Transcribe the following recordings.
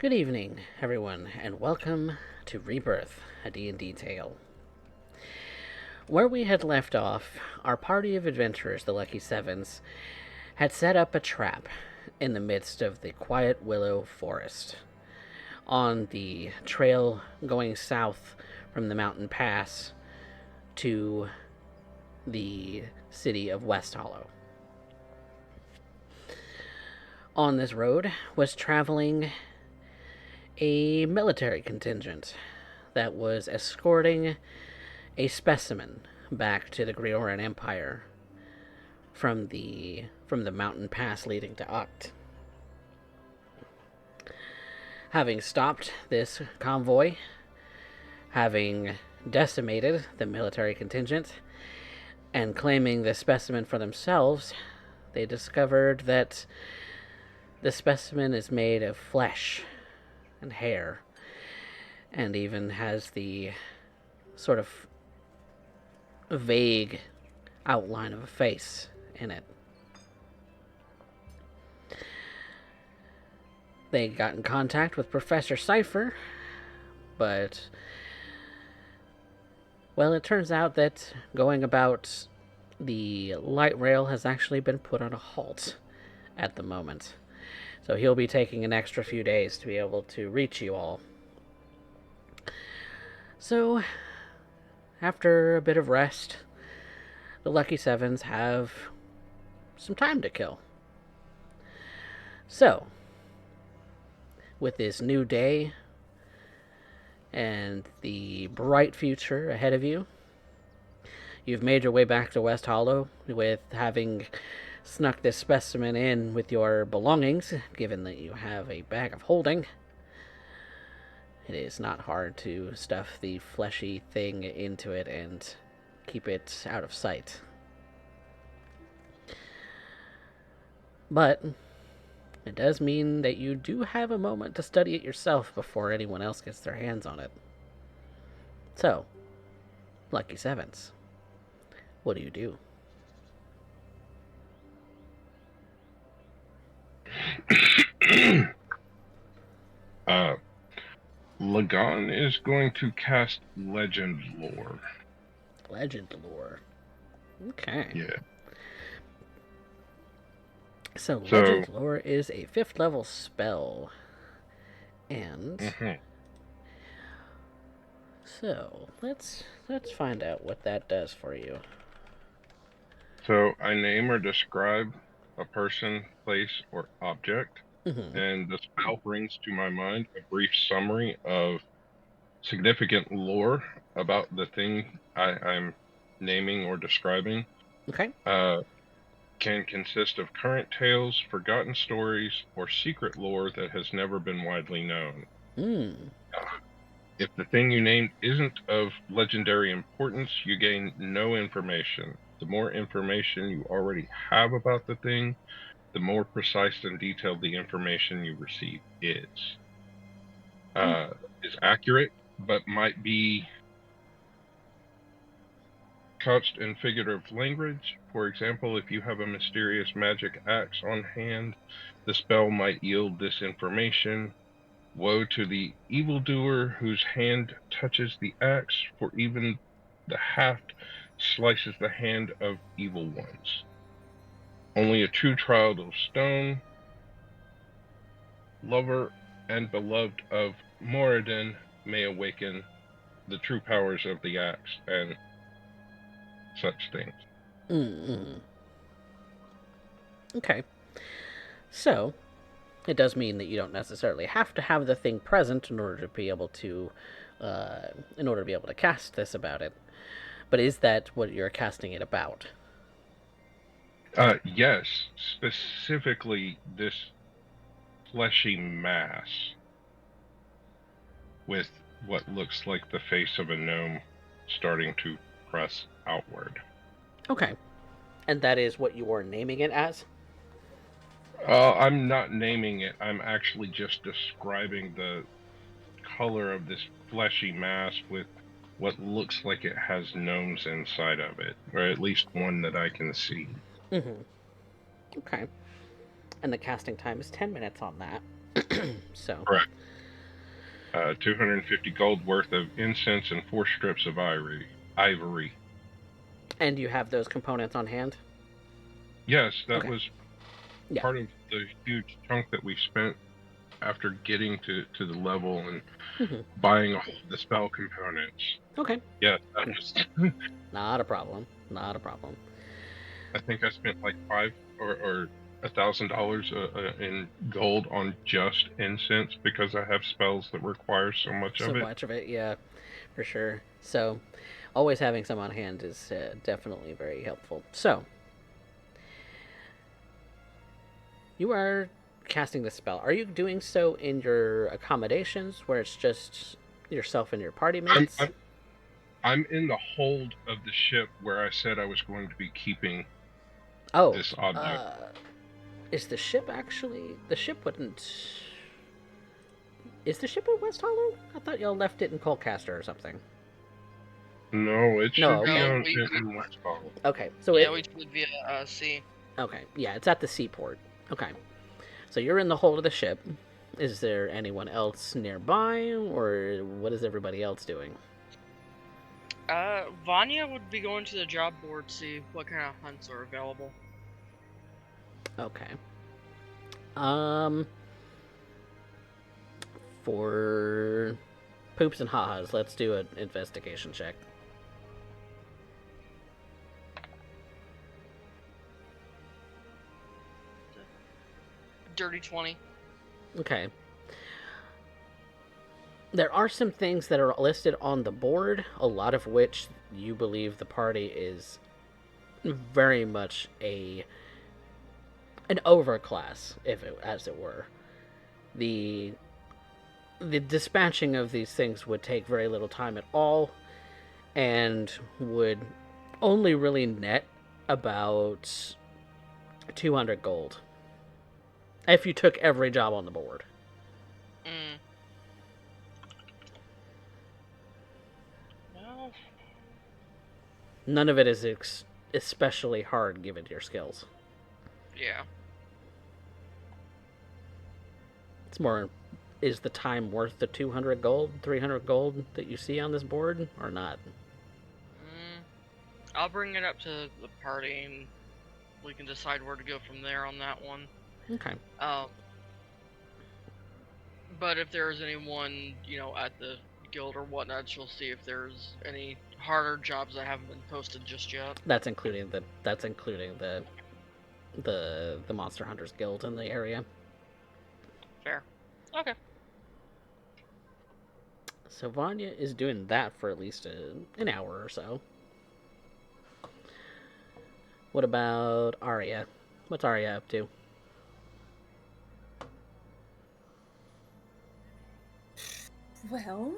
Good evening, everyone, and welcome to Rebirth, a D&D Tale. Where we had left off, our party of adventurers, the Lucky Sevens, had set up a trap in the midst of the quiet willow forest on the trail going south from the mountain pass to the city of West Hollow. On this road was traveling a military contingent that was escorting a specimen back to the Grioran Empire from the mountain pass leading to Uct. Having stopped this convoy, having decimated the military contingent, and claiming the specimen for themselves, they discovered that the specimen is made of flesh and hair, and even has the sort of vague outline of a face in it. They got in contact with Professor Cypher, but, well, it turns out that going about the light rail has actually been put on a halt at the moment. So he'll be taking an extra few days to be able to reach you all. So, after a bit of rest, the Lucky Sevens have some time to kill. So, with this new day and the bright future ahead of you, you've made your way back to West Hollow with having snuck this specimen in with your belongings, given that you have a bag of holding. It is not hard to stuff the fleshy thing into it and keep it out of sight. But it does mean that you do have a moment to study it yourself before anyone else gets their hands on it. So, Lucky Sevens, what do you do? Lagan is going to cast Legend Lore. Legend Lore. Okay. Yeah. So Legend Lore is a 5th level spell. And so let's find out what that does for you. So I name or describe a person, place, or object, and the spell brings to my mind a brief summary of significant lore about the thing I'm naming or describing. Okay. Can consist of current tales, forgotten stories, or secret lore that has never been widely known. If the thing you named isn't of legendary importance, you gain no information. The more information you already have about the thing, the more precise and detailed the information you receive is. Is accurate, but might be couched in figurative language. For example, if you have a mysterious magic axe on hand, the spell might yield this information. Woe to the evildoer whose hand touches the axe, for even the haft slices the hand of evil ones. Only a true child of stone, lover and beloved of Moradin, may awaken the true powers of the axe and such things. Okay. So, it does mean that you don't necessarily have to have the thing present in order to be able to cast this about it. But is that what you're casting it about? Yes, specifically this fleshy mass with what looks like the face of a gnome starting to press outward. Okay. And that is what you are naming it as? I'm not naming it. I'm actually just describing the color of this fleshy mass with what looks like it has gnomes inside of it, or at least one that I can see. Okay. And the casting time is 10 minutes on that. So, Correct. 250 gold worth of incense and 4 strips of ivory. And you have those components on hand? Yes, that Okay. was Yeah. part of the huge chunk that we spent after getting to the level and Mhm. buying all the spell components. Okay. Yes, that was. Not a problem. Not a problem. I think I spent like five or $1,000 in gold on just incense because I have spells that require so much So of it. much of it, yeah, for sure. So, always having some on hand is definitely very helpful. So, you are casting the spell. Are you doing so in your accommodations where it's just yourself and your party I'm mates? I'm I'm in the hold of the ship where I said I was going to be keeping Oh, this object. uh, is the ship actually. The ship wouldn't. Is the ship in West Hollow? I thought y'all left it in Colcaster or something. No, it No, should be okay. No, on we in Westfall. Okay, so yeah, it. we flew via sea. Okay, yeah, it's at the seaport. Okay. So you're in the hold of the ship. Is there anyone else nearby, or what is everybody else doing? Vanya would be going to the job board to see what kind of hunts are available. Okay. Um, for poops and ha-has, let's do an investigation check. Dirty 20. Okay. There are some things that are listed on the board, a lot of which you believe the party is very much an overclass, if it, as it were. The the dispatching of these things would take very little time at all, and would only really net about 200 gold if you took every job on the board. Mm. Well, None of it is especially hard given your skills. yeah. It's more, is the time worth the 200 gold, 300 gold that you see on this board, or not? Mm. I'll bring it up to the party and we can decide where to go from there on that one. Okay. But if there's anyone, at the guild or whatnot, she'll see if there's any harder jobs that haven't been posted just yet. That's including the Monster Hunters Guild in the area. Fair. Okay. So Vanya is doing that for at least an hour or so. What about Arya? What's Arya up to? Well,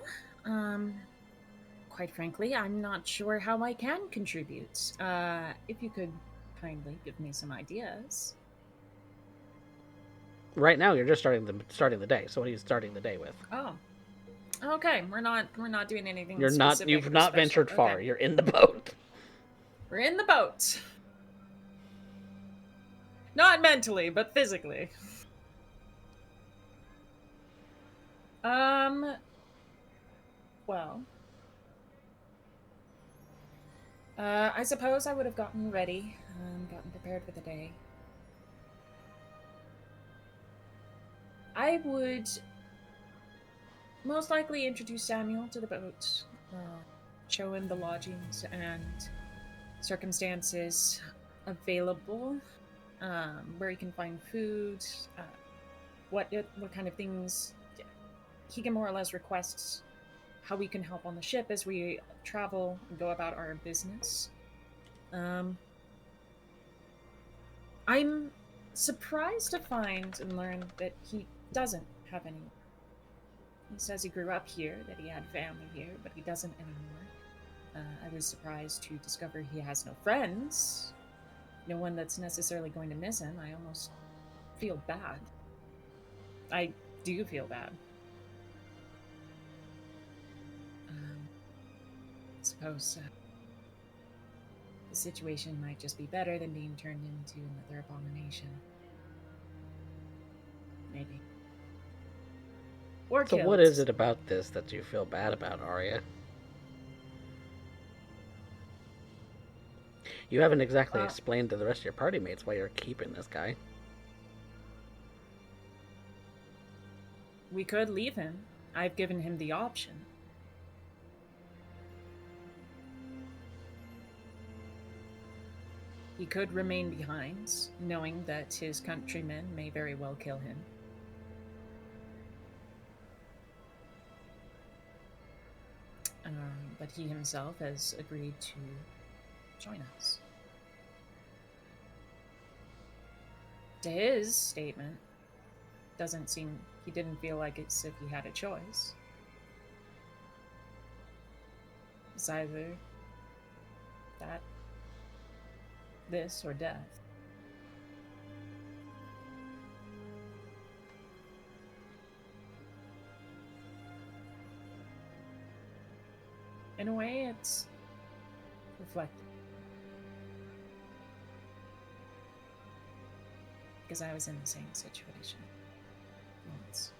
quite frankly, I'm not sure how I can contribute. If you could kindly give me some ideas. Right now, you're just starting the day. So what are you starting the day with? Oh, okay. We're not doing anything. You're not. Specific You've or not special. ventured far. Okay. You're in the boat. We're in the boat. Not mentally, but physically. Well. I suppose I would have gotten ready, gotten prepared for the day. I would most likely introduce Samuel to the boat, show him the lodgings and circumstances available, where he can find food, what kind of things he can more or less request, how we can help on the ship as we travel and go about our business. I'm surprised to find and learn that he doesn't have any. He says he grew up here, that he had family here, but he doesn't anymore. I was surprised to discover he has no friends, no one that's necessarily going to miss him. I almost feel bad. I do feel bad. I suppose the situation might just be better than being turned into another abomination. Maybe. Or So killed. what is it about this that you feel bad about, Arya? You haven't exactly explained to the rest of your party mates why you're keeping this guy. We could leave him. I've given him the option. He could remain behind, knowing that his countrymen may very well kill him. But he himself has agreed to join us. To his statement, he didn't feel like it's if he had a choice. It's either this or death. In a way, it's reflective. Because I was in the same situation once.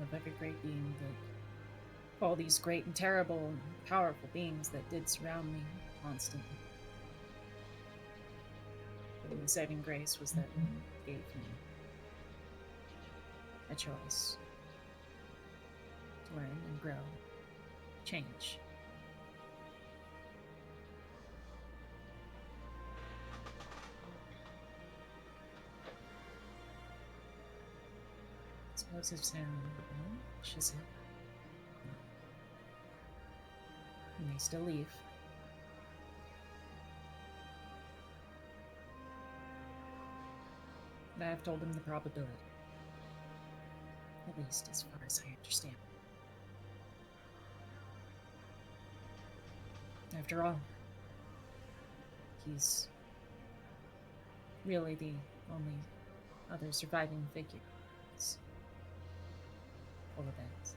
Of every great being that all these great and terrible and powerful beings that did surround me constantly. But the saving grace was that it gave me a choice to learn and grow, change. Suppose if Sam wishes it, he may still leave. But I have told him the probability, at least as far as I understand. After all, he's really the only other surviving figure. Full of events.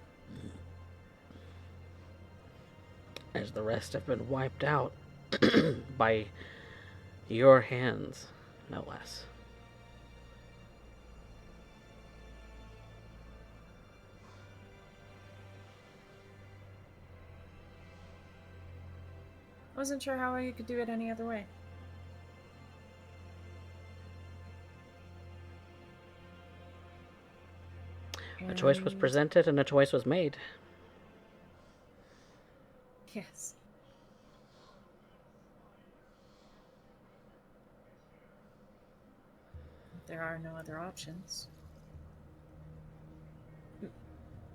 As the rest have been wiped out by your hands, no less. Wasn't sure how I could do it any other way. A choice was presented and a choice was made. Yes. There are no other options.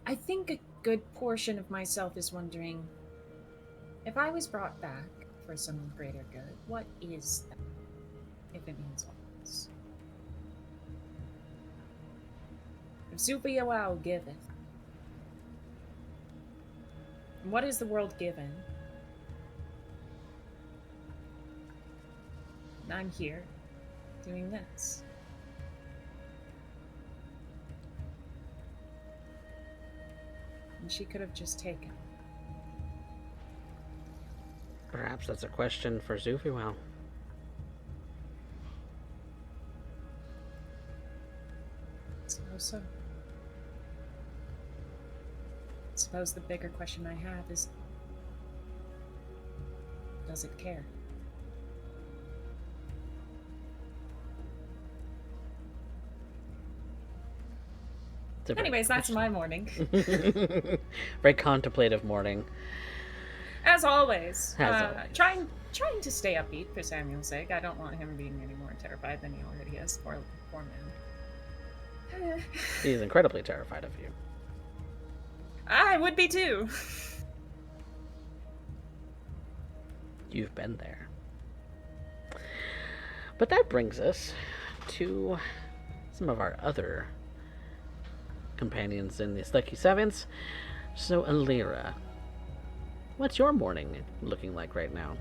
I think a good portion of myself is wondering, if I was brought back for some greater good, what is that? If it means all this. If Zupiawao giveth, what is the world given? And I'm here, doing this. And she could have just taken. Perhaps that's a question for Zufiwao. So. Suppose the bigger question I have is, does it care? Anyways, that's my morning. Very contemplative morning. As always. As always. Trying to stay upbeat for Samuel's sake. I don't want him being any more terrified than he already is. Poor man. He's incredibly terrified of you. I would be too. You've been there. But that brings us to some of our other companions in the Lucky Sevens. So, Alira, what's your morning looking like right now?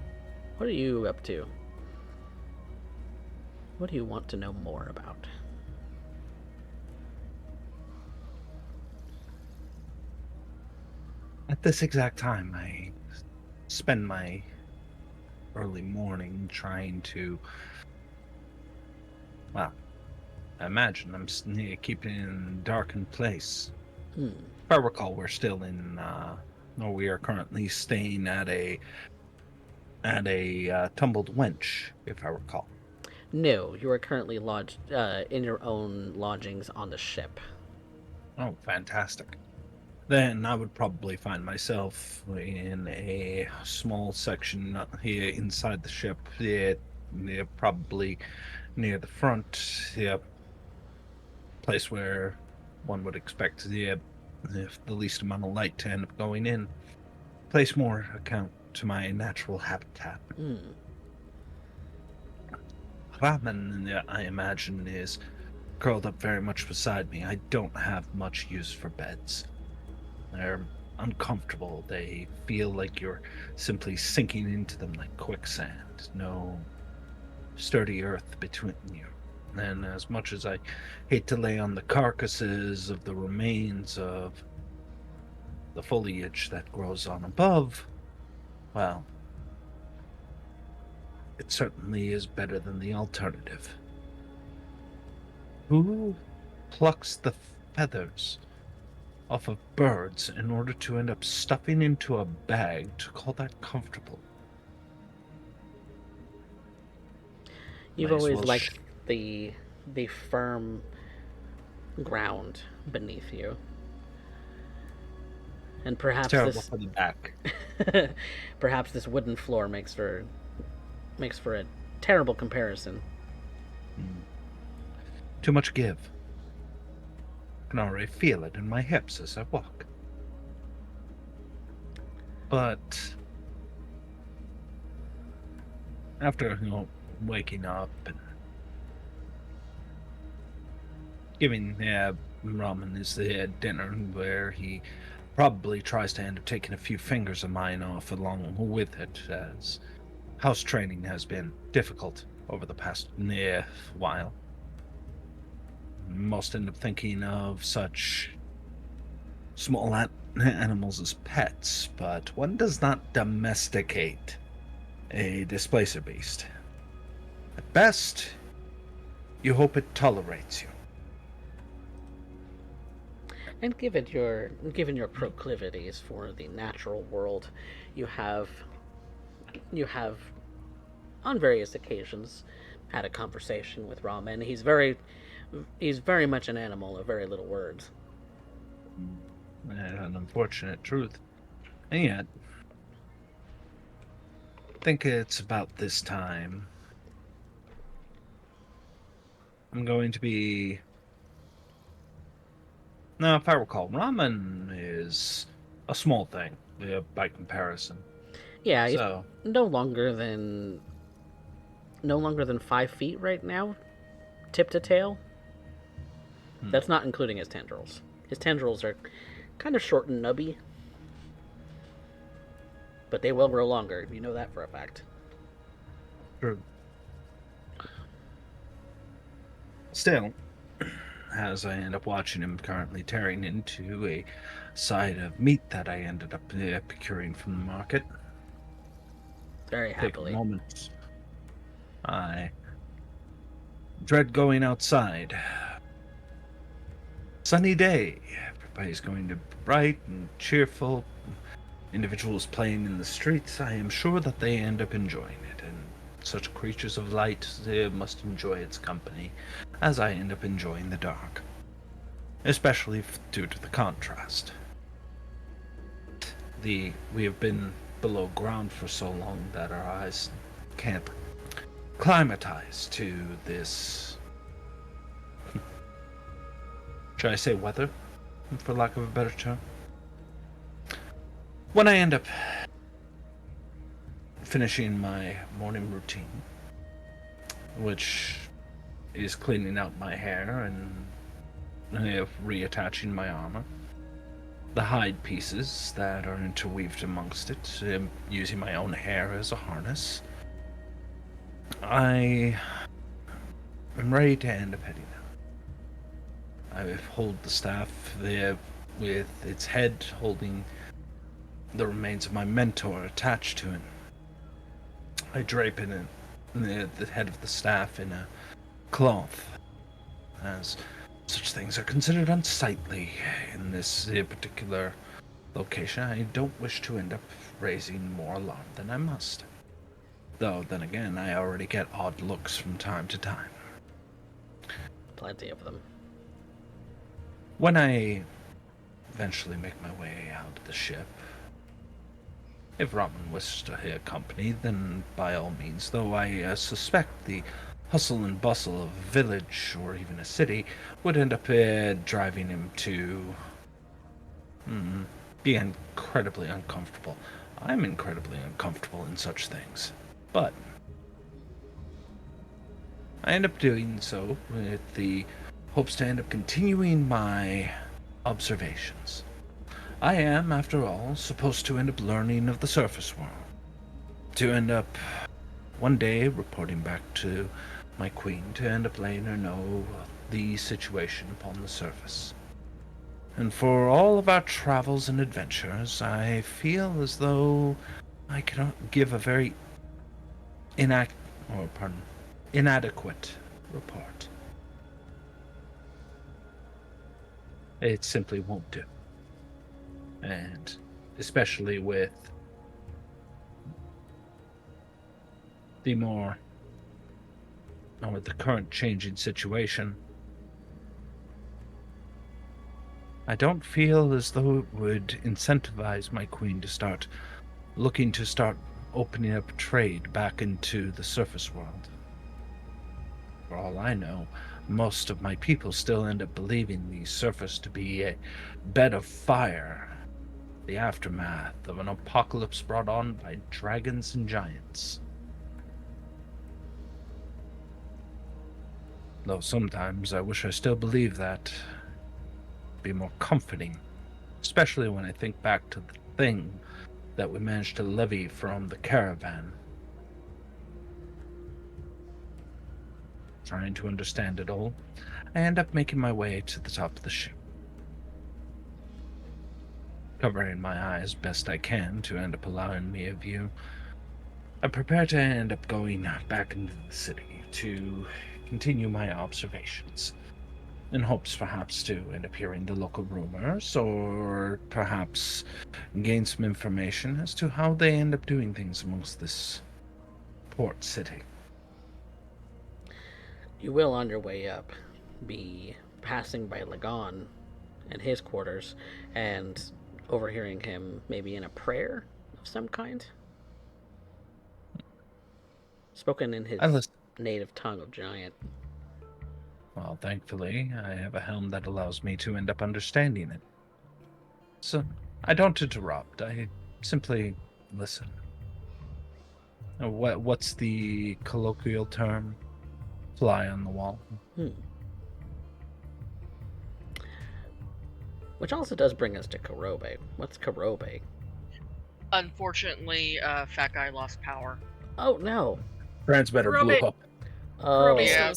What are you up to? What do you want to know more about? At this exact time, I spend my early morning trying to, well, I imagine I'm keeping it in a darkened place. Hmm. If I recall, we're still we are currently staying at a tumbled wench, if I recall. No, you are currently lodged in your own lodgings on the ship. Oh, fantastic. Then I would probably find myself in a small section here inside the ship, probably near the front, place where one would expect if the least amount of light to end up going in. Place more account to my natural habitat. Hmm. Ramen, I imagine, is curled up very much beside me. I don't have much use for beds. They're uncomfortable. They feel like you're simply sinking into them like quicksand. No sturdy earth between you. And as much as I hate to lay on the carcasses of the remains of the foliage that grows on above, well, it certainly is better than the alternative. Who plucks the feathers off of birds in order to end up stuffing into a bag to call that comfortable? You've Might as always well liked the firm ground beneath you. And perhaps terrible this for the back. perhaps this wooden floor makes for a terrible comparison. Too much give. I can already feel it in my hips as I walk. But after, waking up and giving Ramen his dinner, where he probably tries to end up taking a few fingers of mine off along with it, as house training has been difficult over the past while. Most end up thinking of such small animals as pets, but one does not domesticate a displacer beast. At best, you hope it tolerates you. And given your proclivities for the natural world, you have on various occasions had a conversation with Ramen. He's very much an animal of very little words. An unfortunate truth. And yet, I think it's about this time. I'm going to be... Now, if I recall, ramen is a small thing by comparison. Yeah, he's So, no longer than 5 feet right now, tip to tail. That's not including his tendrils. His tendrils are kind of short and nubby, but they will grow longer. You know that for a fact. true. Still, as I end up watching him currently tearing into a side of meat that I ended up procuring from the market, Very take a happily. moment. I dread going outside. Sunny day. Everybody's going to be bright and cheerful. Individuals playing in the streets. I am sure that they end up enjoying it, and such creatures of light must enjoy its company, as I end up enjoying the dark. Especially due to the contrast. We have been below ground for so long that our eyes can't climatize to this, should I say, weather, for lack of a better term. When I end up finishing my morning routine, which is cleaning out my hair and reattaching my armor, the hide pieces that are interweaved amongst it, using my own hair as a harness, I am ready to end up heading out. I hold the staff there with its head holding the remains of my mentor attached to it. I drape it in the head of the staff in a cloth, as such things are considered unsightly in this particular location. I don't wish to end up raising more alarm than I must. Though, then again, I already get odd looks from time to time. Plenty of them. When I eventually make my way out of the ship, if Robin wishes to accompany, then by all means, though I suspect the hustle and bustle of a village or even a city would end up driving him to be incredibly uncomfortable. I'm incredibly uncomfortable in such things, but I end up doing so with the hopes to end up continuing my observations. I am, after all, supposed to end up learning of the surface world. To end up, one day, reporting back to my queen, to end up letting her know the situation upon the surface. And for all of our travels and adventures, I feel as though I cannot give a very inadequate report. It simply won't do. And especially with the current changing situation, I don't feel as though it would incentivize my queen to start opening up trade back into the surface world. For all I know, most of my people still end up believing the surface to be a bed of fire, the aftermath of an apocalypse brought on by dragons and giants. Though sometimes I wish I still believed that. It'd be more comforting, especially when I think back to the thing that we managed to levy from the caravan. Trying to understand it all, I end up making my way to the top of the ship. Covering my eyes best I can to end up allowing me a view, I prepare to end up going back into the city to continue my observations, in hopes perhaps to end up hearing the local rumors, or perhaps gain some information as to how they end up doing things amongst this port city. You will, on your way up, be passing by Lagon and his quarters and overhearing him maybe in a prayer of some kind. Spoken in his native tongue of giant. Well, thankfully, I have a helm that allows me to end up understanding it. So, I don't interrupt, I simply listen. What's the colloquial term? Fly on the wall. Which also does bring us to Karobe. What's Karobe? Unfortunately, Fat Guy lost power. Oh, no. Transmitter blew up. Oh. Yeah.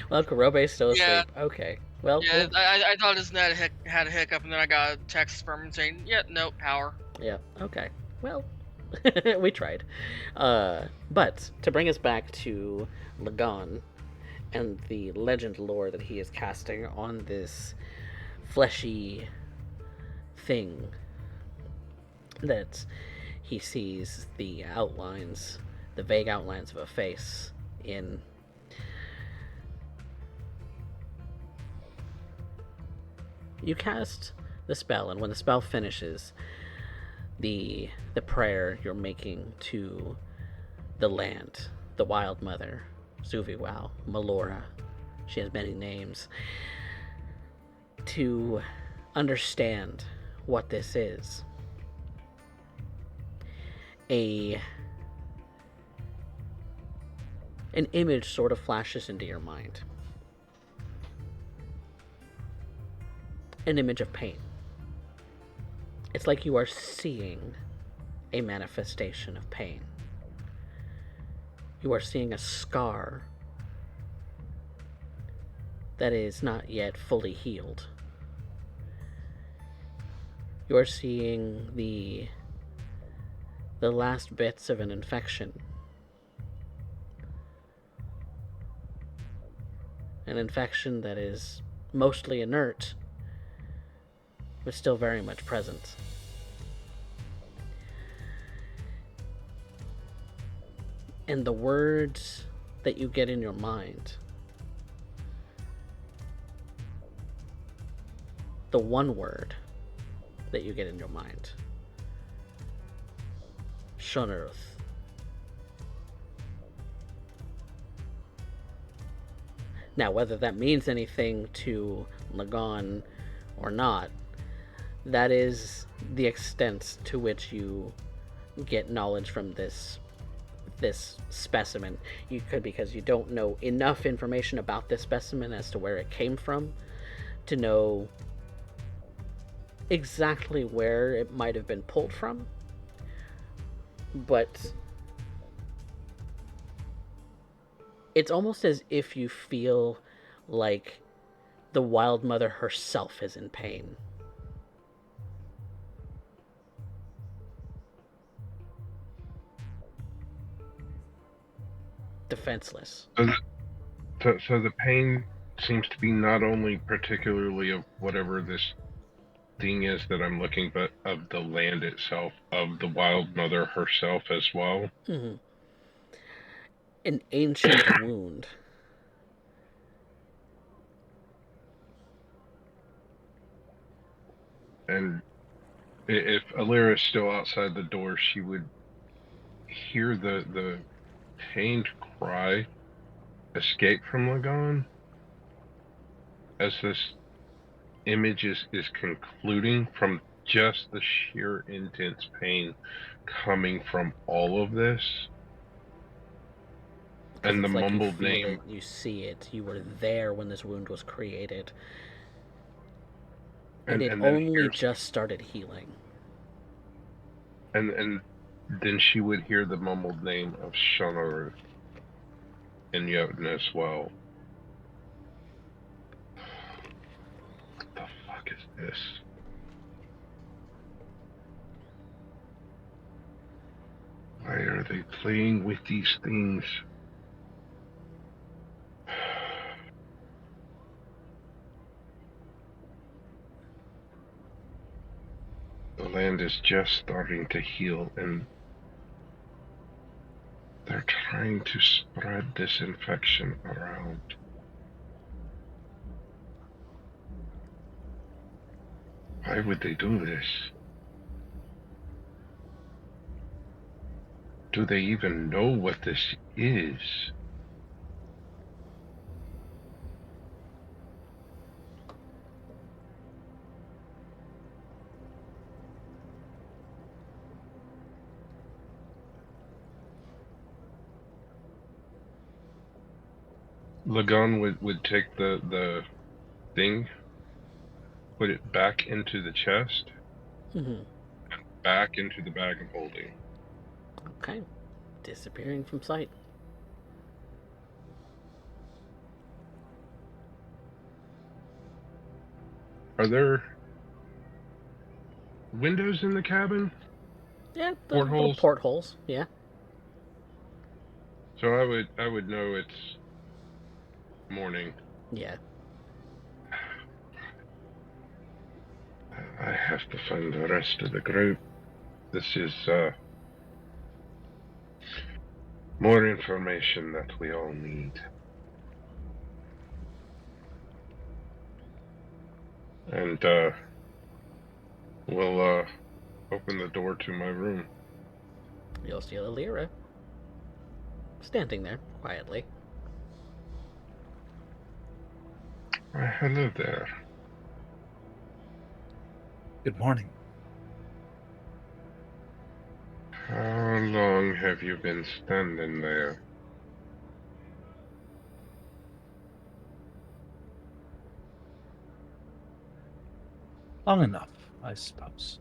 Well, Karobe's still asleep. Yeah. Okay. Well, Yeah, I thought his net had a hiccup, and then I got a text from him saying, yeah, no, power. Yeah, okay. Well, we tried. But to bring us back to Lagon and the legend lore that he is casting on this fleshy thing that he sees the outlines, the vague outlines of a face in. You cast the spell, and when the spell finishes, the prayer you're making to the land, the Wild Mother, Suviwao, Melora, she has many names, to understand what this is. An image sort of flashes into your mind. An image of pain. It's like you are seeing a manifestation of pain. You are seeing a scar that is not yet fully healed. you're seeing the last bits of an infection. An infection that is mostly inert, but still very much present. And the words that you get in your mind, the one word that you get in your mind, Shonerth. Now, whether that means anything to Lagan or not, that is the extent to which you get knowledge from this specimen. You could, because you don't know enough information about this specimen as to where it came from, to know exactly where it might have been pulled from. But it's almost as if you feel like the Wild Mother herself is in pain. Defenseless. So the pain seems to be not only particularly of whatever this thing is that I'm looking, but of the land itself, of the Wild Mother herself as well. Mm-hmm. An ancient wound. And if Alira is still outside the door, she would hear the pained cry escape from Lagan as this image is concluding from just the sheer intense pain coming from all of this. And the It's like mumbled you feel name. it, you see it, you were there when this wound was created. And it only just started healing. And then she would hear the mumbled name of Shonaru in Jotun as well. What the fuck is this? Why are they playing with these things? The land is just starting to heal, and they're trying to spread this infection around. Why would they do this? Do they even know what this is? Lagan would take the thing, put it back into the chest, Mm-hmm. back into the bag of holding. Okay. Disappearing from sight. Are there windows in the cabin? Yeah, Portholes? Portholes, yeah. So I would know it's morning. Yeah. I have to find the rest of the group. This is more information that we all need. And we'll open the door to my room. You'll see Alira standing there quietly. Hello there. Good morning. How long have you been standing there? Long enough, I suppose.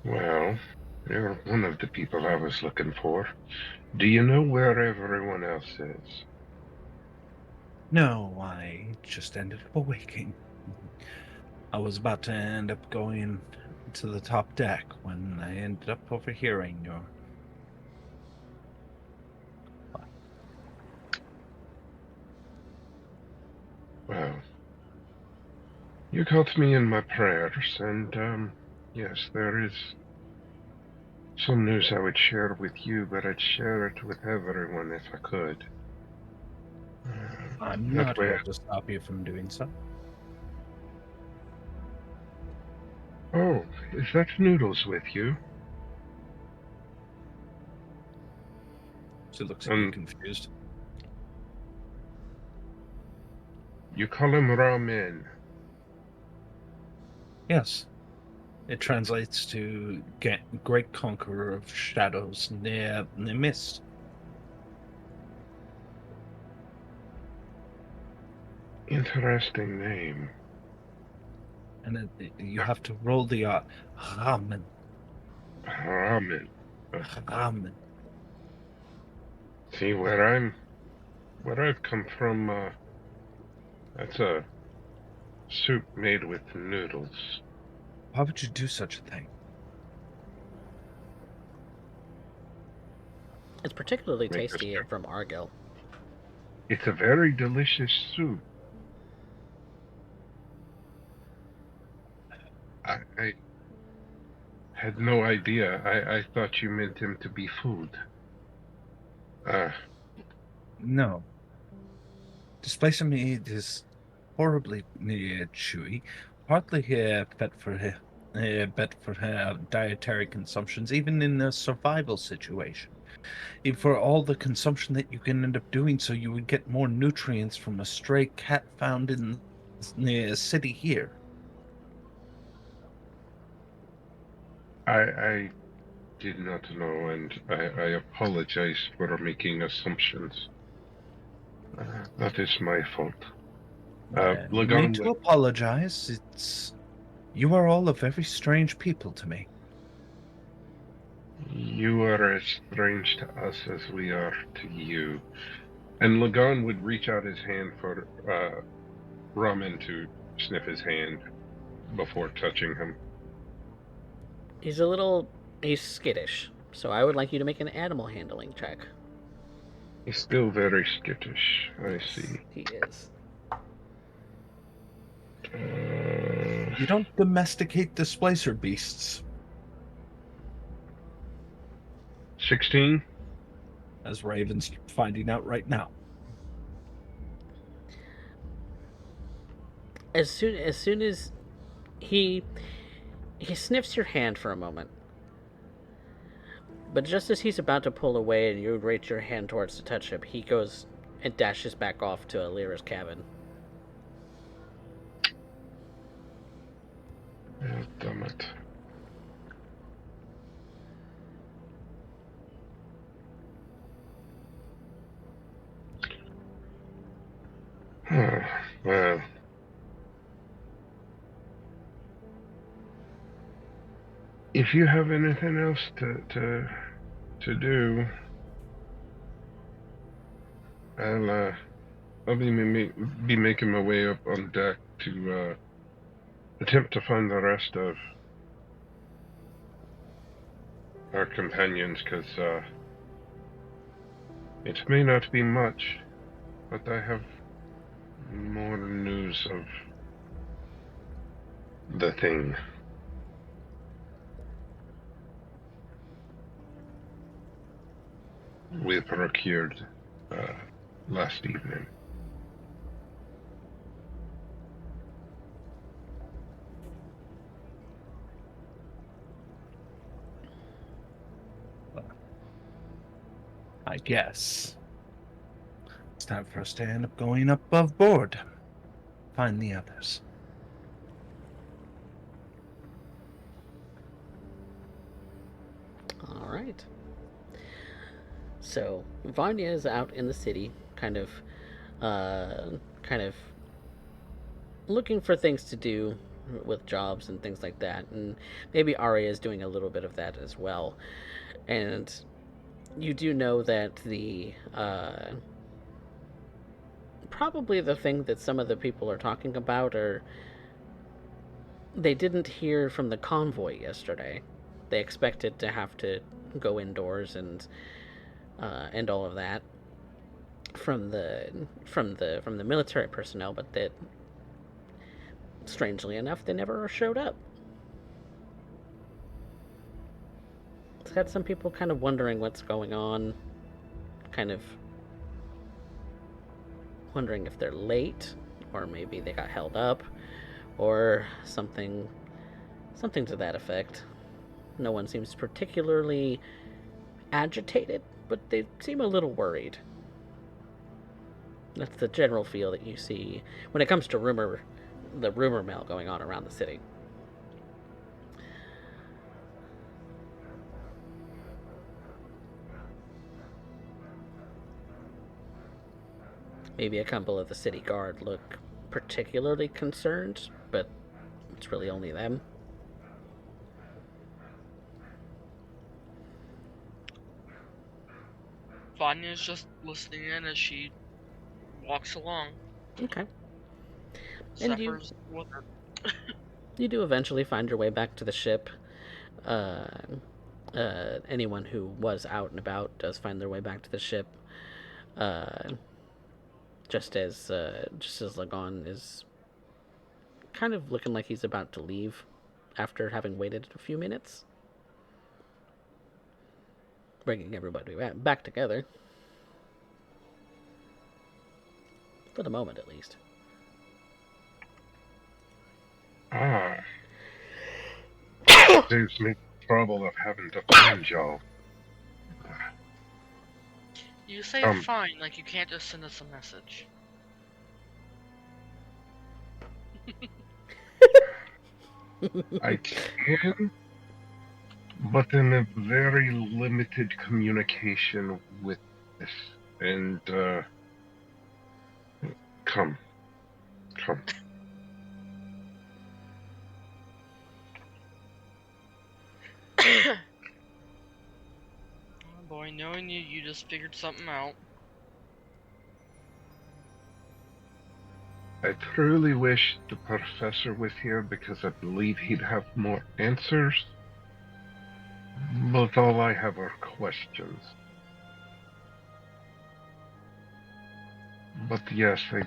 Well, you're one of the people I was looking for. Do you know where everyone else is? No, I just ended up awaking. I was about to end up going to the top deck when I ended up overhearing your. Well, you got me in my prayers, and yes, there is some news I would share with you, but I'd share it with everyone if I could. I'm That not way, here to stop you from doing so. oh, is that Noodles with you? She looks at you confused. You call him Ramen. Yes. It translates to Great Conqueror of Shadows near the Mist. Interesting name. And you have to roll the Ramen. Ramen. Ramen. See, where I've come from, that's a soup made with noodles. Why would you do such a thing? It's particularly Make us tasty from Argyle. It's a very delicious soup. I had no idea. I thought you meant him to be food. No. Displacing meat is horribly chewy, partly bet for dietary consumptions, even in a survival situation. If for all the consumption that you can end up doing, so you would get more nutrients from a stray cat found in the city here. I did not know, and I apologize for making assumptions. That is my fault. No need Lagan, to apologize. You are all a very strange people to me. you are as strange to us as we are to you. And Lagan would reach out his hand for Ramen to sniff his hand before touching him. He's skittish, so I would like you to make an animal handling check. He's still very skittish, I Yes, see. he is. You don't domesticate displacer beasts. 16? As Raven's finding out right now. As soon as he sniffs your hand for a moment, but just as he's about to pull away and you reach your hand towards to touch him, he goes and dashes back off to Alira's cabin. Oh, damn it. Well, if you have anything else to do, I'll be making my way up on deck to attempt to find the rest of our companions, because it may not be much, but I have more news of the thing. We procured last evening. I guess it's time for us to end up going up above board. Find the others. All right. So Vanya is out in the city, kind of looking for things to do with jobs and things like that, and maybe Arya is doing a little bit of that as well. And you do know that the probably the thing that some of the people are talking about are they didn't hear from the convoy yesterday. They expected to have to go indoors and all of that from the military personnel, but that strangely enough they never showed up. It's got some people kind of wondering what's going on, kind of wondering if they're late, or maybe they got held up, or something to that effect. No one seems particularly agitated, but they seem a little worried. That's the general feel that you see when it comes to the rumor mill going on around the city. Maybe a couple of the city guard look particularly concerned, but it's really only them. Vanya's just listening in as she walks along. Okay. And Suffers with her. you do eventually find your way back to the ship. Anyone who was out and about does find their way back to the ship. Just as Lagon is kind of looking like he's about to leave after having waited a few minutes, bringing everybody back together for the moment, at least. Saves me the trouble of having to find y'all. You say fine, like you can't just send us a message. I can, but in a very limited communication with this. And, come. Oh boy, knowing you just figured something out. I truly wish the professor was here because I believe he'd have more answers. But all I have are questions. But yes, I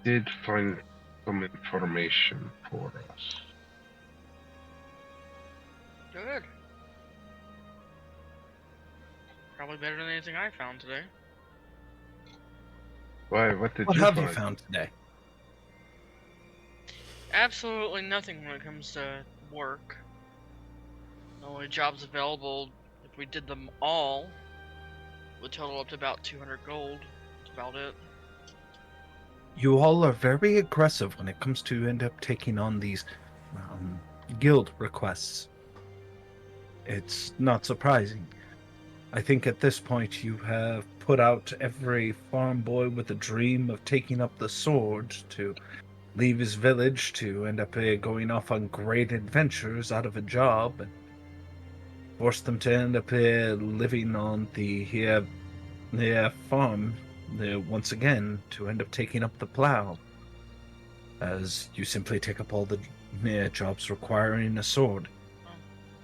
did find some information for us. Good. Probably better than anything I found today. Why, what did What you have find? you found today? Absolutely nothing when it comes to work. The only jobs available, if we did them all, would total up to about 200 gold. That's about it. You all are very aggressive when it comes to end up taking on these guild requests. It's not surprising. I think at this point you have put out every farm boy with a dream of taking up the sword to leave his village to end up going off on great adventures out of a job and force them to end up living on the farm once again to end up taking up the plow, as you simply take up all the jobs requiring a sword.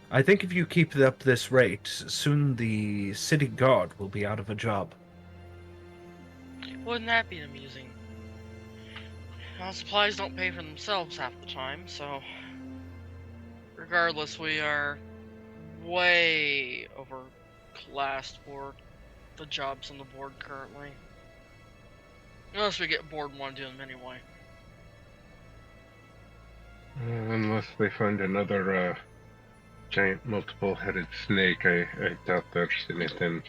I think if you keep up this rate, soon the city guard will be out of a job. Wouldn't that be amusing? Well, supplies don't pay for themselves half the time, so... Regardless, we are way overclassed for the jobs on the board currently. Unless we get bored and want to do them anyway. Unless they find another giant multiple-headed snake, I doubt there's anything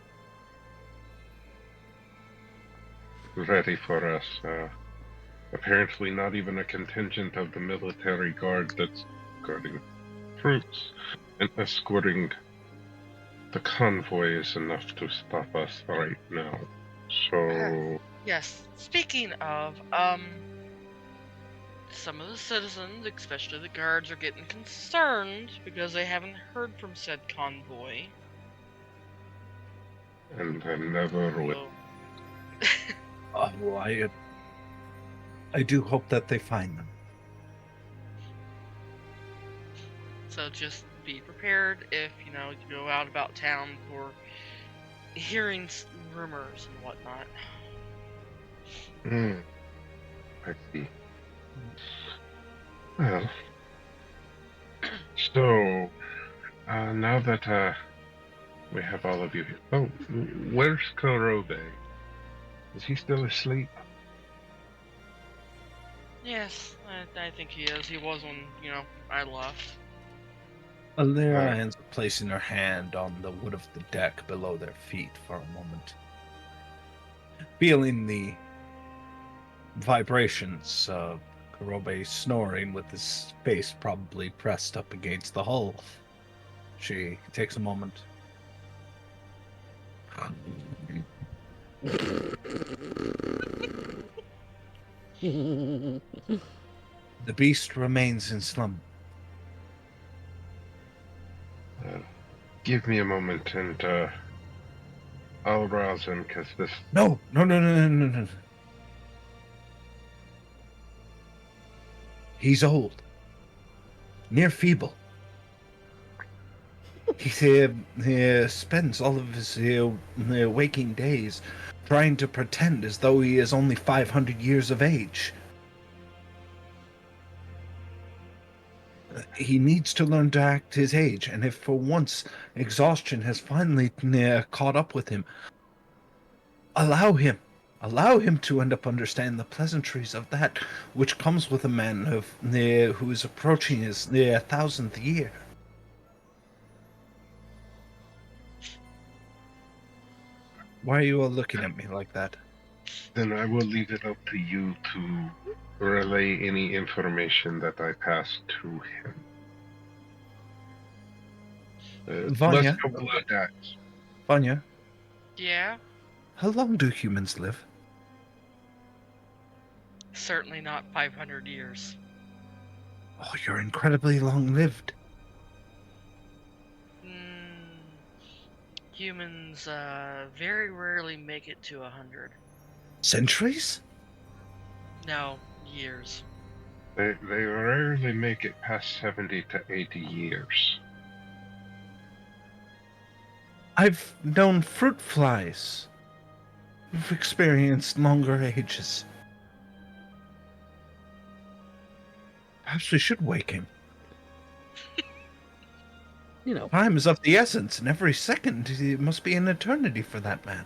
ready for us. Apparently not even a contingent of the military guard that's guarding troops and escorting the convoy is enough to stop us right now. So... Yes, speaking of, some of the citizens, especially the guards, are getting concerned because they haven't heard from said convoy. And I never will. Well, I do hope that they find them. So just be prepared if, you know, you go out about town for hearing rumors and whatnot. I see. Well, so now that we have all of you here. Oh, where's Korobe? Is he still asleep? Yes, I think he is. He was when, you know, I left. Alira ends up placing her hand on the wood of the deck below their feet for a moment. Feeling the vibrations of Korobe snoring with his face probably pressed up against the hull. She takes a moment. The beast remains in slumber. Give me a moment and I'll rouse him because this... No. He's old. Near feeble. He spends all of his waking days trying to pretend as though he is only 500 years of age. He needs to learn to act his age, and if for once exhaustion has finally caught up with him, allow him to end up understanding the pleasantries of that which comes with a man who is approaching his 1,000th year. Why are you all looking at me like that? Then I will leave it up to you to relay any information that I pass to him. Vanya? Let's go below decks. Vanya, Yeah? how long do humans live? Certainly not 500 years. Oh, you're incredibly long-lived. Humans very rarely make it to 100. Centuries? No, years. They rarely make it past 70 to 80 years. I've known fruit flies who've experienced longer ages. Perhaps we should wake him. You know, Time is of the essence, and every second it must be an eternity for that man.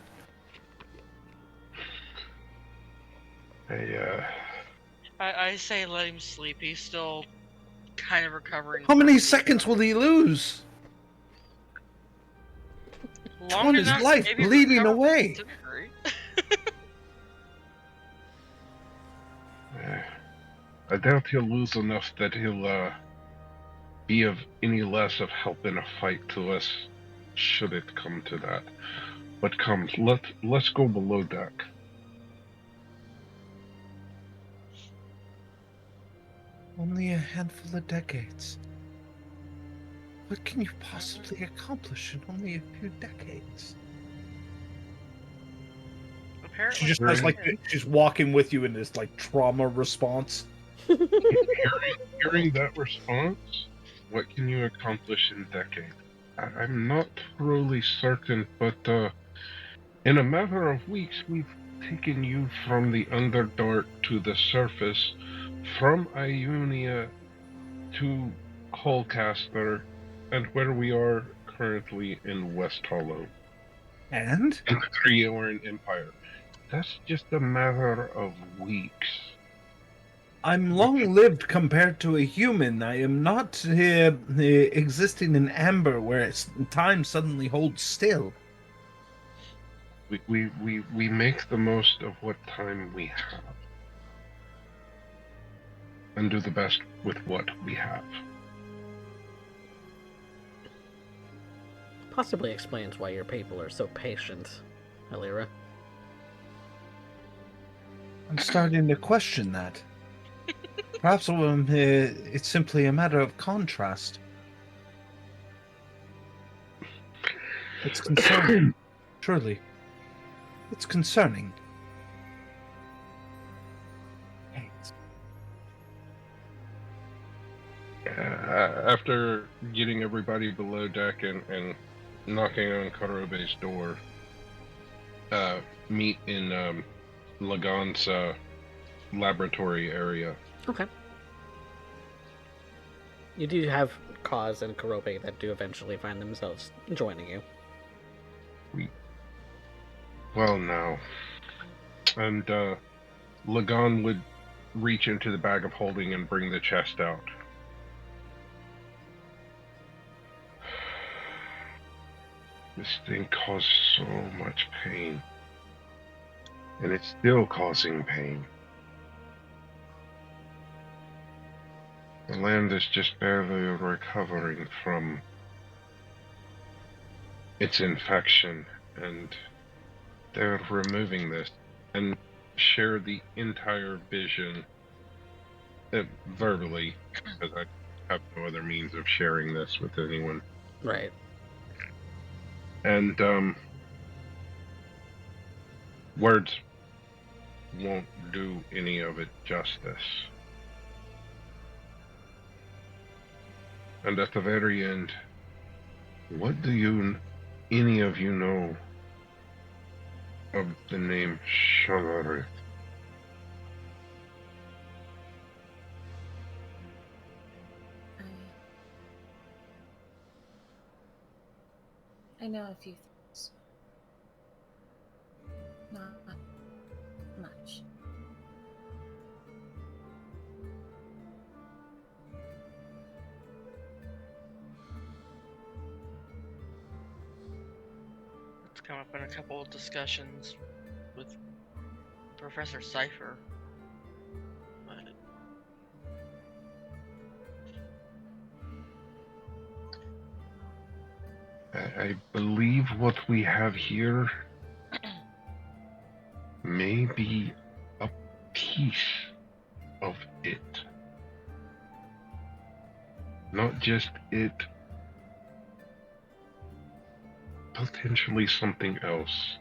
I say let him sleep. He's still kind of recovering. How many from seconds will he lose? long On his enough to life maybe bleeding recover from away. disintegrate. I doubt he'll lose enough that he'll be of any less of help in a fight to us, should it come to that. But come, let's go below deck. Only a handful of decades. What can you possibly accomplish in only a few decades? Apparently, She just has she's walking with you in this trauma response. Hearing that response, what can you accomplish in a decade? I'm not truly certain, but in a matter of weeks, we've taken you from the Underdark to the surface, from Ionia to Hullcaster, and where we are currently in West Hollow. And? In the Treoran Empire. That's just a matter of weeks. I'm long-lived compared to a human. I am not existing in amber where time suddenly holds still. We make the most of what time we have. And do the best with what we have. possibly explains why your people are so patient, Alira. I'm starting to question that. Perhaps it's simply a matter of contrast. It's concerning. Surely. It's concerning. Hey, After getting everybody below deck and knocking on Karobe's door, meet in Lagan's laboratory area. Okay. You do have Kaz and Karobe that do eventually find themselves joining you. Well, now. And Lagan would reach into the bag of holding and bring the chest out. This thing caused so much pain. And it's still causing pain. The land is just barely recovering from its infection, and they're removing this and share the entire vision verbally, because I have no other means of sharing this with anyone. Right. And words won't do any of it justice. And at the very end, what do any of you know of the name Shavarith? I know a few things. Not much. It's come up in a couple of discussions with Professor Cypher. But I believe what we have here may be a piece of it. Not just it, potentially something else.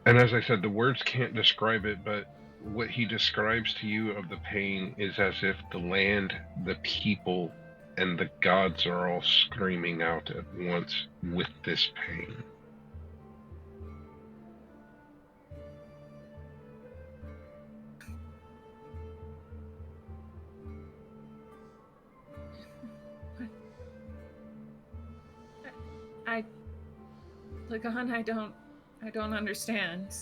And as I said, the words can't describe it, but what he describes to you of the pain is as if the land, the people, and the gods are all screaming out at once with this pain. Lagan, I don't understand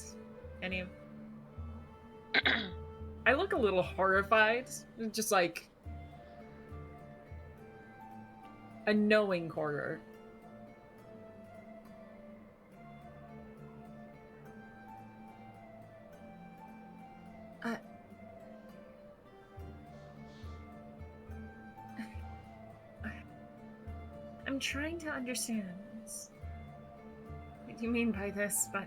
any of. I look a little horrified, just like a knowing horror. I'm trying to understand what you mean by this, but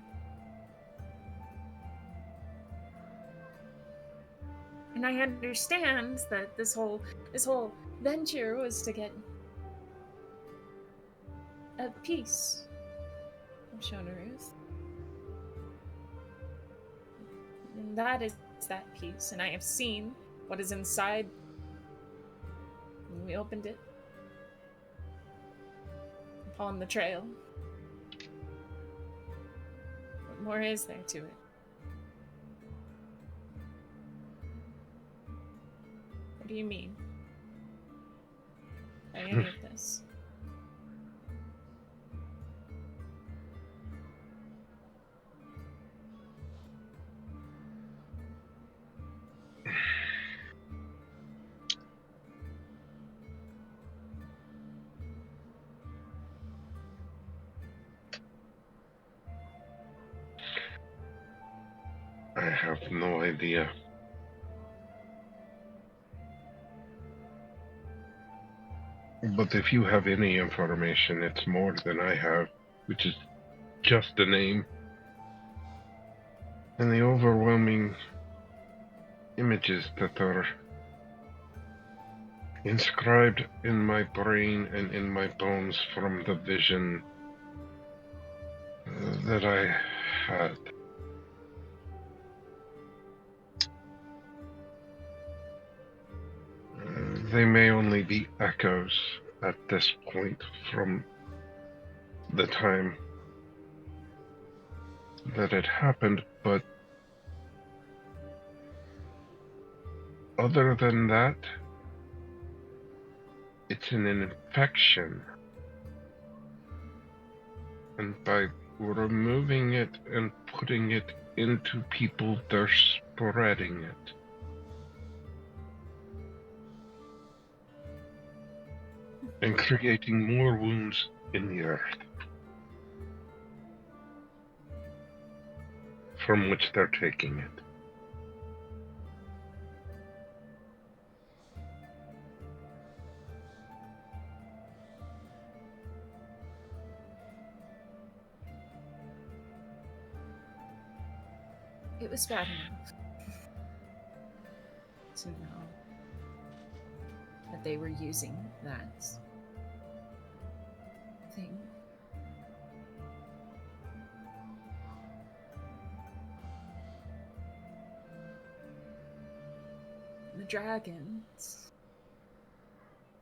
and I understand that this whole venture was to get a piece of Shonaruth. And that is that piece, and I have seen what is inside when we opened it upon the trail. What more is there to it? What do you mean by any of this? I have no idea. But if you have any information, it's more than I have, which is just a name. And the overwhelming images that are inscribed in my brain and in my bones from the vision that I had. They may only be echoes at this point from the time that it happened, but other than that, it's an infection. And by removing it and putting it into people, they're spreading it. And creating more wounds in the earth from which they're taking it. It was bad enough to know that they were using that thing. The dragons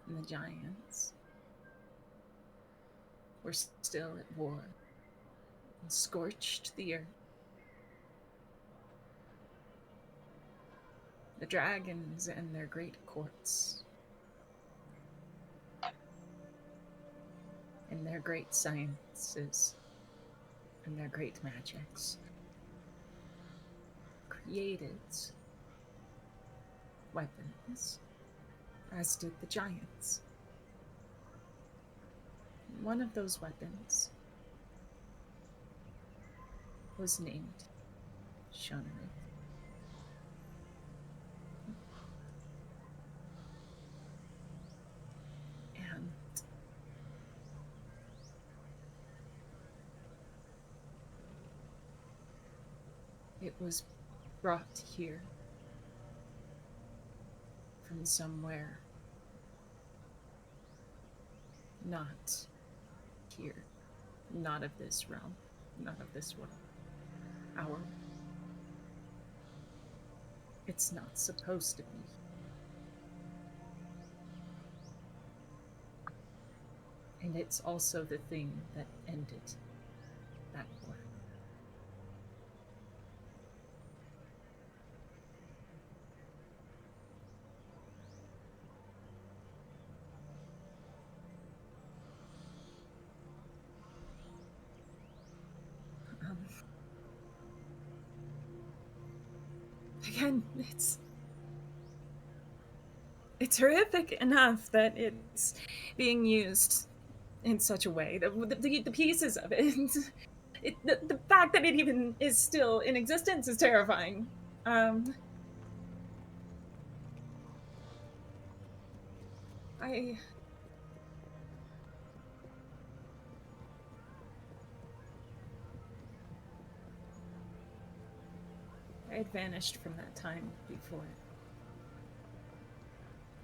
and the giants were still at war and scorched the earth. The dragons and their great courts, and their great sciences, and their great magics, created weapons, as did the giants. One of those weapons was named Shunrith. And it was brought here from somewhere not here, not of this realm, not of this world. Our. It's not supposed to be. And it's also the thing that ended that war. Again, it's horrific enough that it's being used in such a way. The pieces of it, the fact that it even is still in existence is terrifying. I had vanished from that time before it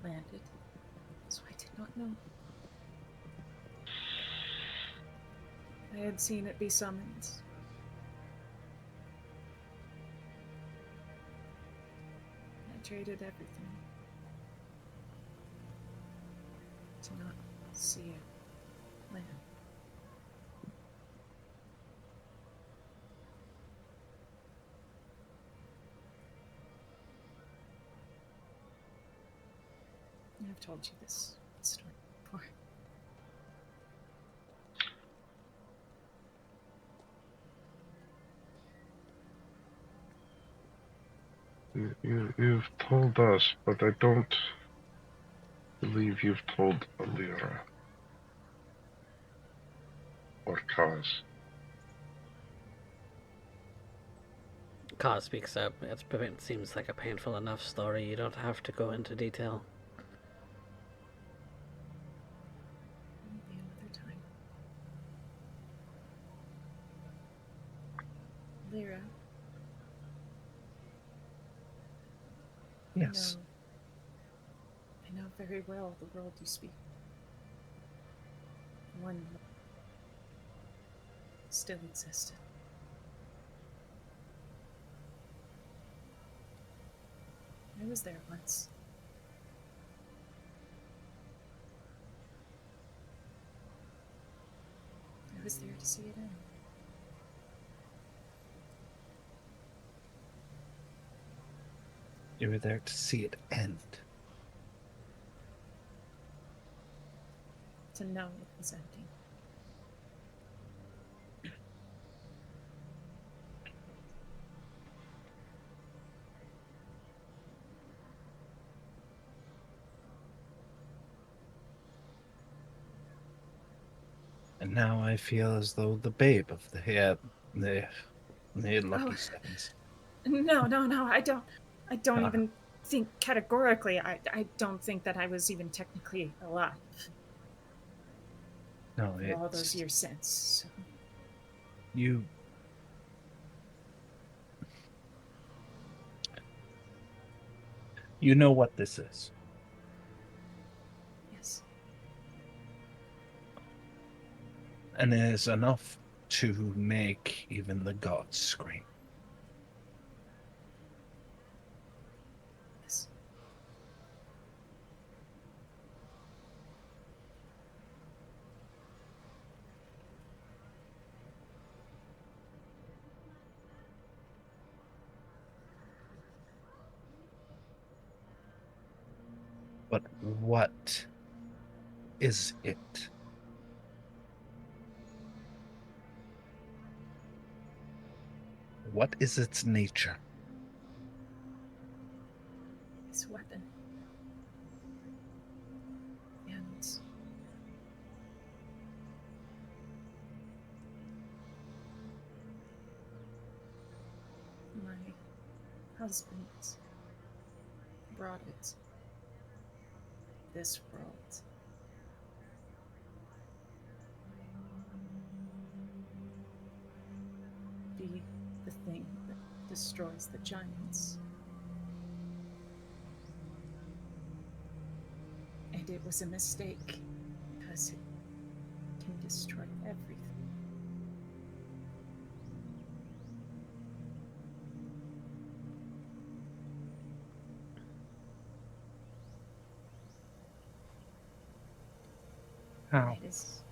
landed, so I did not know. I had seen it be summoned. I traded everything to not see it land. I've told you this story before. You've told us, but I don't believe you've told Alira or Kaz. Ka speaks up. It seems like a painful enough story. You don't have to go into detail. Maybe another time. Lyra. Yes. I know very well the world you speak. One that still existed. I was there once. was there to see it end. You were there to see it end. To know it was ending. And now I feel as though the babe of the Lucky Oh. Sevens. No, I don't Ah. even think categorically. I don't think that I was even technically alive No, for all those it's years since. So. you. You know what this is. Yes. And it is enough to make even the gods scream. Yes. But what is it? What is its nature? This weapon. And my husband brought it. This world. Be the thing that destroys the giants. And it was a mistake because it can destroy everything. How? It is.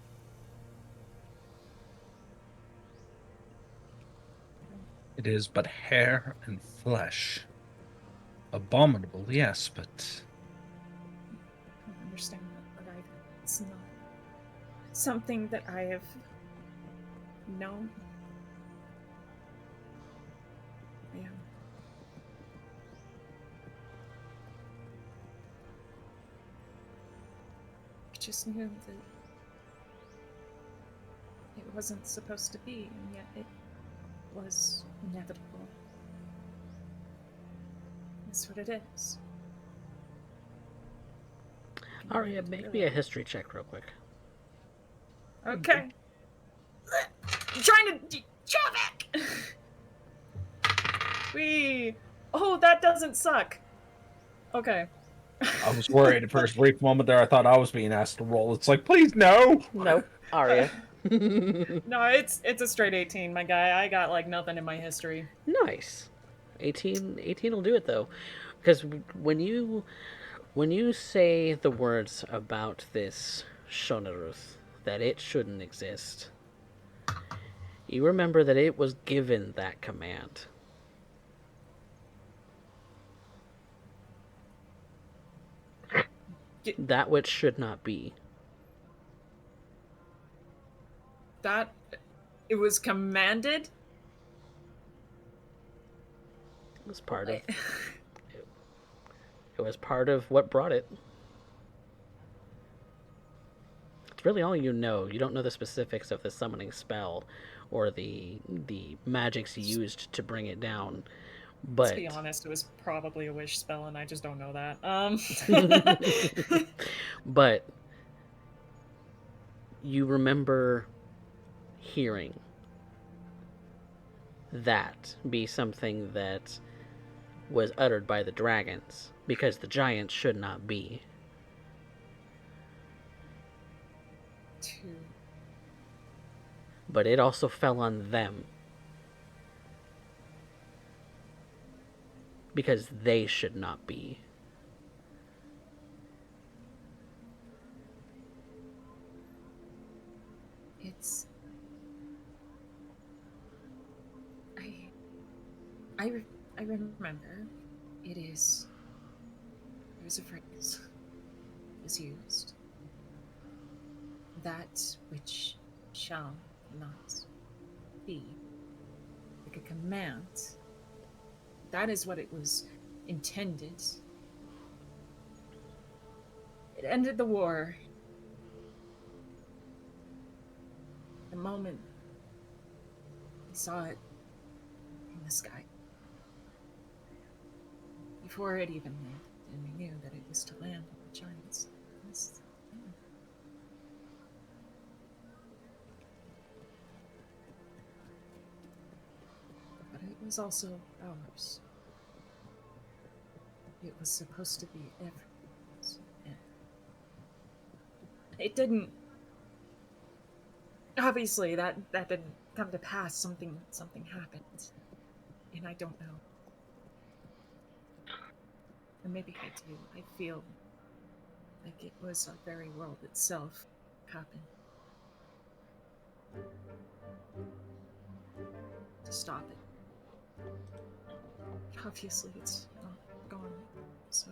It is but hair and flesh. Abominable, yes, but I don't understand that, but it's not something that I have known. Yeah. I just knew that it wasn't supposed to be, and yet it was inevitable. That's what it is. Aria, make me a history check real quick. Okay. I'm trying to draw back. Oh, that doesn't suck. Okay. I was worried for a brief moment there. I thought I was being asked to roll. It's like, please, no! Nope, Aria. No, it's a straight 18, my guy. I got like nothing in my history. Nice. 18 will do it though, because when you say the words about this Shonaruth, that it shouldn't exist, you remember that it was given that command. That which should not be. That it was commanded. It was part of. It was part of what brought it. It's really all you know. You don't know the specifics of the summoning spell or the magics used to bring it down. But let's be honest, it was probably a wish spell, and I just don't know that. But you remember hearing that be something that was uttered by the dragons, because the giants should not be. But it also fell on them, because they should not be. It's I remember. There's a phrase was used. That which shall not be. Like a command. That is what it was intended. It ended the war. The moment we saw it in the sky. Before it even landed, and we knew that it was to land on the giants. But it was also ours. It was supposed to be everyone's. And it didn't. Obviously, that didn't come to pass. Something happened, and I don't know. Or maybe I do. I feel like it was our very world itself happened to stop it. Obviously, it's not gone. So,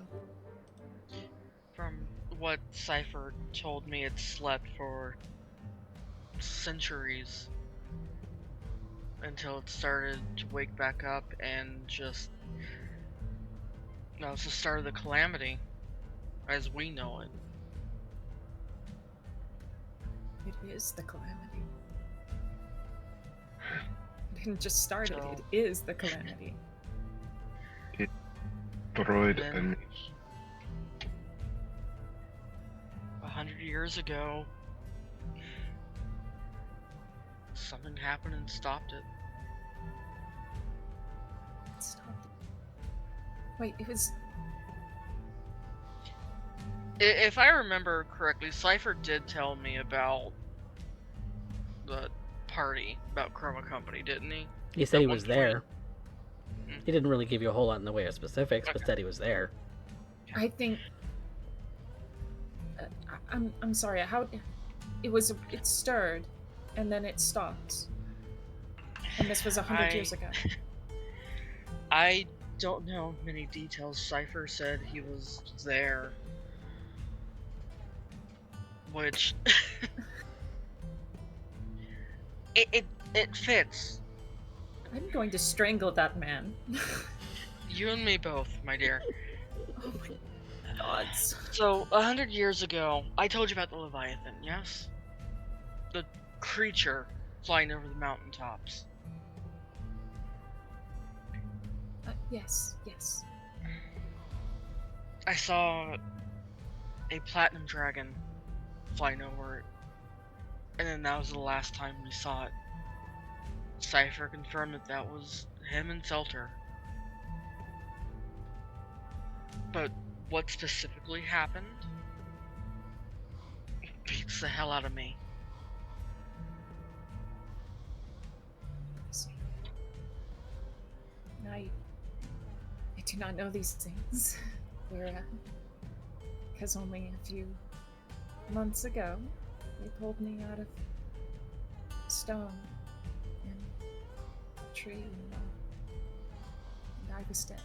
From what Cypher told me, it slept for centuries until it started to wake back up and just. No, it's the start of the calamity, as we know it. it is the calamity. It didn't just start it, it is the calamity. Destroyed Then- and 100 years ago, something happened and stopped it. It stopped. Wait, it was. If I remember correctly, Cypher did tell me about the party, about Chroma Company, didn't he? He said he At was one there. point. He didn't really give you a whole lot in the way of specifics, but Okay. said he was there. I think. I'm sorry. How it stirred, and then it stopped. And this was 100 years ago. I don't know many details. Cypher said he was there. Which it fits. I'm going to strangle that man. You and me both, my dear. Oh my god. So 100 years ago, I told you about the Leviathan, yes? The creature flying over the mountaintops. Yes. I saw a platinum dragon flying over it. And then that was the last time we saw it. Cypher confirmed that was him and Selter. But what specifically happened beats the hell out of me. I do not know these things. Because only a few months ago, they pulled me out of stone and a tree, and I was dead.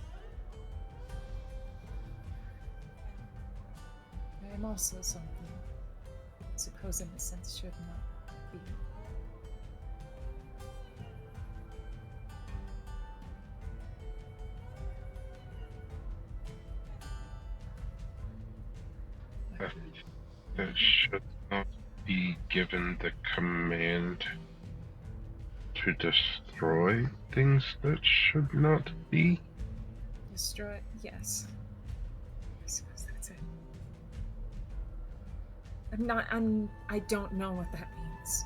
I am also something, I suppose in a sense, should not be. that should not be given the command to destroy things that should not be. Destroy, yes. I suppose that's it. I don't know what that means.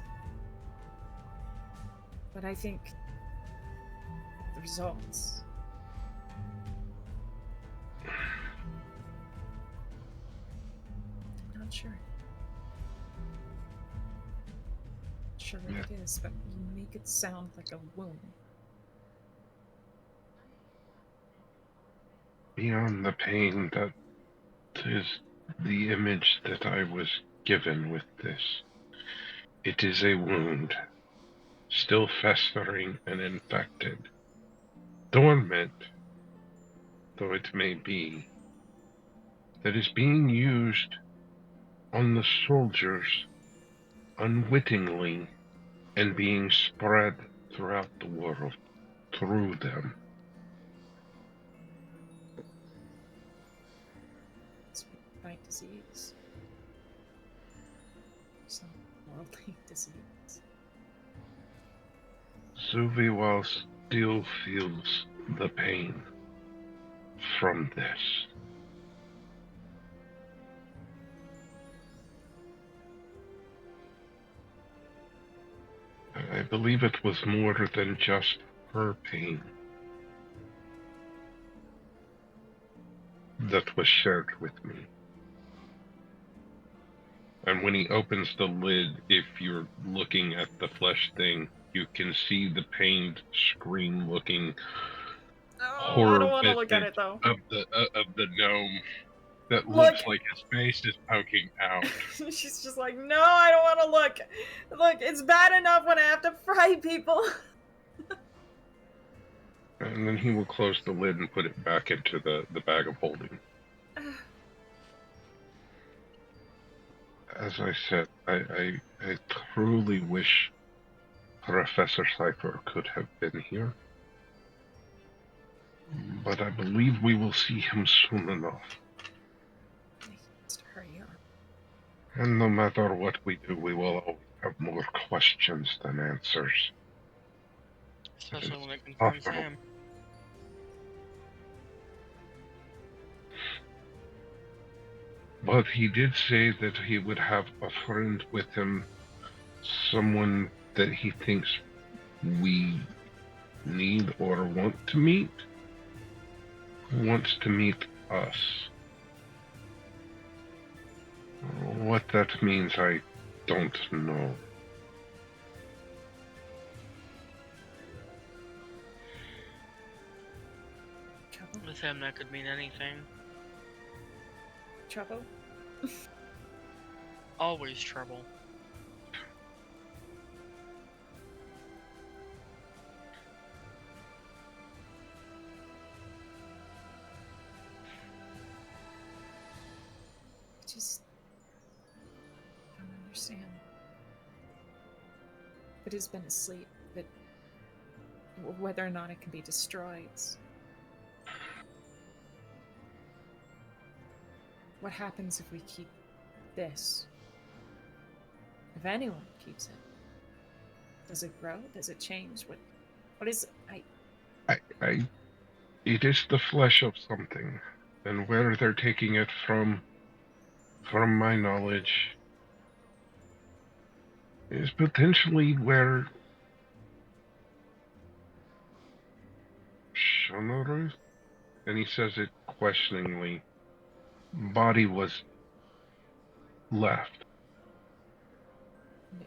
But I think the results. I'm not sure. Not sure what it is, but you make it sound like a wound. Beyond the pain, that is the image that I was given with this. It is a wound, still festering and infected, dormant though it may be, that is being used on the soldiers unwittingly and being spread throughout the world through them. It's by disease. Some worldly disease. Zuviwal still feels the pain from this. I believe it was more than just her pain that was shared with me. And when he opens the lid, if you're looking at the flesh thing, you can see the pained, scream-looking Oh, I horror don't want to look at visage it though. of the gnome that Look! looks like his face is poking out. She's just like, no, I don't want to look. Look, it's bad enough when I have to fry people. And then he will close the lid and put it back into the bag of holding. As I said, I truly wish Professor Cypher could have been here. But I believe we will see him soon enough. He needs to hurry up. And no matter what we do, we will always have more questions than answers. Especially when it concerns awful. him. But he did say that he would have a friend with him, someone that he thinks we need or want to meet, who wants to meet us. What that means, I don't know. Trouble? With him, that could mean anything. Trouble? Always trouble. I just don't understand. It has been asleep, but whether or not it can be destroyed. What happens if we keep this? If anyone keeps it? Does it grow? Does it change? What is it? It is the flesh of something, and where they're taking it from my knowledge, is potentially where Shonoru, and he says it questioningly, body was left.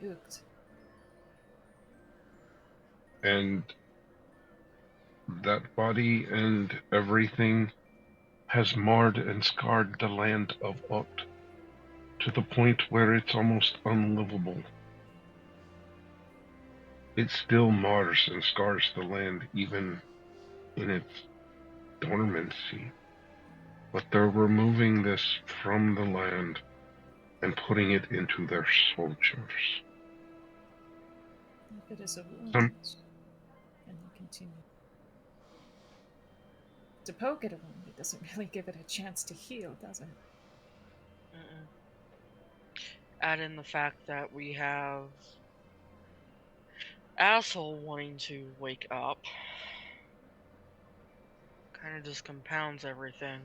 Nuked. And that body and everything has marred and scarred the land of Ut to the point where it's almost unlivable. It still mars and scars the land even in its dormancy. But they're removing this from the land and putting it into their soldiers. If it is a wound, and you continue to poke at a wound, it doesn't really give it a chance to heal, does it? Add in the fact that we have asshole wanting to wake up. Kind of just compounds everything.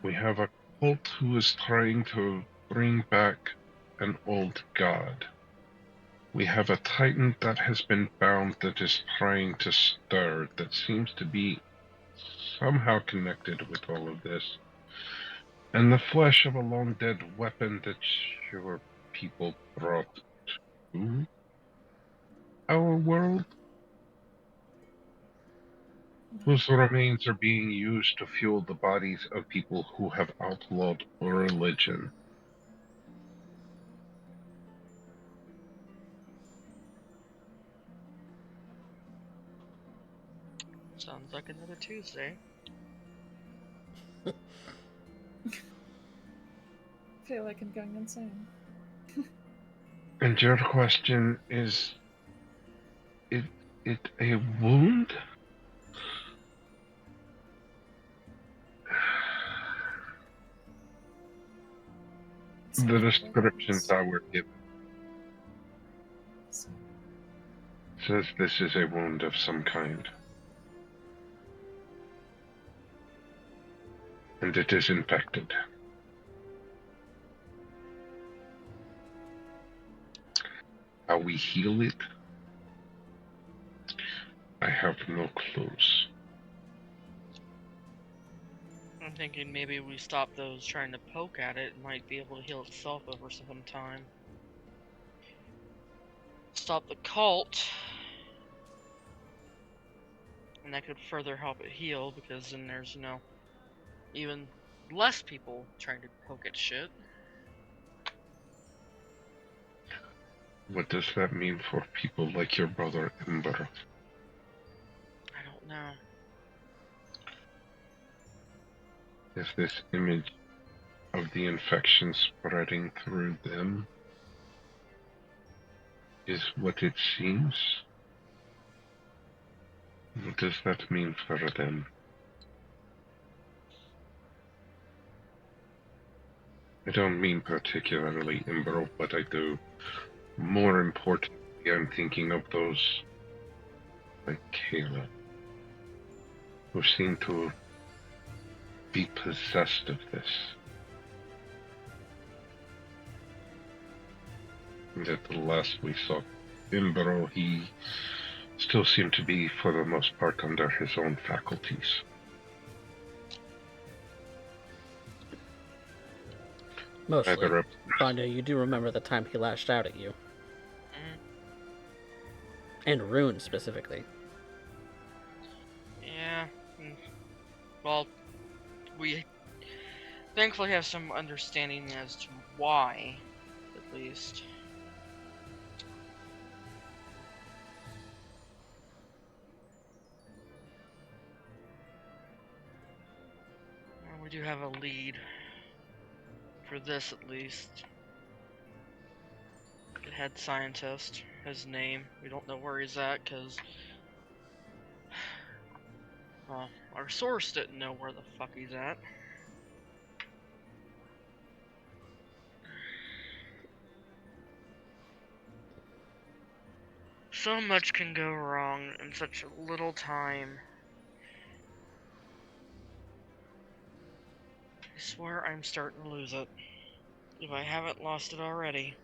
We have a cult who is trying to bring back an old god. We have a titan that has been bound that is trying to stir, that seems to be somehow connected with all of this. And the flesh of a long-dead weapon that your people brought to our world, whose remains are being used to fuel the bodies of people who have outlawed religion. Sounds like another Tuesday. I feel like I'm going insane. And your question is it a wound? The descriptions I were given says this is a wound of some kind. And it is infected. How we heal it, I have no clues. I'm thinking maybe we stop those trying to poke at it. It might be able to heal itself over some time. Stop the cult. And that could further help it heal, because then there's, even less people trying to poke at shit. What does that mean for people like your brother Ember? I don't know. Is this image of the infection spreading through them is what it seems? What does that mean for them? I don't mean particularly Ember, but I do. More importantly, I'm thinking of those like Kayla, who seem to be possessed of this. And at the last we saw Ember, he still seemed to be, for the most part, under his own faculties. Mostly. But you do remember the time he lashed out at you. Mm. And Rune, specifically. Yeah. Well, we thankfully have some understanding as to why, at least. Well, we do have a lead. For this, at least. The head scientist, his name. We don't know where he's at, because... well, our source didn't know where the fuck he's at. So much can go wrong in such a little time. I swear I'm starting to lose it. If I haven't lost it already.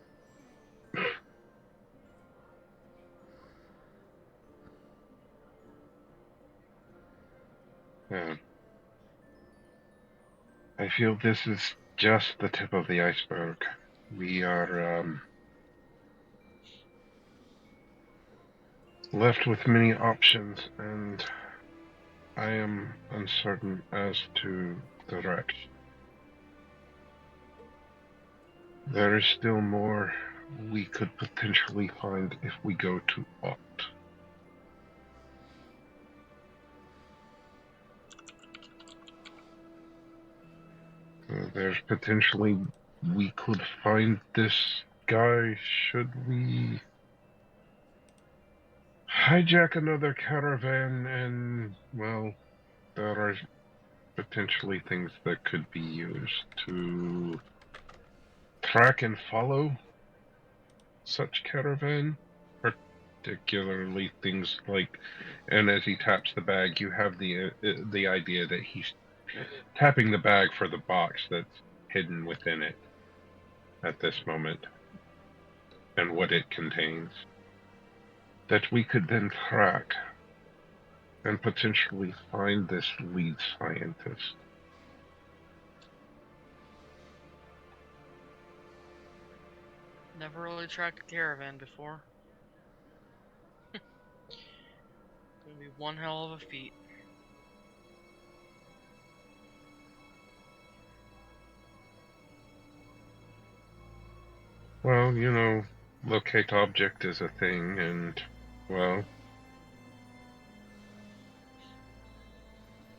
Yeah. I feel this is just the tip of the iceberg. We are left with many options, and I am uncertain as to the direction. There is still more we could potentially find if we go to Ott. There's potentially we could find this guy should we hijack another caravan, and, well, there are potentially things that could be used to track and follow such caravan, particularly things like, and as he taps the bag, you have the idea that he's tapping the bag for the box that's hidden within it at this moment, and what it contains, that we could then track and potentially find this lead scientist. Never really tracked a caravan before. Gonna be one hell of a feat. Well, locate object is a thing, and, well,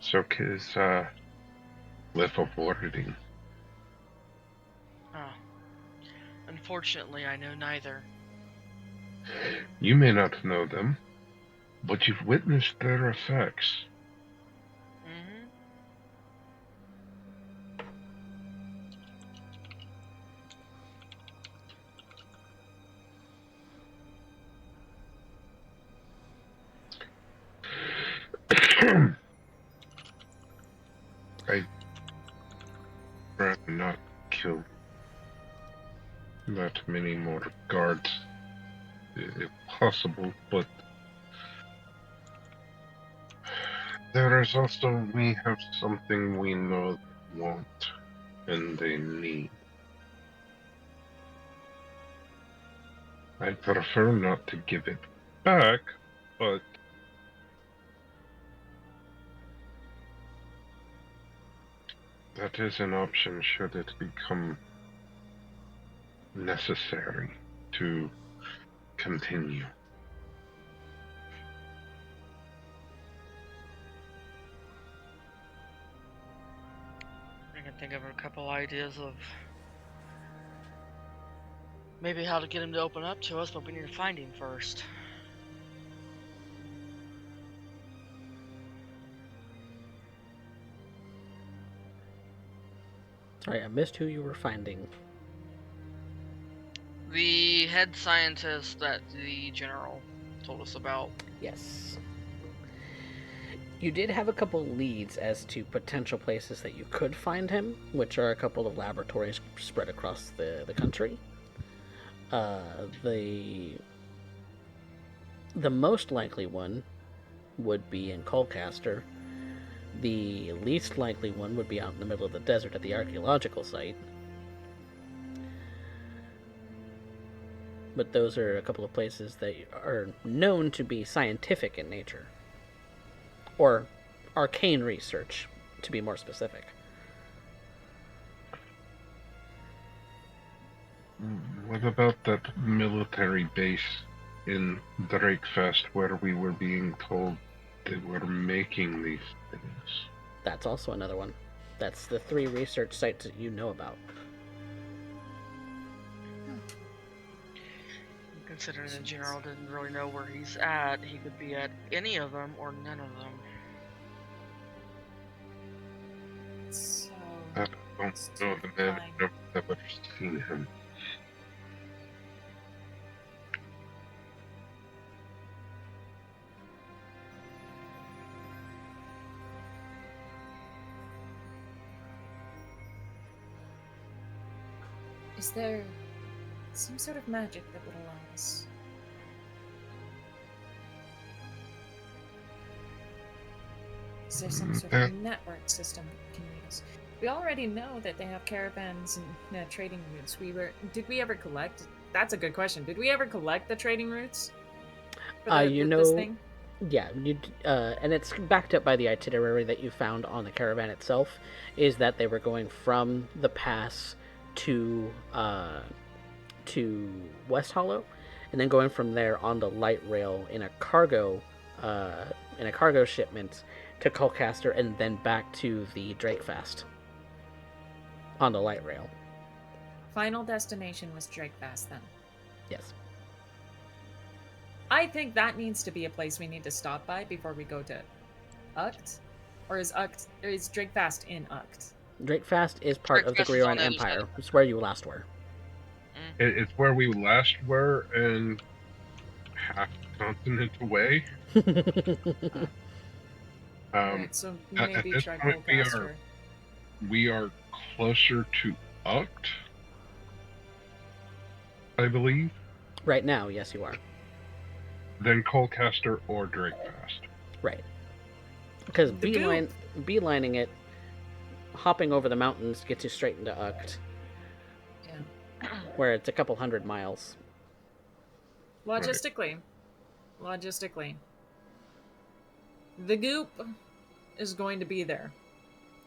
Soka's live of warding. Oh. Unfortunately, I know neither. You may not know them, but you've witnessed their effects. Mm-hmm. I'd rather not kill that many more guards, if possible, but there is also, we have something we know they want and they need. I'd prefer not to give it back, but that is an option should it become necessary to continue. I can think of a couple ideas of maybe how to get him to open up to us, but we need to find him first. Sorry, I missed who you were finding. The head scientist that the general told us about. Yes. You did have a couple leads as to potential places that you could find him, which are a couple of laboratories spread across the country. The most likely one would be in Colcaster. The least likely one would be out in the middle of the desert at the archaeological site. But those are a couple of places that are known to be scientific in nature. Or arcane research, to be more specific. What about that military base in Drakefest where we were being told they were making these things? That's also another one. That's the 3 research sites that you know about. Considering the general didn't really know where he's at, he could be at any of them or none of them. So, I don't know the man. I've never seen him. is there some sort of magic that would allow us? Is there some sort of network system we can use? We already know that they have caravans and trading routes. Did we ever collect? That's a good question. Did we ever collect the trading routes? For this thing? Yeah, and it's backed up by the itinerary that you found on the caravan itself, is that they were going from the pass to West Hollow, and then going from there on the light rail in a cargo shipment to Colcaster, and then back to the Drakefast on the light rail. Final destination was Drakefast then. Yes. I think that needs to be a place we need to stop by before we go to Uct. Or is Drakefast in Uct? Drakefast is part of the Drakefast is on Greoran the other Empire. side. It's where you last were. It's where we last were, and half a continent away. Alright, so at maybe this try point, Colcaster. we are closer to Uct, I believe, Right now, yes, you are. than Colcaster or Drakefast. Right. Because The goop. beelining it, hopping over the mountains gets you straight into Uct, Yeah. where it's a couple hundred miles. Logistically, the goop is going to be there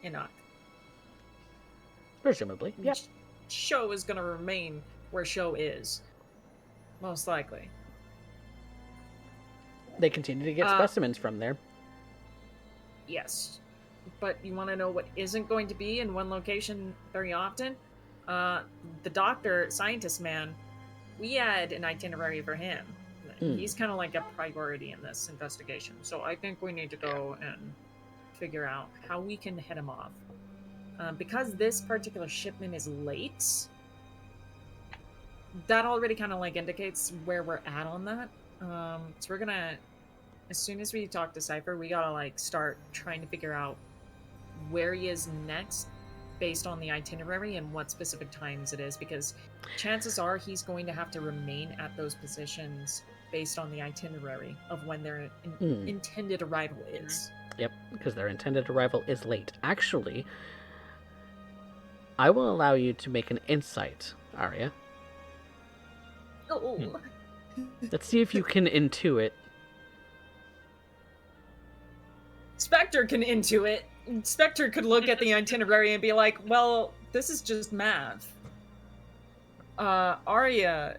in Uct. Presumably, yeah. Show is going to remain where Show is, most likely. They continue to get specimens from there. Yes. but you want to know what isn't going to be in one location very often? The doctor, scientist man, we had an itinerary for him. He's kind of like a priority in this investigation. So I think we need to go and figure out how we can head him off. Because this particular shipment is late, that already kind of like indicates where we're at on that. So we're gonna, as soon as we talk to Cypher, we gotta like start trying to figure out where he is next based on the itinerary and what specific times it is, because chances are he's going to have to remain at those positions based on the itinerary of when their intended arrival is. Yep, because their intended arrival is late. Actually, I will allow you to make an insight, Arya. Oh. Let's see if you can intuit. Spectre can intuit. Spectre could look at the itinerary and be like, well, this is just math. Arya's...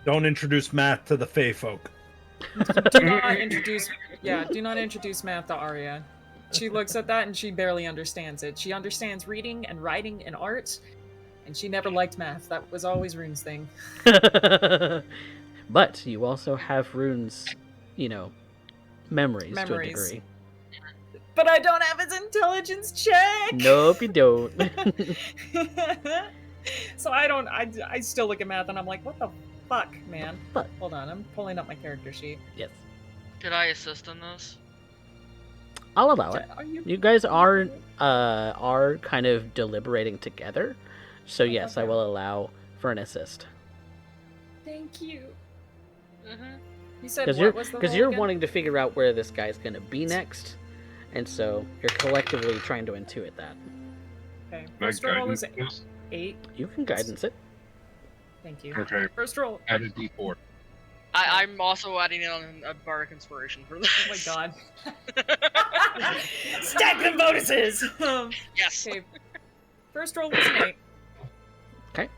Don't introduce math to the Fey folk. Do not introduce math to Arya. She looks at that and she barely understands it. She understands reading and writing and art, and she never liked math. That was always Rune's thing. But you also have Rune's, memories to a degree. But I don't have his intelligence check! Nope, you don't. So I still look at math and I'm like, what the fuck, man? But hold on, I'm pulling up my character sheet. Yes. Could I assist in this? I'll allow it. You guys are kind of deliberating together, so yes, I will allow for an assist. Thank you. Mm-hmm. You said because you're wanting to figure out where this guy's going to be next, and so you're collectively trying to intuit that. Okay. First roll is 8. You can guidance it. Thank you. Okay. First roll. Add a D4. I'm also adding in a bardic inspiration for this. Oh my god. Stack them bonuses! Yes. Okay. First roll was an 8. Okay.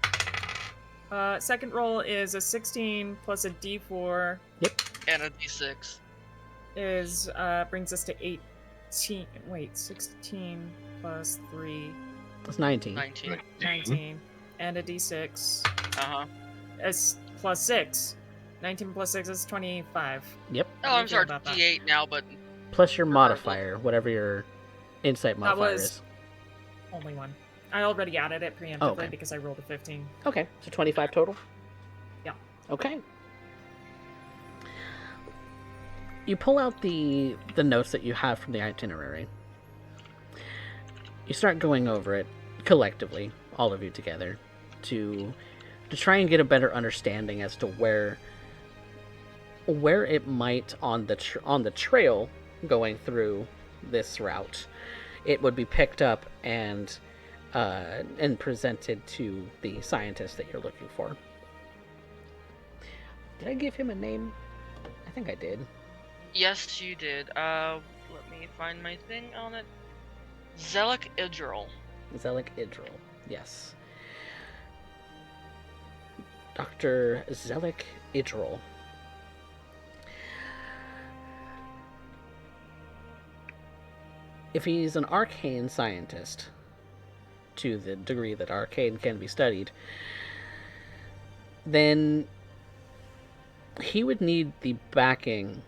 Second roll is a 16 plus a D4. Yep. And a D6. Brings us to 18. Wait, 16 plus 3. That's 19. 19. And a D6. Uh-huh. As plus 6. 19 plus 6 is 25. Yep. Oh, I'm sorry, D8 now, but... Plus your modifier, whatever your insight modifier is. Only one. I already added it preemptively because I rolled a 15. Okay, so 25 total? Yeah. Okay. You pull out the notes that you have from the itinerary. You start going over it collectively, all of you together, to try and get a better understanding as to where it might on the trail going through this route, it would be picked up and presented to the scientist that you're looking for. Did I give him a name? I think I did. Yes, you did. Let me find my thing on it. Zelik Idril. Zelik Idril, yes. Dr. Zelik Idril. If he's an arcane scientist, to the degree that arcane can be studied, then he would need the backing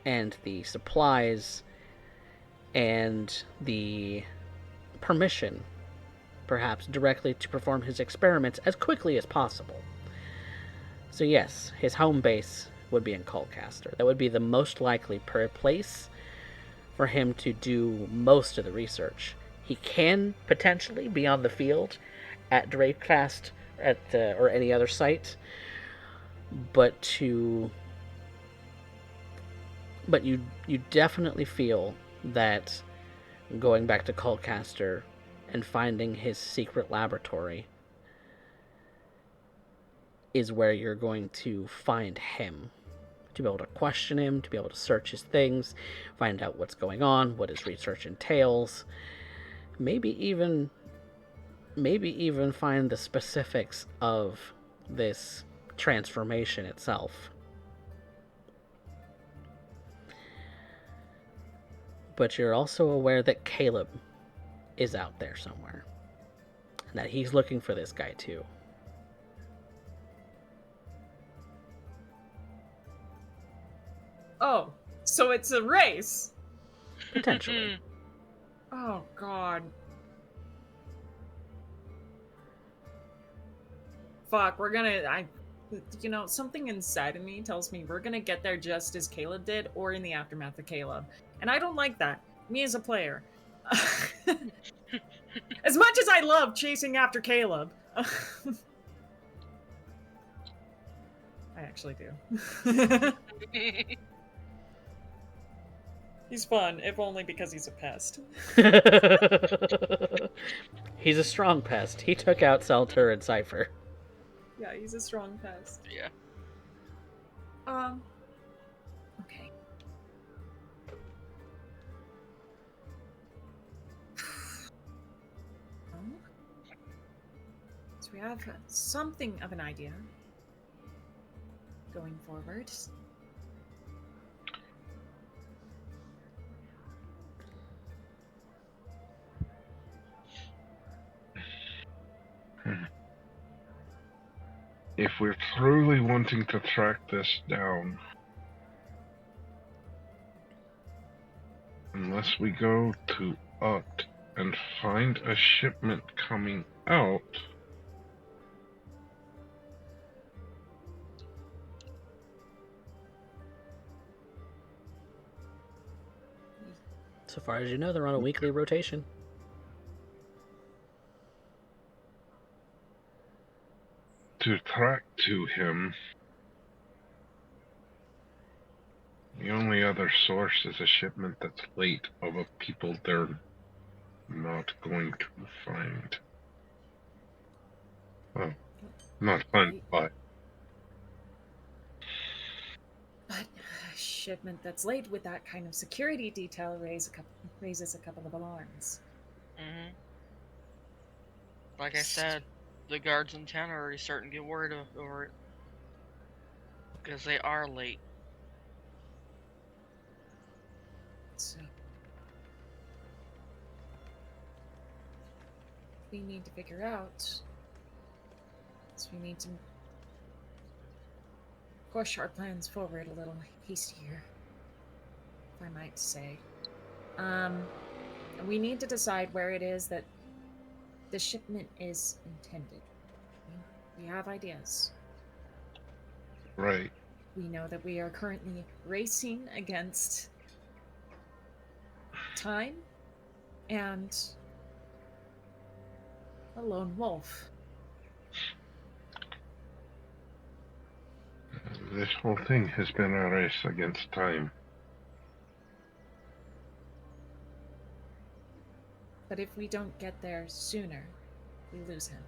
and the supplies and the permission, perhaps directly, to perform his experiments as quickly as possible. So yes, his home base would be in Colcaster. That would be the most likely place for him to do most of the research. He can potentially be on the field at Drakecast or any other site, but you definitely feel that going back to Colcaster and finding his secret laboratory is where you're going to find him, to be able to question him, to be able to search his things, find out what's going on, what his research entails, maybe even find the specifics of this transformation itself. but you're also aware that Caleb is out there somewhere. And that he's looking for this guy too. Oh, so it's a race. Potentially. Oh God. Fuck, something inside of me tells me we're gonna get there just as Caleb did, or in the aftermath of Caleb. And I don't like that. Me as a player. As much as I love chasing after Caleb. I actually do. He's fun, if only because he's a pest. He's a strong pest. He took out Salter and Cypher. Yeah, he's a strong pest. Yeah. Okay. So we have something of an idea going forward. If we're truly wanting to track this down, unless we go to Uct and find a shipment coming out, So far as you know, they're on a weekly rotation. to track to him, the only other source is a shipment that's late of a people they're not going to find. Well, not find, but But a shipment that's late with that kind of security detail raises a couple of alarms. Mm-hmm. Like I said, the guards in town are already starting to get worried over it. Because they are late. So we need to figure out. So we need to push our plans forward a little hastier, if I might say. We need to decide where it is that the shipment is intended. We have ideas. right. We know that we are currently racing against time and a lone wolf. This whole thing has been a race against time. But if we don't get there sooner, we lose him.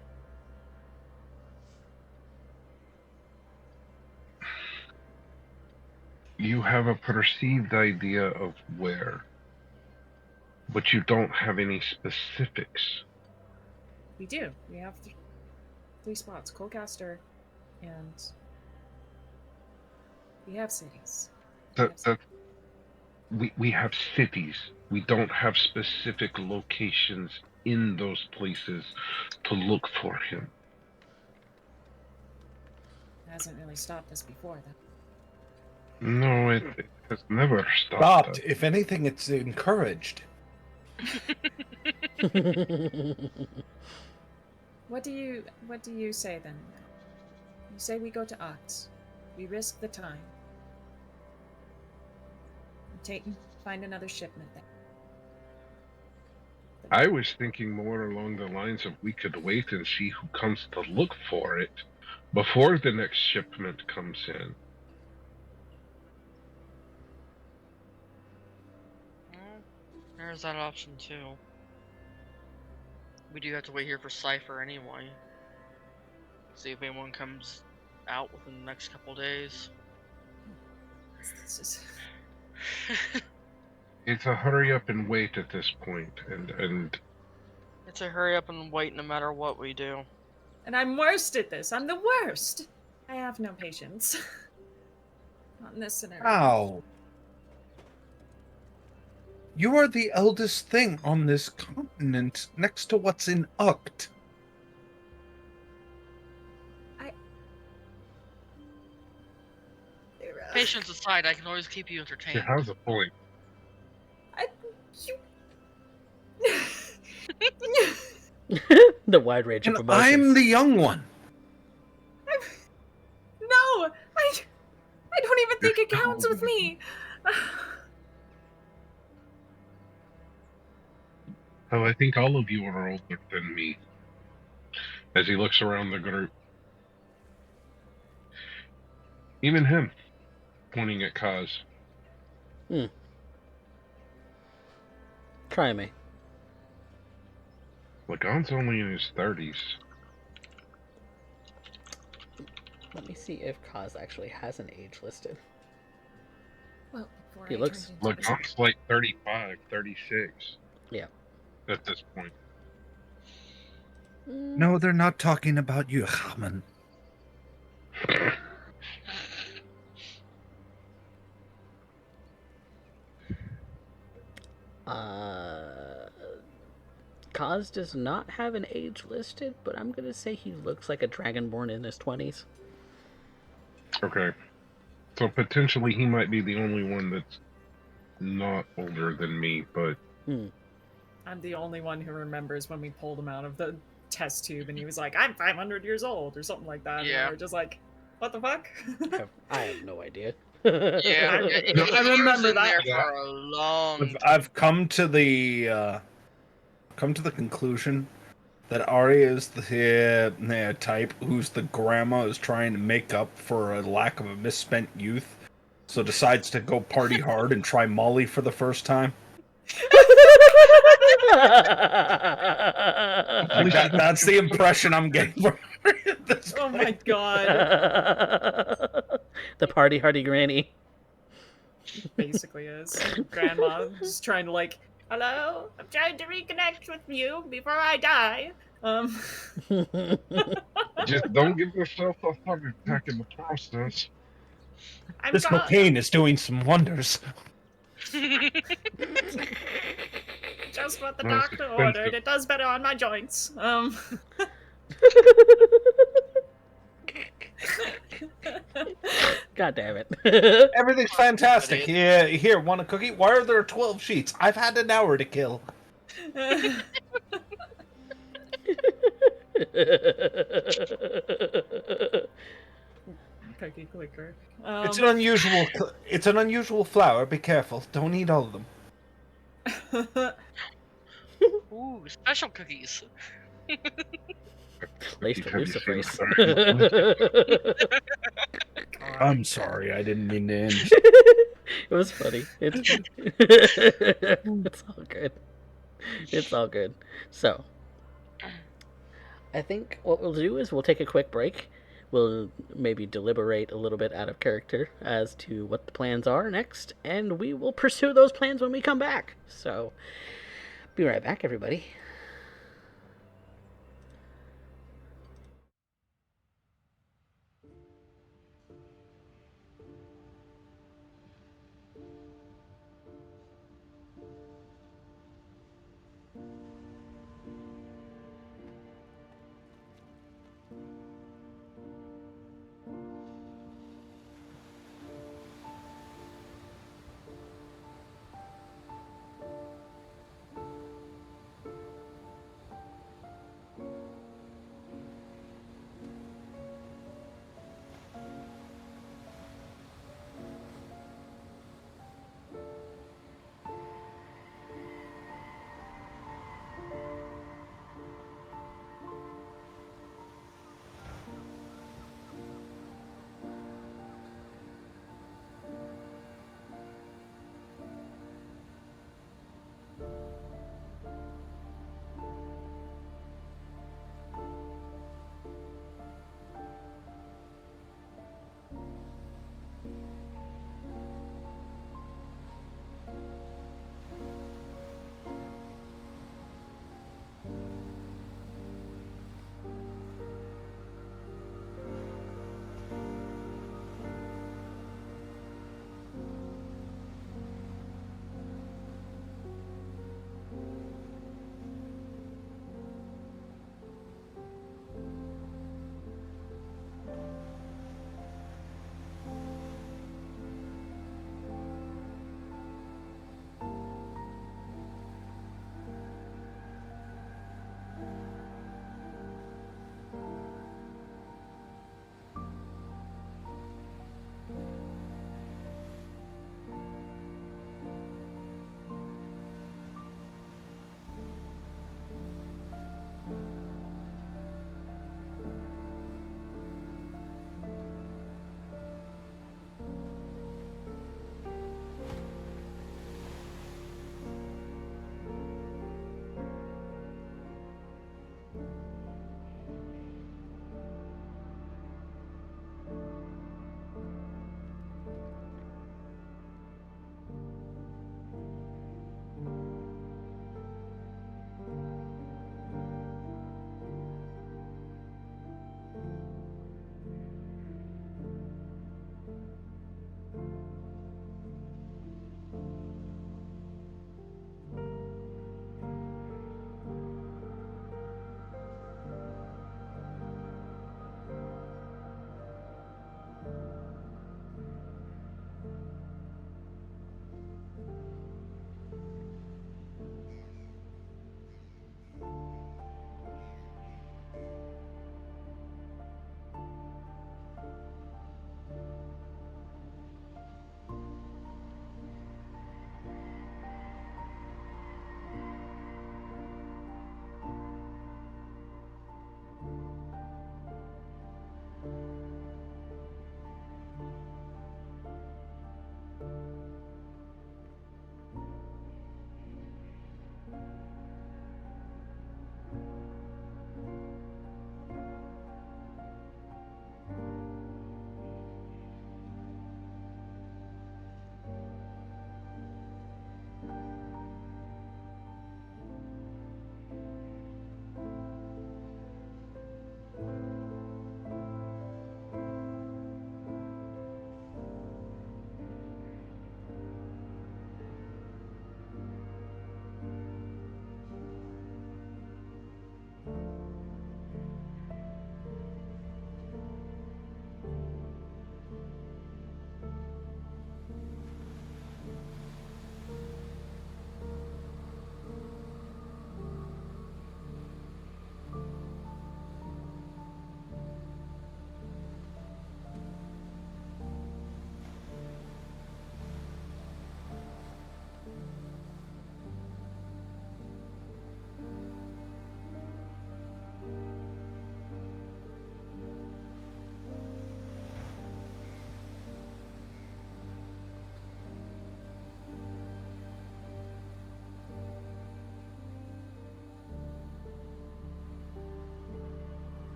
You have a perceived idea of where, but you don't have any specifics. We do. We have three spots: Colcaster, and we have cities. We have cities. We don't have specific locations in those places to look for him. It hasn't really stopped us before, though. No, it has never stopped. Stopped. us. If anything, it's encouraged. What do you say then? You say we go to Ox. We risk the time. Find another shipment there. I was thinking more along the lines of we could wait and see who comes to look for it before the next shipment comes in. There's that option too. We do have to wait here for Cypher anyway. See if anyone comes out within the next couple days. This is... It's a hurry up and wait at this point, and It's a hurry up and wait no matter what we do. And I'm worst at this. I'm the worst. I have no patience. Not in this scenario. Ow. You are the eldest thing on this continent next to what's in Uct. Patience aside, I can always keep you She entertained. has a point. The wide range of And emotions. I'm the young one. No! I don't even think it counts with me! Oh, I think all of you are older than me. As he looks around the group. Even him, pointing at Kaz. Try me. Lagon's only in his 30s. Let me see if Kaz actually has an age listed. Well, before He I looks- turned into Lagon's like 35, 36. Yeah. At this point. No, they're not talking about you, Haman. Kaz does not have an age listed, but I'm gonna say he looks like a dragonborn in his 20s. Okay. So potentially he might be the only one that's not older than me, but I'm the only one who remembers when we pulled him out of the test tube and he was like, I'm 500 years old, or something like that. Yeah. And we're just like, what the fuck? I have no idea. Yeah, I he was remember in that. there for a long time. I've come to the conclusion that Arya is the type who's the grandma is trying to make up for a lack of a misspent youth, so decides to go party hard and try Molly for the first time. Like that's the impression I'm getting from her at this Oh point. my god. The party hardy granny. Basically is. Grandma just trying to like, hello? I'm trying to reconnect with you before I die. just don't give yourself a heart attack in the process. I'm This sorry. cocaine is doing some wonders. Just what the No, it's doctor expensive. ordered. It does better on my joints. God damn it. Everything's fantastic. Here, want a cookie? Why are there 12 sheets? I've had an hour to kill. Cookie clicker. It's an unusual flower. Be careful. Don't eat all of them. Ooh, special cookies. Laced with Have you seen luciferase. the I'm sorry. I didn't mean to end. It was funny. It's all good. It's all good. So, I think what we'll do is we'll take a quick break. We'll maybe deliberate a little bit out of character as to what the plans are next, and we will pursue those plans when we come back. So, be right back, everybody.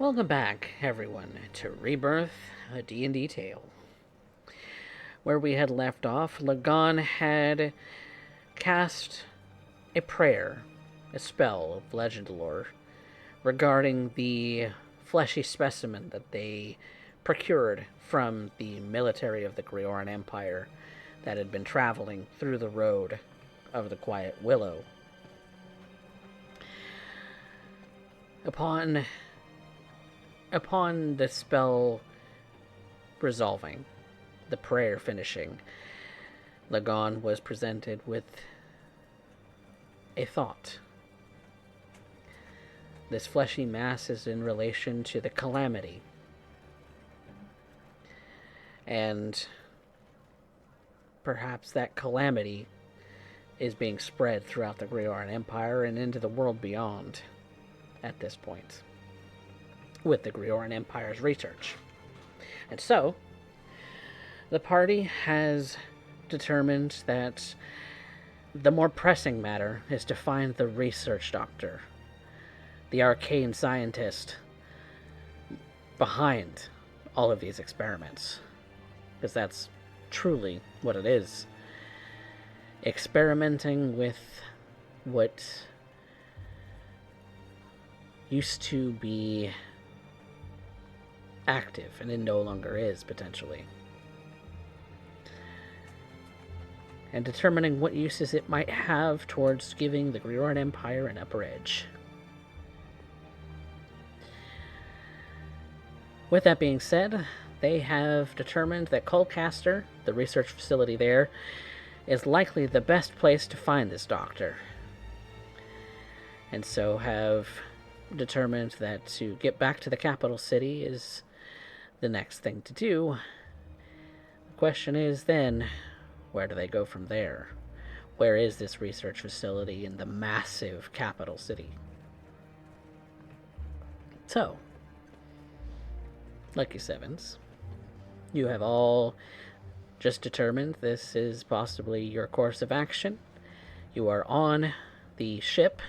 Welcome back, everyone, to Rebirth, a D&D Tale. Where we had left off, Lagan had cast a prayer, a spell of legend lore, regarding the fleshy specimen that they procured from the military of the Grioran Empire that had been traveling through the road of the Quiet Willow. Upon the spell resolving, the prayer finishing, Lagan was presented with a thought. This fleshy mass is in relation to the calamity. And perhaps that calamity is being spread throughout the Grioran Empire and into the world beyond at this point, with the Grioran Empire's research. And so, the party has determined that the more pressing matter is to find the research doctor, the arcane scientist behind all of these experiments. Because that's truly what it is. Experimenting with what used to be active, and it no longer is, potentially. And determining what uses it might have towards giving the Grioran Empire an upper edge. With that being said, they have determined that Colcaster, the research facility there, is likely the best place to find this doctor. And so have determined that to get back to the capital city is the next thing to do. The question is then, where do they go from there? Where is this research facility in the massive capital city? So, Lucky Sevens, you have all just determined this is possibly your course of action. You are on the ship,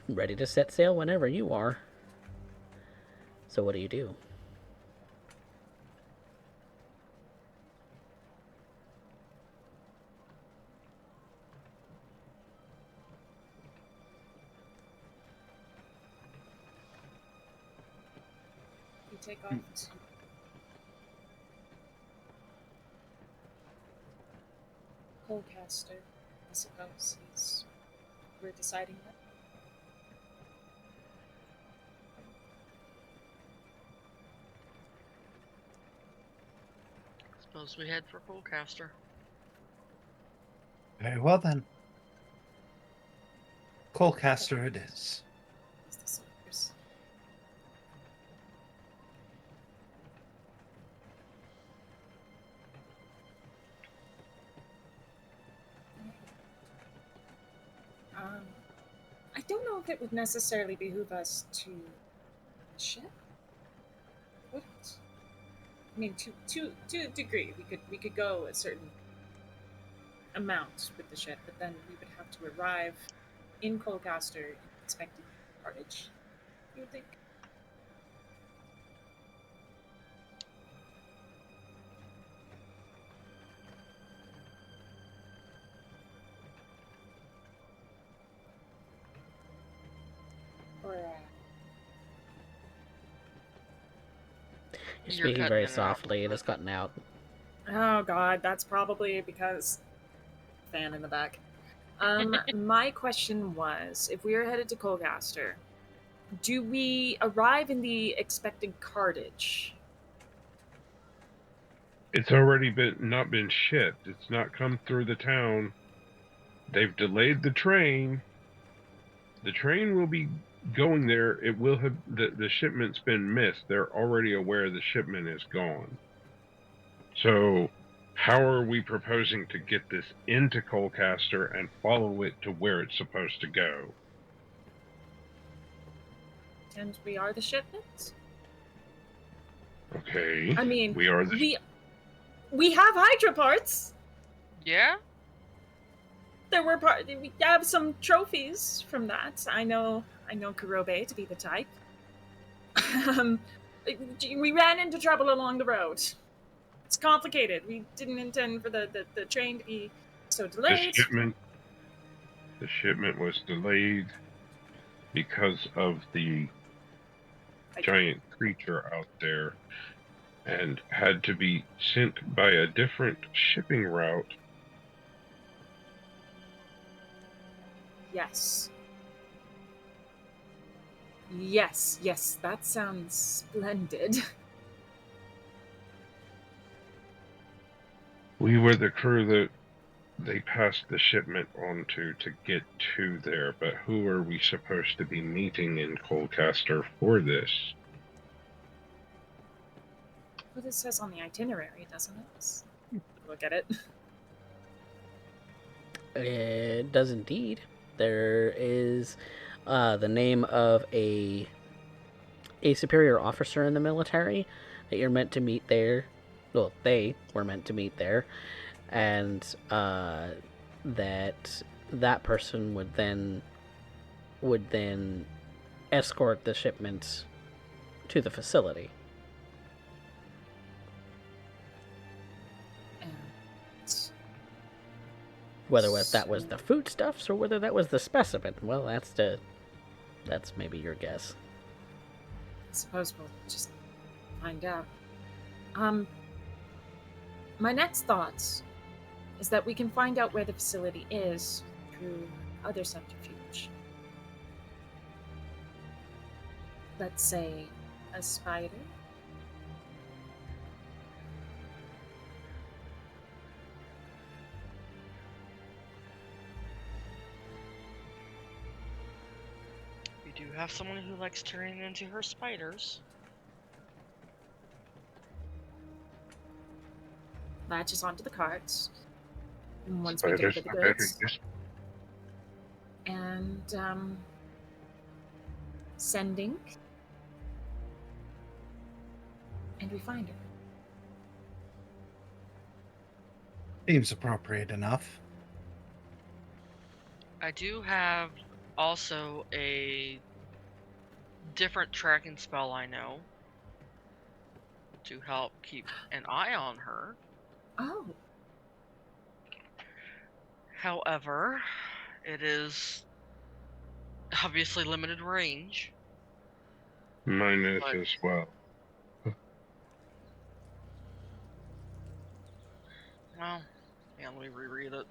ready to set sail whenever you are. So what do you do? You take off to Colcaster, I suppose we're deciding that. Suppose we head for Colcaster. Very well then. Colcaster it is. It's the soldiers. I don't know if it would necessarily behoove us to ship. Would it? I mean, to a degree, we could go a certain amount with the ship, but then we would have to arrive in Colcaster expecting cartage. You would think. Or You're You're speaking cutting very in and out. softly, it is cutting out. oh god, that's probably because fan in the back. My question was, if we are headed to Colcaster, do we arrive in the expected cartage? It's already not been shipped. It's not come through the town. They've delayed the train. The train will be going there. It will have the shipment's been missed. They're already aware the shipment is gone. So how are we proposing to get this into Colcaster and follow it to where it's supposed to go? And we are the shipment? Okay. I mean, we are the we have Hydra parts. Yeah? We have some trophies from that. I know Kurobe to be the type. Um, we ran into trouble along the road. It's complicated. We didn't intend for the train to be so delayed. The shipment was delayed because of the giant creature out there and had to be sent by a different shipping route. Yes. Yes, that sounds splendid. We were the crew that they passed the shipment on to get to there, but who are we supposed to be meeting in Colcaster for this? Well, this says on the itinerary, doesn't it? Look at it. It does indeed. There is the name of a superior officer in the military that you're meant to meet there. Well, they were meant to meet there, and that person would then escort the shipments to the facility. And Whether that was the foodstuffs or whether that was the specimen, well, that's maybe your guess. I suppose we'll just find out. My next thought is that we can find out where the facility is through other subterfuge. Let's say a spider. We do have someone who likes turning into her spiders. Latches onto the carts. And once we deliver the goods. And sending. And we find her. Seems appropriate enough. I do have also a different tracking spell I know to help keep an eye on her. Oh. However, it is obviously limited range. Mine is But- as well. Well, yeah, let me reread it.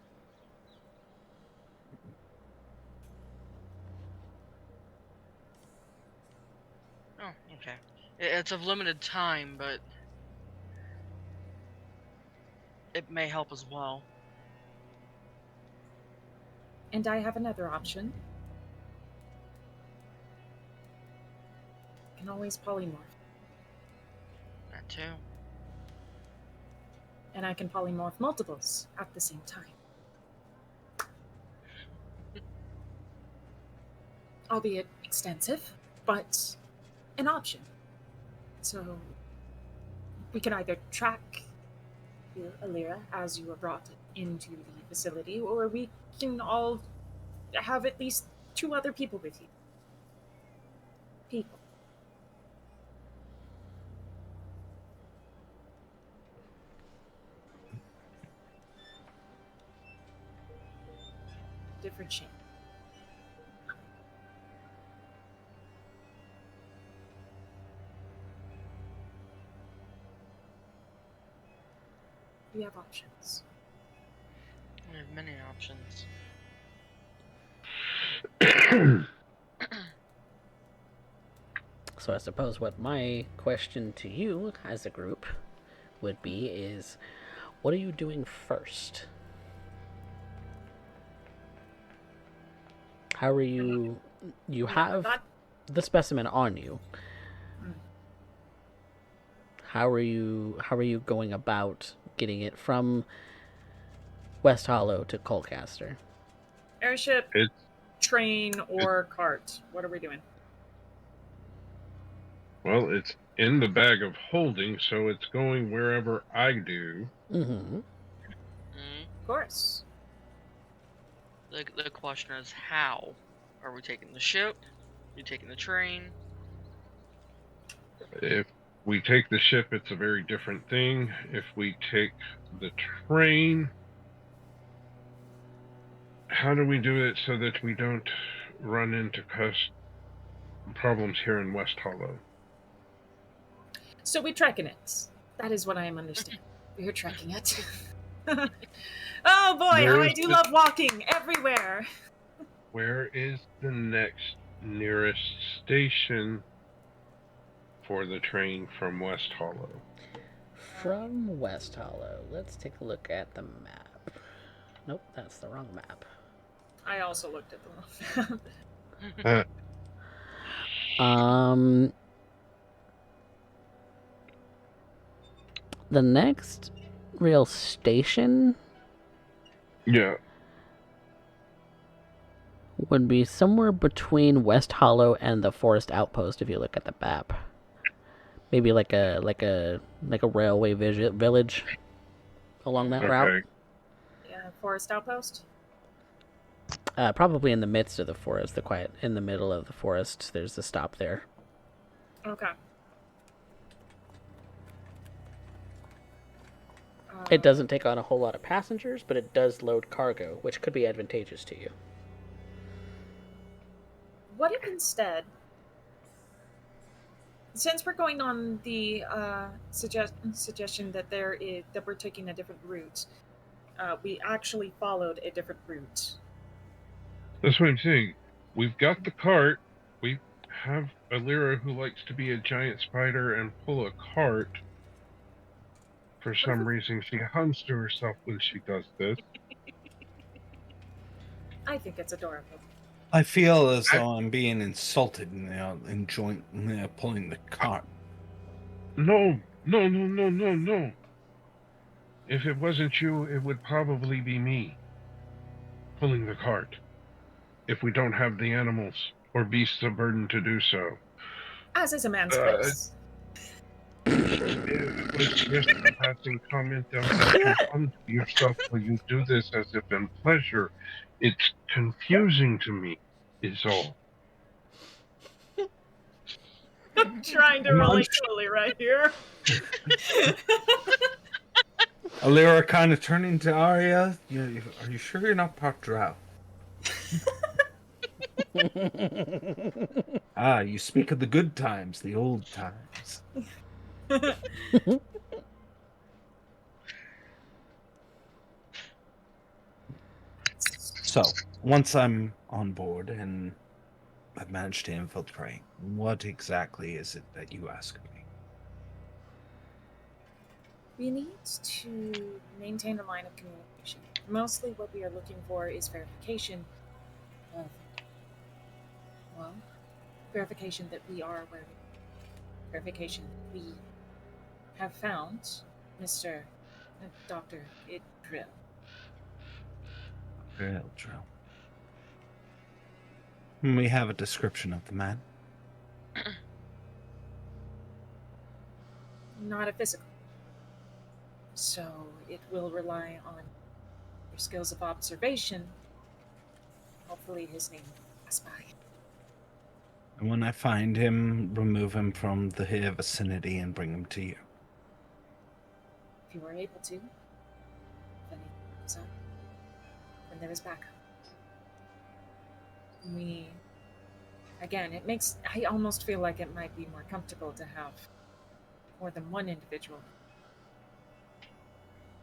Oh, okay. It's of limited time, but it may help as well. And I have another option. I can always polymorph. That too. And I can polymorph multiples at the same time. Albeit extensive, but an option. So we can either track your Alira as you are brought into the facility, or we can all have at least 2 other people with you. People. Different shape. We have options. We have many options. So I suppose what my question to you as a group would be is, what are you doing first? How are you... You have the specimen on you. How are you going about getting it from West Hollow to Colcaster? Airship, It's train, or cart. What are we doing? Well, it's in the bag of holding, so it's going wherever I do. Mm-hmm. Of course. The question is how? Are we taking the ship? Are we taking the train? If we take the ship, it's a very different thing. If we take the train, how do we do it so that we don't run into problems here in West Hollow? So we're trekking it. That is what I am understanding. We're trekking it. Oh boy, how I do love walking everywhere. Where is the next nearest station for the train from West Hollow? From West Hollow, let's take a look at the map. Nope, that's the wrong map. I also looked at the map. The next real station Yeah. would be somewhere between West Hollow and the Forest Outpost if you look at the map. Maybe like a railway village along that route. Yeah, Forest Outpost. Probably in the midst of the forest, in the middle of the forest. There's a stop there. Okay. It doesn't take on a whole lot of passengers, but it does load cargo, which could be advantageous to you. What if instead, since we're going on the suggestion that that we're taking a different route, we actually followed a different route. That's what I'm saying. We've got the cart. We have a Lyra who likes to be a giant spider and pull a cart. For some reason, she hums to herself when she does this. I think it's adorable. I feel as though I'm being insulted pulling the cart. No. If it wasn't you, it would probably be me pulling the cart. If we don't have the animals or beasts of burden to do so. As is a man's place. It was just a passing comment that you hum to yourself when you do this as if in pleasure. It's confusing to me, is all. I'm trying to relate fully right here. Alira kind of turning to Arya. Are you sure you're not part drow? You speak of the good times, the old times. So, once I'm on board and I've managed to infiltrate, what exactly is it that you ask of me? We need to maintain a line of communication. Mostly what we are looking for is verification of, verification that we are where we are. Verification that we have found Dr. Idril. Drill. We have a description of the man. Not a physical. So it will rely on your skills of observation. Hopefully his name will pass by. And when I find him, remove him from the here vicinity and bring him to you. If you are able to, if anything comes up, then there is backup. I almost feel like it might be more comfortable to have more than one individual.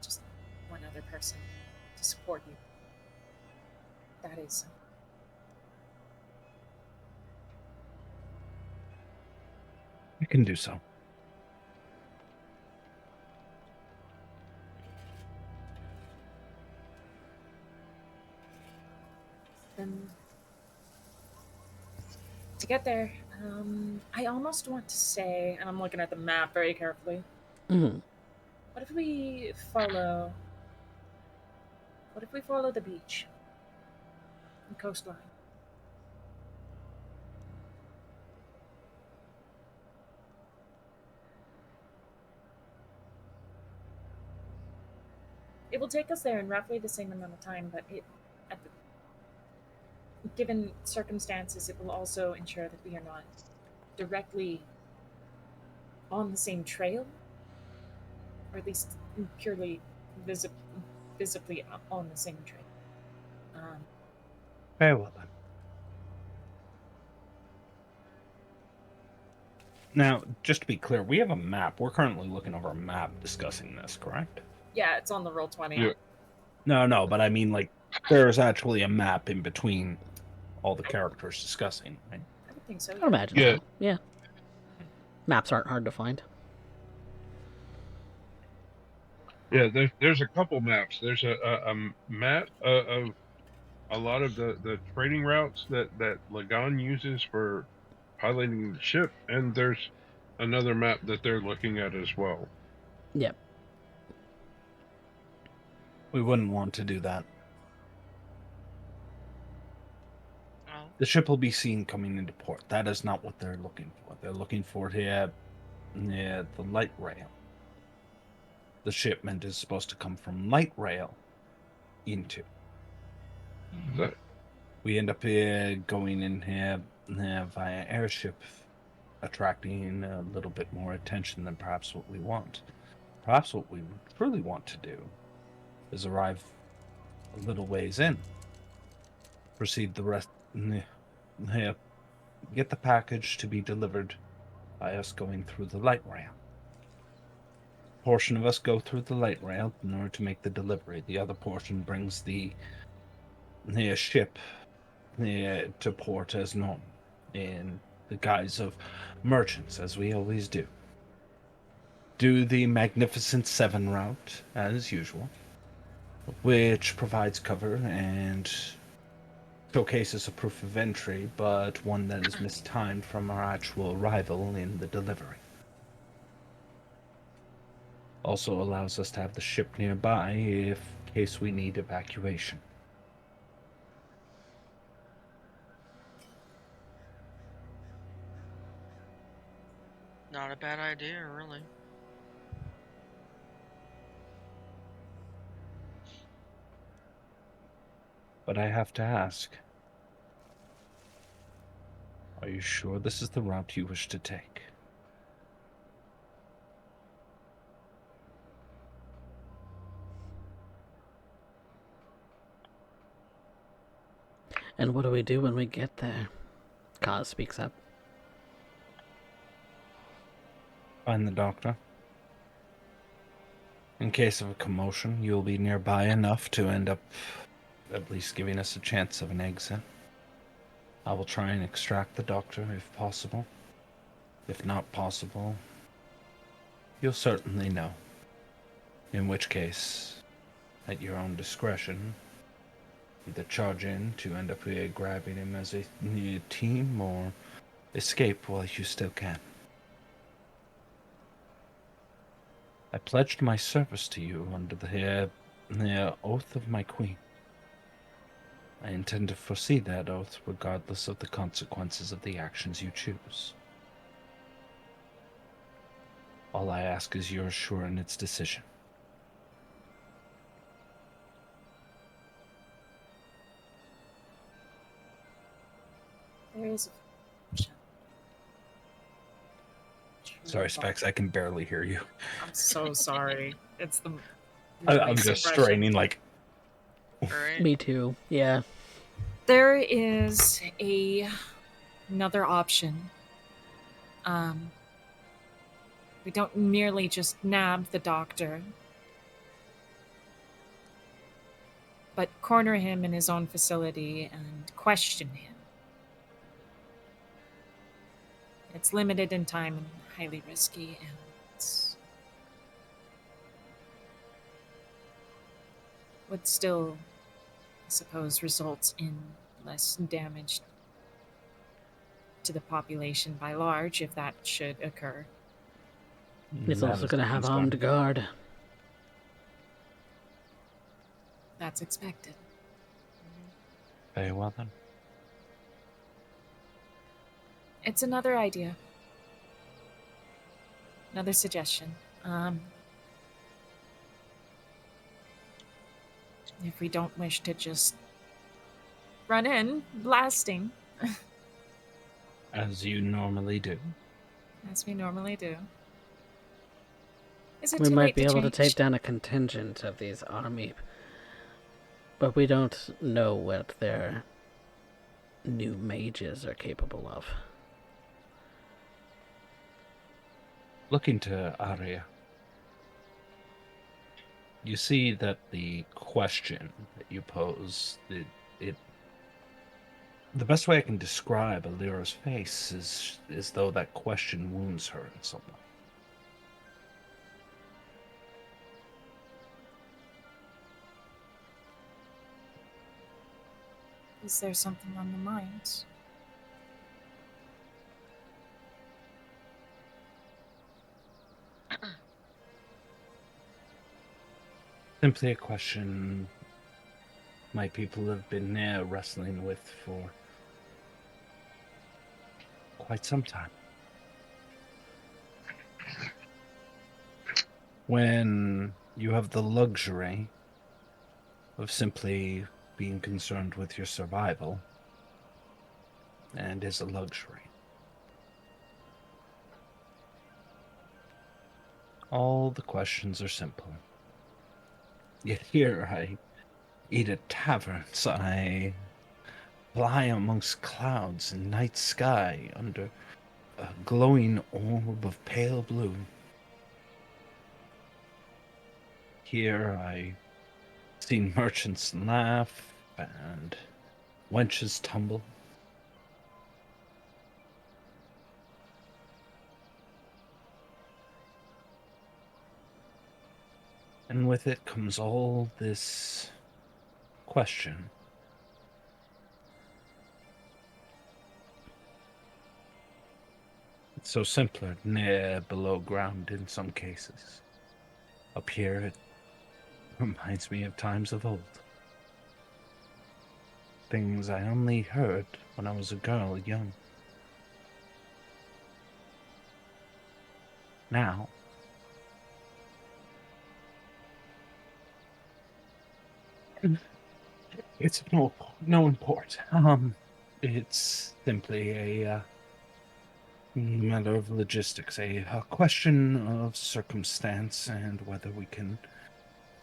Just one other person to support you. That is. You can do so. Then to get there, I almost want to say, and I'm looking at the map very carefully. Mm-hmm. What if we follow the beach and coastline? It will take us there in roughly the same amount of time, but given circumstances, it will also ensure that we are not directly on the same trail, or at least purely visibly on the same trail. Very well then. Now, just to be clear, we have a map. We're currently looking over a map discussing this, correct? Yeah, it's on the Roll20. Yeah. No, but I mean, like, there's actually a map in between all the characters discussing, right? I would think so. I imagine Yeah. so. Yeah. Maps aren't hard to find. Yeah, there's a couple maps. There's a map of a lot of the trading routes that Lagan uses for piloting the ship, and there's another map that they're looking at as well. Yep. We wouldn't want to do that. Oh, The ship will be seen coming into port. That is not what they're looking for. They're looking for here near the light rail. The shipment is supposed to come from light rail into. That We end up here going in here via airship, attracting a little bit more attention than perhaps what we want. Perhaps what we truly want to do is arrive a little ways in. Proceed the rest. Here, get the package to be delivered by us going through the light rail. Portion of us go through the light rail in order to make the delivery. The other portion brings the ship to port as normal, in the guise of merchants, as we always do. Do the Magnificent Seven route, as usual, which provides cover and showcases a proof of entry, but one that is mistimed from our actual arrival in the delivery. Also allows us to have the ship nearby in case we need evacuation. not a bad idea, really. But I have to ask, are you sure this is the route you wish to take? And what do we do when we get there? Kaz speaks up. Find the doctor. In case of a commotion, you'll be nearby enough to end up at least giving us a chance of an exit. I will try and extract the doctor if possible. If not possible, you'll certainly know. In which case, at your own discretion, either charge in to end up grabbing him as a team or escape while you still can. I pledged my service to you under the oath of my queen. I intend to foresee that oath regardless of the consequences of the actions you choose. All I ask is your assure in its decision. There is a Sorry, Specs, I can barely hear you. I'm so sorry. It's the. I'm just straining like. Alright. Me too. Yeah. There is another option. We don't merely just nab the doctor, but corner him in his own facility and question him. It's limited in time and highly risky, and it's would still, I suppose, result in less damage to the population by large if that should occur. It's That also is going to have concern. armed guard. That's expected. Very well then. It's another idea. Another suggestion. If we don't wish to just run in, blasting, As you normally do. as we normally do. Is it We too might late be to able to take change? down a contingent of these army, but we don't know what their new mages are capable of. Looking to Arya, you see that the question that you pose, the best way I can describe Alira's face is as though that question wounds her in some way. Is there something on your mind? Simply a question my people have been wrestling with for quite some time. When you have the luxury of simply being concerned with your survival, and is a luxury, all the questions are simple. Yet here I eat at taverns, I fly amongst clouds in night sky under a glowing orb of pale blue. Here I see merchants laugh and wenches tumble. And with it comes all this question. It's so simpler near below ground in some cases. Up here it reminds me of times of old. Things I only heard when I was a girl young. Now, it's no import. It's simply a matter of logistics, a question of circumstance and whether we can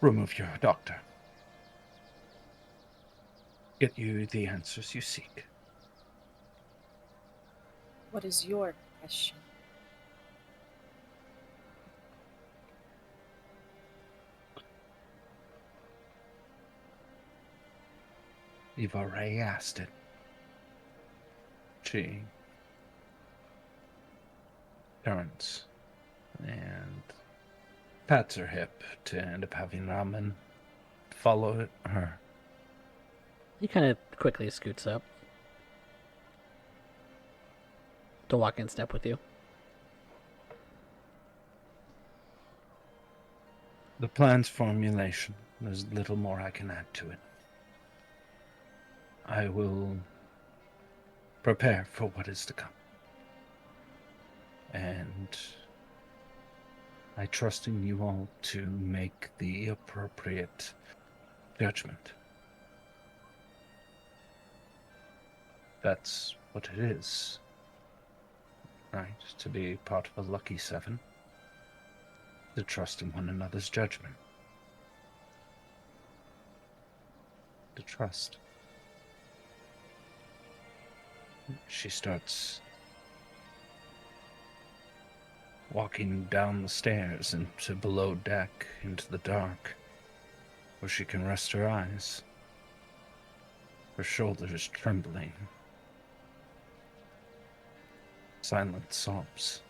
remove your doctor. Get you the answers you seek. What is your question? You've already asked it. She turns and pats her hip to end up having Ramen follow her. He kind of quickly scoots up to walk in step with you. The plan's formulation, there's little more I can add to it. I will prepare for what is to come. And I trust in you all to make the appropriate judgment. That's what it is, right? To be part of a lucky seven. To trust in one another's judgment. To trust. She starts walking down the stairs into below deck, into the dark, where she can rest her eyes. Her shoulders trembling. Silent sobs.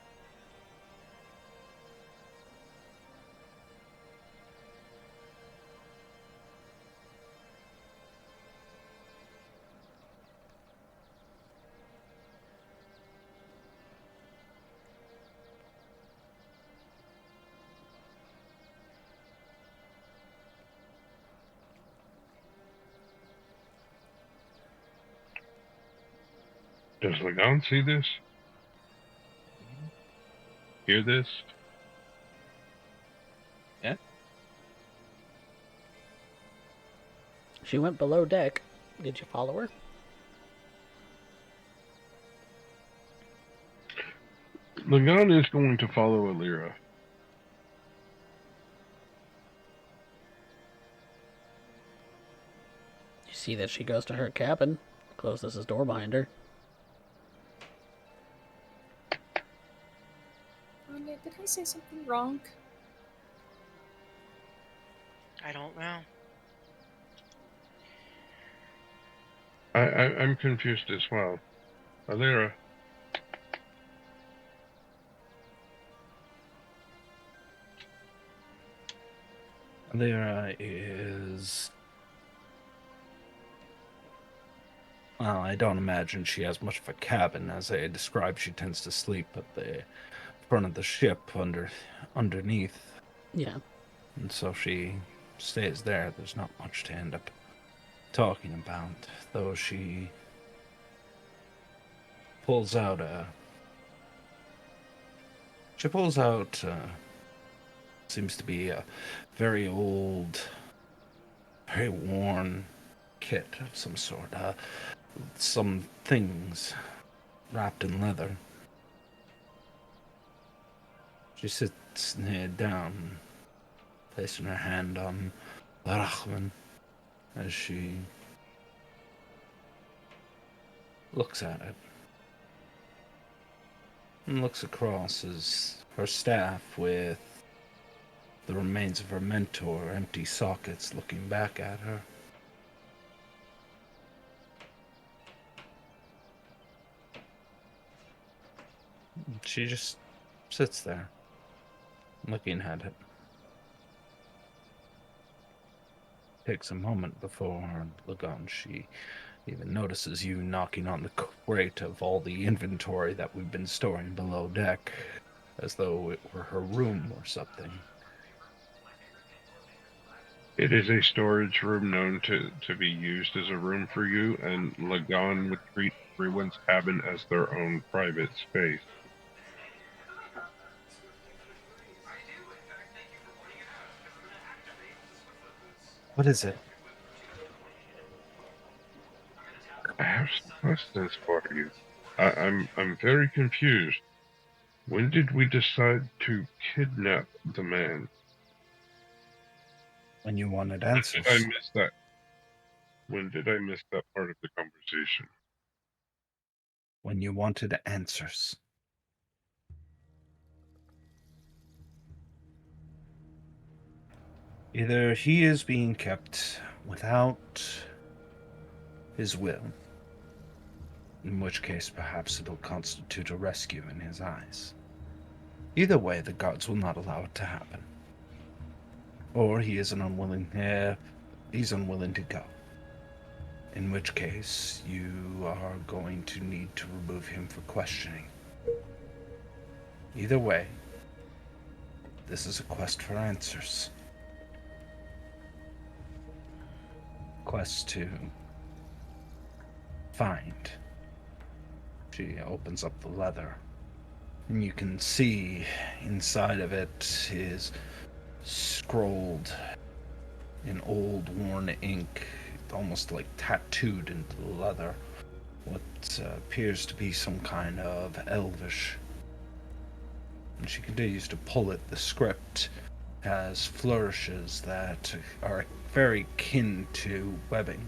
Does Lagan see this? Hear this? Yeah? She went below deck. Did you follow her? Lagan is going to follow Alira. see that she goes to her cabin, closes his door behind her. Anya, did I say something wrong? I don't know. I'm confused as well. Alira. Alira is... Well, I don't imagine she has much of a cabin. As I described, she tends to sleep at the front of the ship underneath. Yeah. And so she stays there. There's not much to end up talking about, though she pulls out seems to be a very old, very worn kit of some sort. Some things wrapped in leather. She sits down, placing her hand on Rahman as she looks at it. And looks across as her staff with the remains of her mentor, empty sockets, looking back at her. She just sits there, looking at it. Takes a moment before Lagon, she even notices you knocking on the crate of all the inventory that we've been storing below deck, as though it were her room or something. It is a storage room known to be used as a room for you, and Lagan would treat everyone's cabin as their own private space. What is it? I have some questions for you. I'm very confused. When did we decide to kidnap the man? When you wanted When answers. did I miss that? When did I miss that part of the conversation? When you wanted answers. Either he is being kept without his will, in which case perhaps it'll constitute a rescue in his eyes. Either way, the gods will not allow it to happen. Or he is he's unwilling to go. In which case, you are going to need to remove him for questioning. Either way, this is a quest for answers. Quest to find. She opens up the leather, and you can see inside of it is scrolled in old worn ink, almost like tattooed into the leather, what appears to be some kind of elvish. And she continues to pull at the script, has flourishes that are very kin to webbing.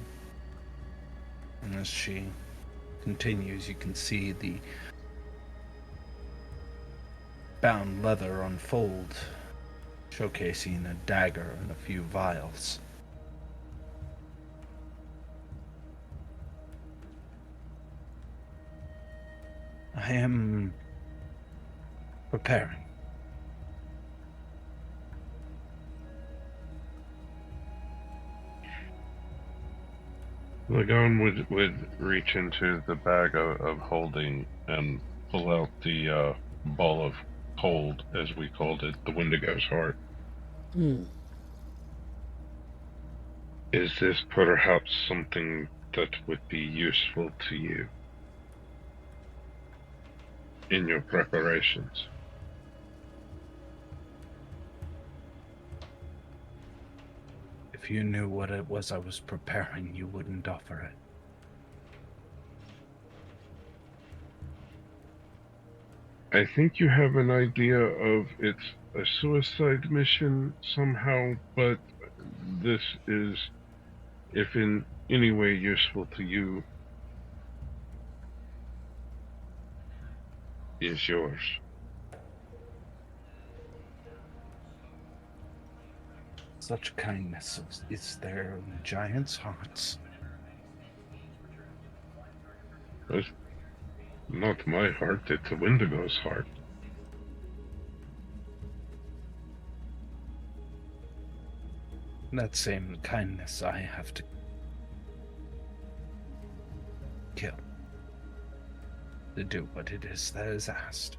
And as she continues, you can see the bound leather unfold, showcasing a dagger and a few vials. I am preparing. Lagan would reach into the bag of holding and pull out the ball of cold, as we called it, the Wendigo's heart. Is this perhaps something that would be useful to you in your preparations? If you knew what it was I was preparing, you wouldn't offer it. I think you have an idea of it's a suicide mission somehow, but this is if in any way useful to you, is yours. Such kindness is there in the giants' hearts. It's not my heart, it's a Wendigo's heart. That same kindness I have to kill to do what it is that is asked.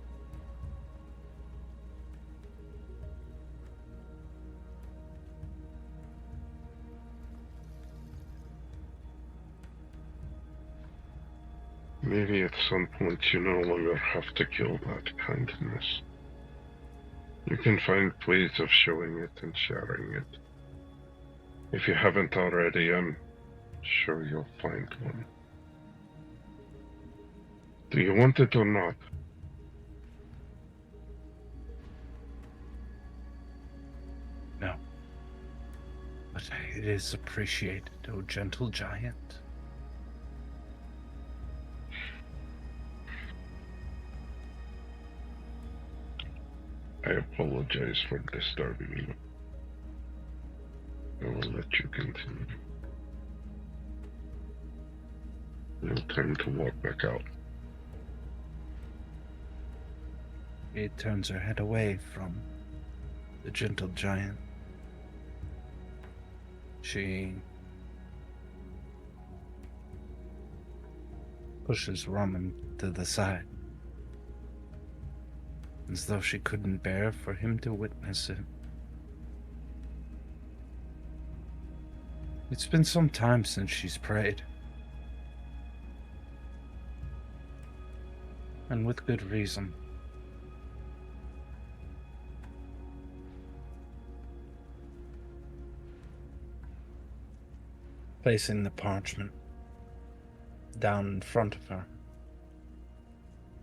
Maybe at some point you no longer have to kill that kindness. You can find ways of showing it and sharing it. If you haven't already, I'm sure you'll find one. Do you want it or not? No. But it is appreciated, O gentle giant. I apologize for disturbing you. I will let you continue. No time to walk back out. It turns her head away from the gentle giant. She pushes Raman to the side, as though she couldn't bear for him to witness it. It's been some time since she's prayed. And with good reason. Placing the parchment down in front of her,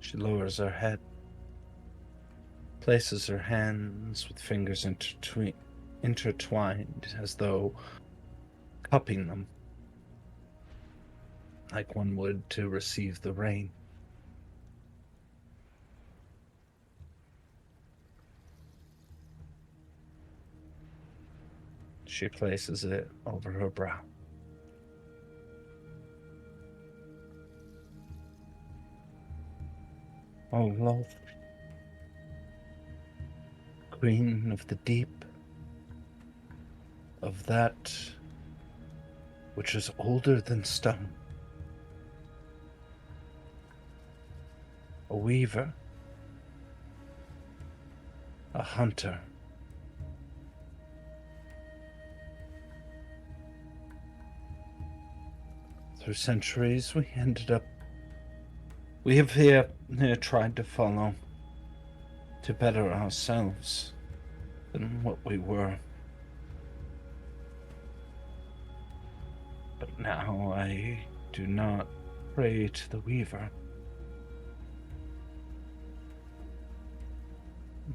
she lowers her head, places her hands with fingers intertwined as though cupping them, like one would to receive the rain. She places it over her brow. O love, Queen of the deep, of that which is older than stone, a weaver, a hunter, through centuries we have here tried to follow, to better ourselves than what we were. But now I do not pray to the weaver.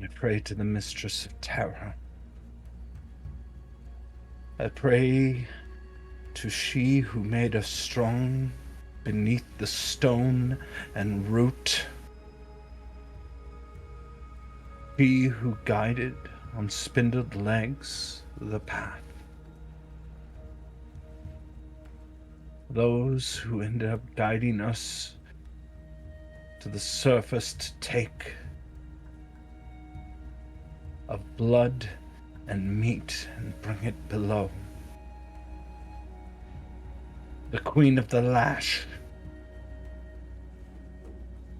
I pray to the mistress of terror. I pray to she who made us strong beneath the stone and root. She who guided on spindled legs the path. Those who ended up guiding us to the surface to take of blood and meat and bring it below. The Queen of the Lash,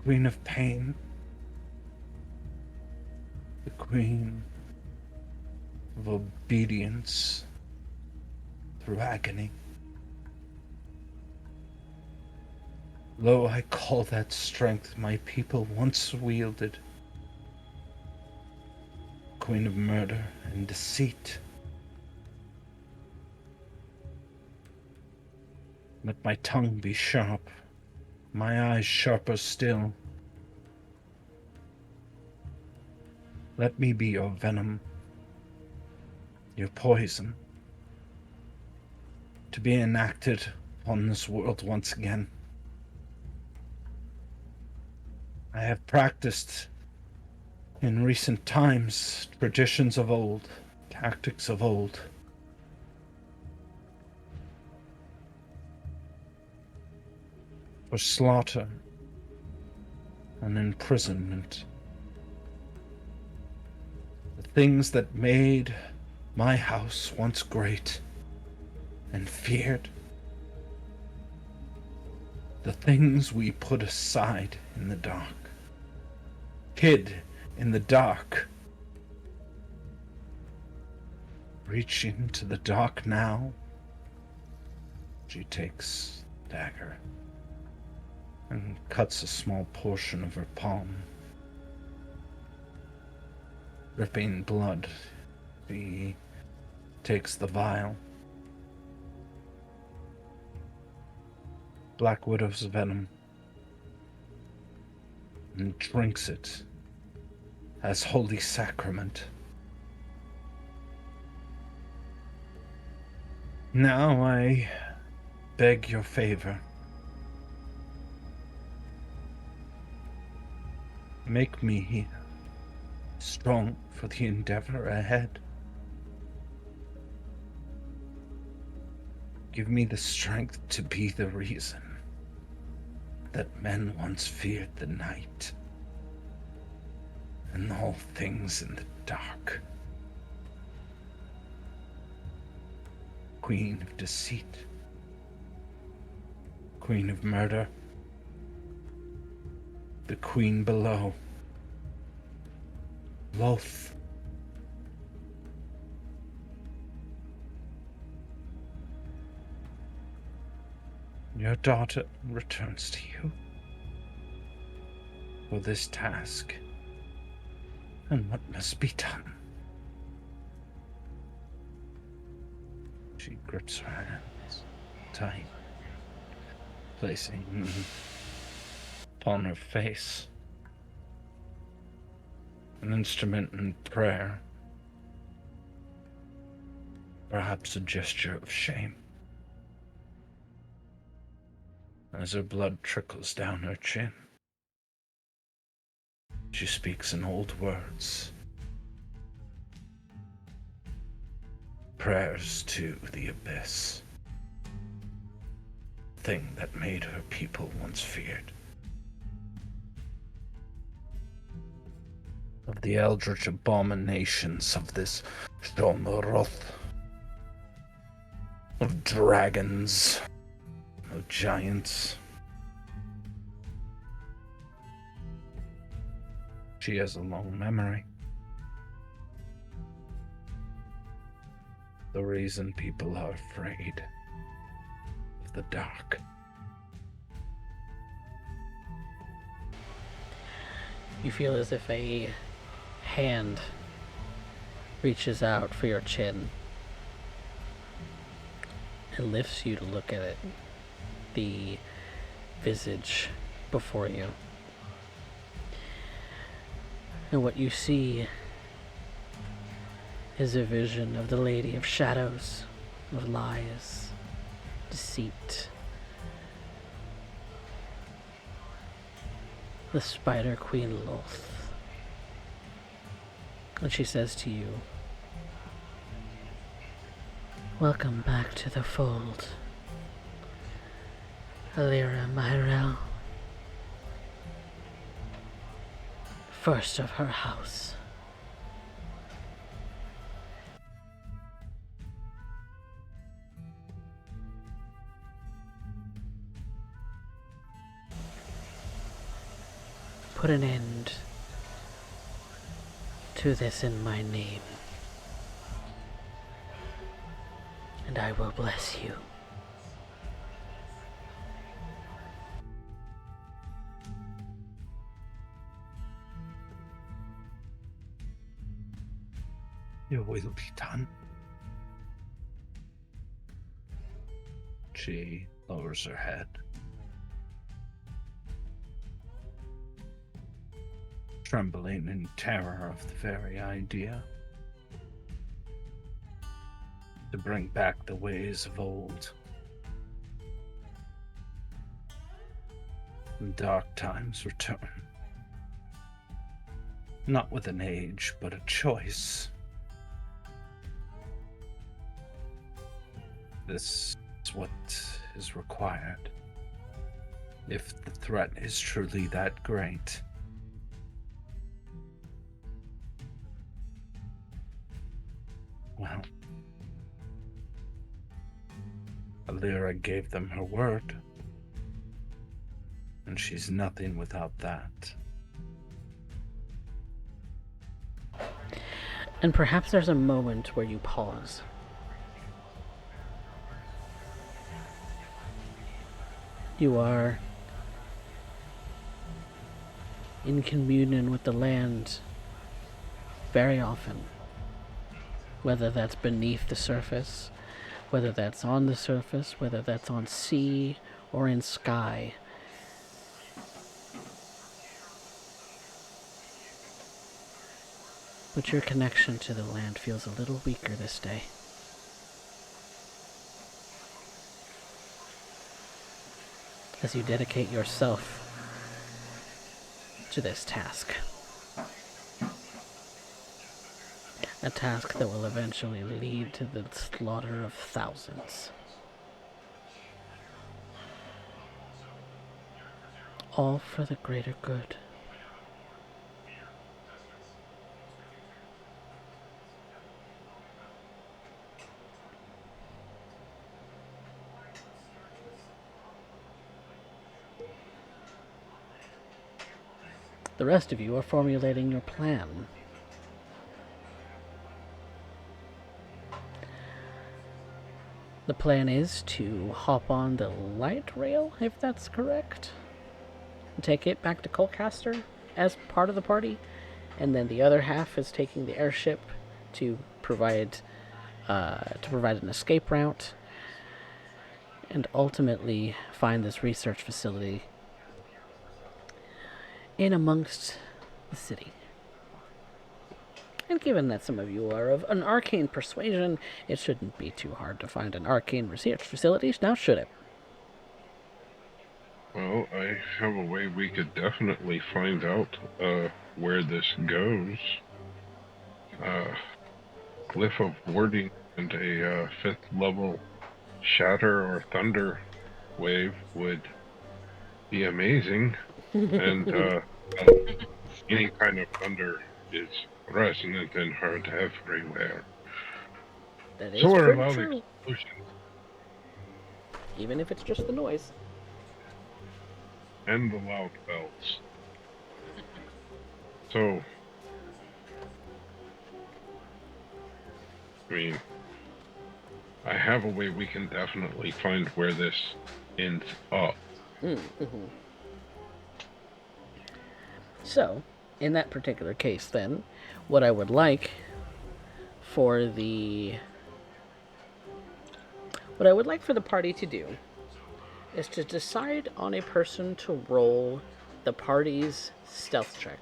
Queen of Pain, the Queen of Obedience through agony. Lo, I call that strength my people once wielded. Queen of murder and deceit. Let my tongue be sharp, my eyes sharper still. Let me be your venom, your poison. to be enacted upon this world once again. I have practiced in recent times traditions of old, tactics of old. For slaughter and imprisonment. The things that made my house once great and feared. The things we put aside in the dark. Hid in the dark. Reach into the dark now. She takes the dagger and cuts a small portion of her palm. Dripping blood, she takes the vial. Black Widow's venom, and drinks it as holy sacrament. Now I beg your favor. Make me strong for the endeavor ahead. Give me the strength to be the reason that men once feared the night and all things in the dark. Queen of deceit, queen of murder, the queen below, Loth. Your daughter returns to you for this task and what must be done. She grips her hands tight, placing upon her face an instrument in prayer, perhaps a gesture of shame. As her blood trickles down her chin, she speaks in old words, prayers to the abyss, thing that made her people once feared. Of the eldritch abominations of this Shomoroth, of dragons, of giants. She has a long memory. The reason people are afraid of the dark. You feel as if a hand reaches out for your chin and lifts you to look at it. The visage before you. And what you see is a vision of the Lady of Shadows, of lies, deceit. The Spider Queen Loth. And she says to you, welcome back to the fold, Alira Myrel, first of her house. Put an end to this in my name, and I will bless you. Your will be done. She lowers her head. Trembling in terror of the very idea. To bring back the ways of old Dark times return. Not with an age, but a choice. This is what is required. If the threat is truly that great. Well, Alira gave them her word. And she's nothing without that. And perhaps there's a moment where you pause. You are in communion with the land very often. Whether that's beneath the surface, whether that's on the surface, whether that's on sea or in sky. But your connection to the land feels a little weaker this day. As you dedicate yourself to this task. A task that will eventually lead to the slaughter of thousands. All for the greater good. The rest of you are formulating your plan. The plan is to hop on the light rail, if that's correct, and take it back to Colcaster as part of the party, and then the other half is taking the airship to provide an escape route, and ultimately find this research facility in amongst the city. And given that some of you are of an arcane persuasion, it shouldn't be too hard to find an arcane research facility, now should it? Well, I have a way we could definitely find out where this goes. Glyph of Warding and a 5th level Shatter or Thunder wave would be amazing. And any kind of thunder is resonant and heard everywhere. That is So are pretty loud true. explosions Even if it's just the noise. and the loud bells. So, I mean, I have a way we can definitely find where this ends up. Mm-hmm. So, in that particular case then, what I would like for the party to do is to decide on a person to roll the party's stealth check.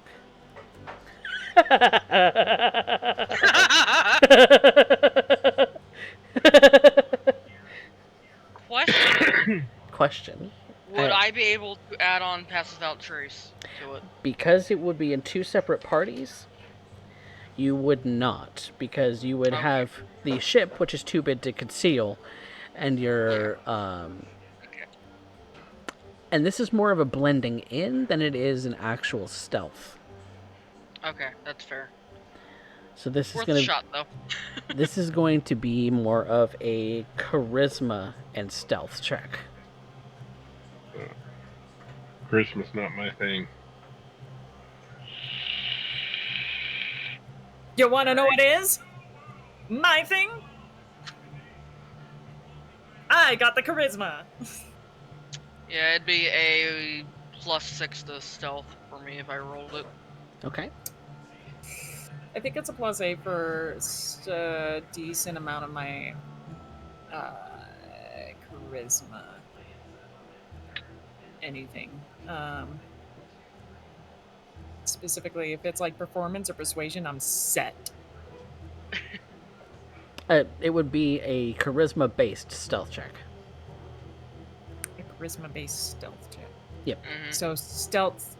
Question. Would I be able to add on Pass Without Trace to it? Because it would be in two separate parties, you would not. Because you would have the ship, which is too big to conceal, and your... And this is more of a blending in than it is an actual stealth. Okay, that's fair. So this Worth is a shot, though. This is going to be more of a charisma and stealth check. Christmas not my thing. You want to know what it is? My thing? I got the charisma. Yeah, it'd be a +6 to stealth for me if I rolled it. Okay. I think it's a +8 for a decent amount of my charisma. Anything. Specifically, if it's like performance or persuasion, I'm set. It would be a charisma-based stealth check. A charisma-based stealth check. Yep. Mhm. So stealth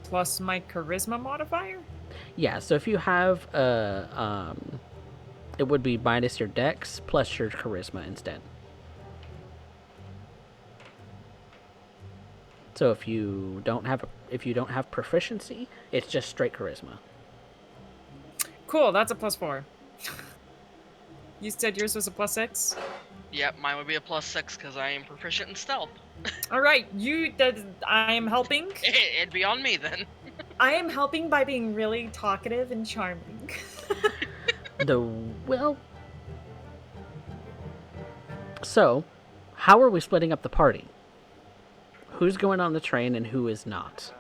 plus my charisma modifier? Yeah, so if you have it would be minus your dex plus your charisma instead. So if you don't have proficiency, it's just straight charisma. Cool, that's a +4. You said yours was a +6? Yep, mine would be a +6 because I am proficient in stealth. Alright, I am helping. It'd be on me then. I am helping by being really talkative and charming. Well, so how are we splitting up the party? Who's going on the train and who is not?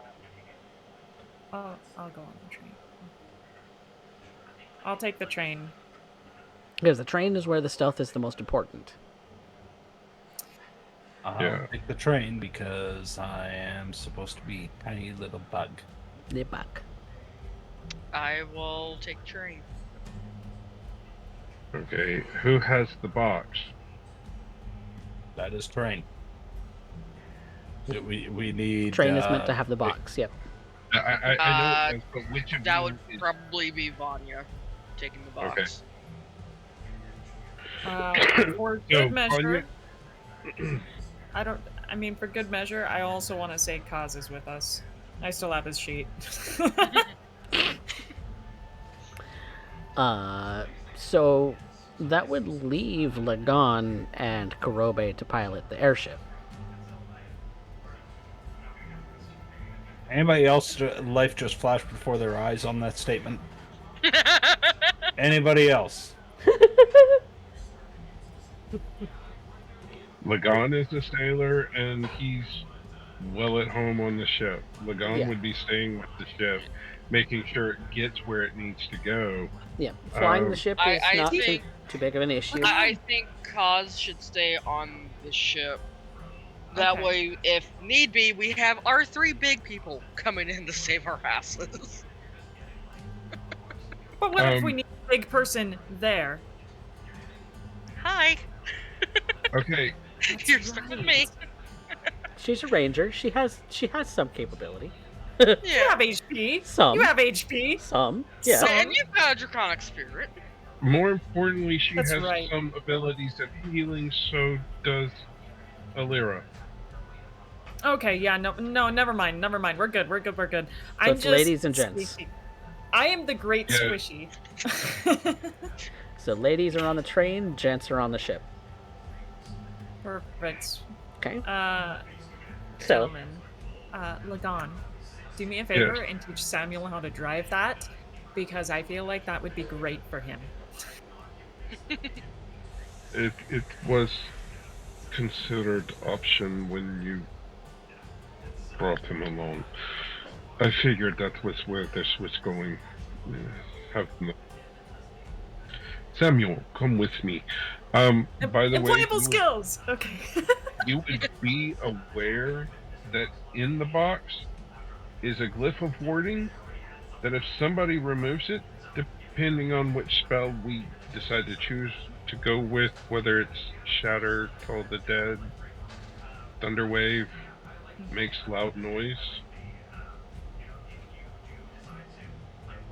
I'll go on the train. I'll take the train. Because the train is where the stealth is the most important. I'll take the train because I am supposed to be tiny little bug. The back. I will take train. Okay, who has the box? That is train. We need Train is meant to have the box. Yep. I know, but which of That you would is... probably be Vanya taking the box. For So, good measure, for good measure, I also want to say Kaz is with us. I still have his sheet. So that would leave Lagan and Kurobe to pilot the airship. Anybody else life just flashed before their eyes on that statement? Anybody else? Lagan is a sailor, and he's well at home on the ship. Lagan would be staying with the ship, making sure it gets where it needs to go. Yeah, flying the ship is I not think- too big of an issue. I think Kaz should stay on the ship. That Okay. way, if need be, we have our 3 big people coming in to save our asses. But what if we need a big person there? Hi, Okay, you're stuck with me. She's a ranger. She has some capability. You Yeah, have HP. Some. You have HP. Some. Yeah. Some. and you've got a draconic spirit. more importantly, she That's has right. some abilities of healing, so does Alira. Okay, yeah, no, never mind. We're good. So I'm it's just ladies and gents. squishy. I am the great Yeah. squishy. So ladies are on the train, gents are on the ship. Perfect. Okay. So Gentlemen, Lagan, do me a favor and teach Samuel how to drive that, because I feel like that would be great for him. It was considered option when you brought him along. I figured that was where this was going. Samuel, come with me. By the way, Employable skills. Okay. you would be aware that in the box is a glyph of warding that if somebody removes it, depending on which spell we decide to choose to go with, whether it's Shatter, Call the Dead, Thunderwave, makes loud noise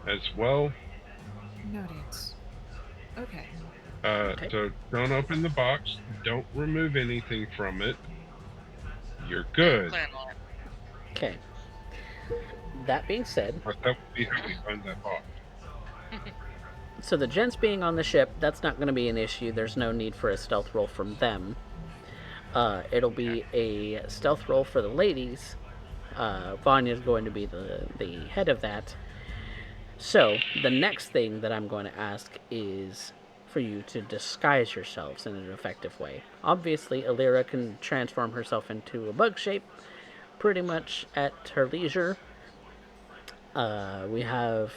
as well. Noted. Okay. Okay. So don't open the box, don't remove anything from it. You're good. Plan on it. okay. That being said, But that would be how we find that box. so the gents being on the ship, that's not going to be an issue. There's no need for a stealth roll from them. It'll be a stealth roll for the ladies. Vanya's going to be the head of that. So the next thing that I'm going to ask is for you to disguise yourselves in an effective way. Obviously, Alira can transform herself into a bug shape pretty much at her leisure. We have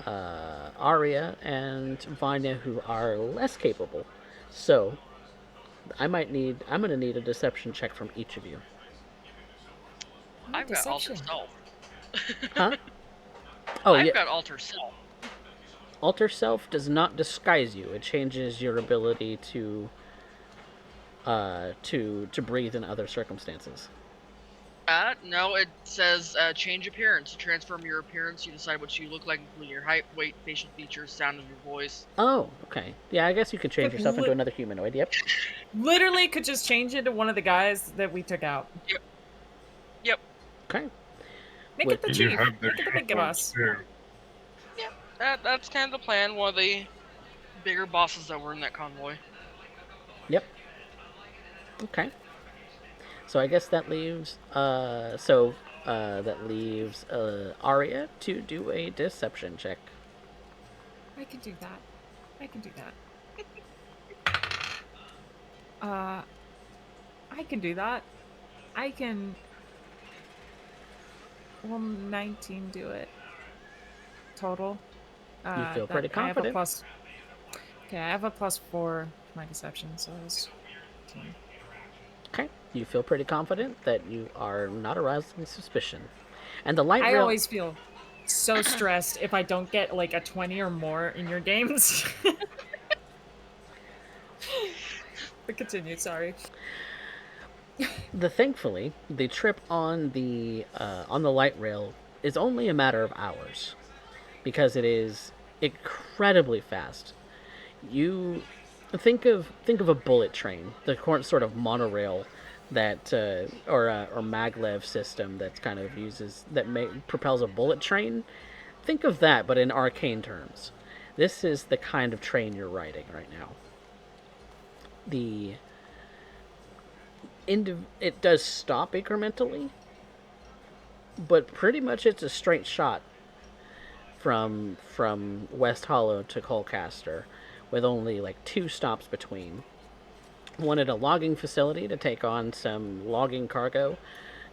Arya and Vanya who are less capable. So I'm going to need a deception check from each of you. I've got alter Deception. self. Huh? Oh, I've yeah. got alter self. Alter Self does not disguise you. It changes your ability to breathe in other circumstances. No, it says change appearance. To transform your appearance, you decide what you look like, including your height, weight, facial features, sound of your voice. Oh, okay. Yeah, I guess you could change Could yourself into another humanoid. Yep. Literally could just change into one of the guys that we took out. Yep. Okay. Make With- it the And you chief. have their Make it the big uniforms, boss. too. That's kind of the plan. One of the bigger bosses that were in that convoy. Yep. Okay. So I guess that leaves Arya to do a deception check. I can do that. I can do that. I can do that. I can. Will 19 do it? Total. You feel pretty I have a confident. plus. Okay, I have a +4 to my deception, so it's 10. Okay. You feel pretty confident that you are not arousing suspicion. And the light I rail always feel so stressed if I don't get like a 20 or more in your games. But continue, sorry. Thankfully, the trip on the light rail is only a matter of hours because it is incredibly fast. You think of a bullet train, the sort of monorail that or maglev system that kind of propels a bullet train. Think of that, but in arcane terms. This is the kind of train you're riding right now. It does stop incrementally, but pretty much it's a straight shot from West Hollow to Colcaster, with only like 2 stops between. One at a logging facility to take on some logging cargo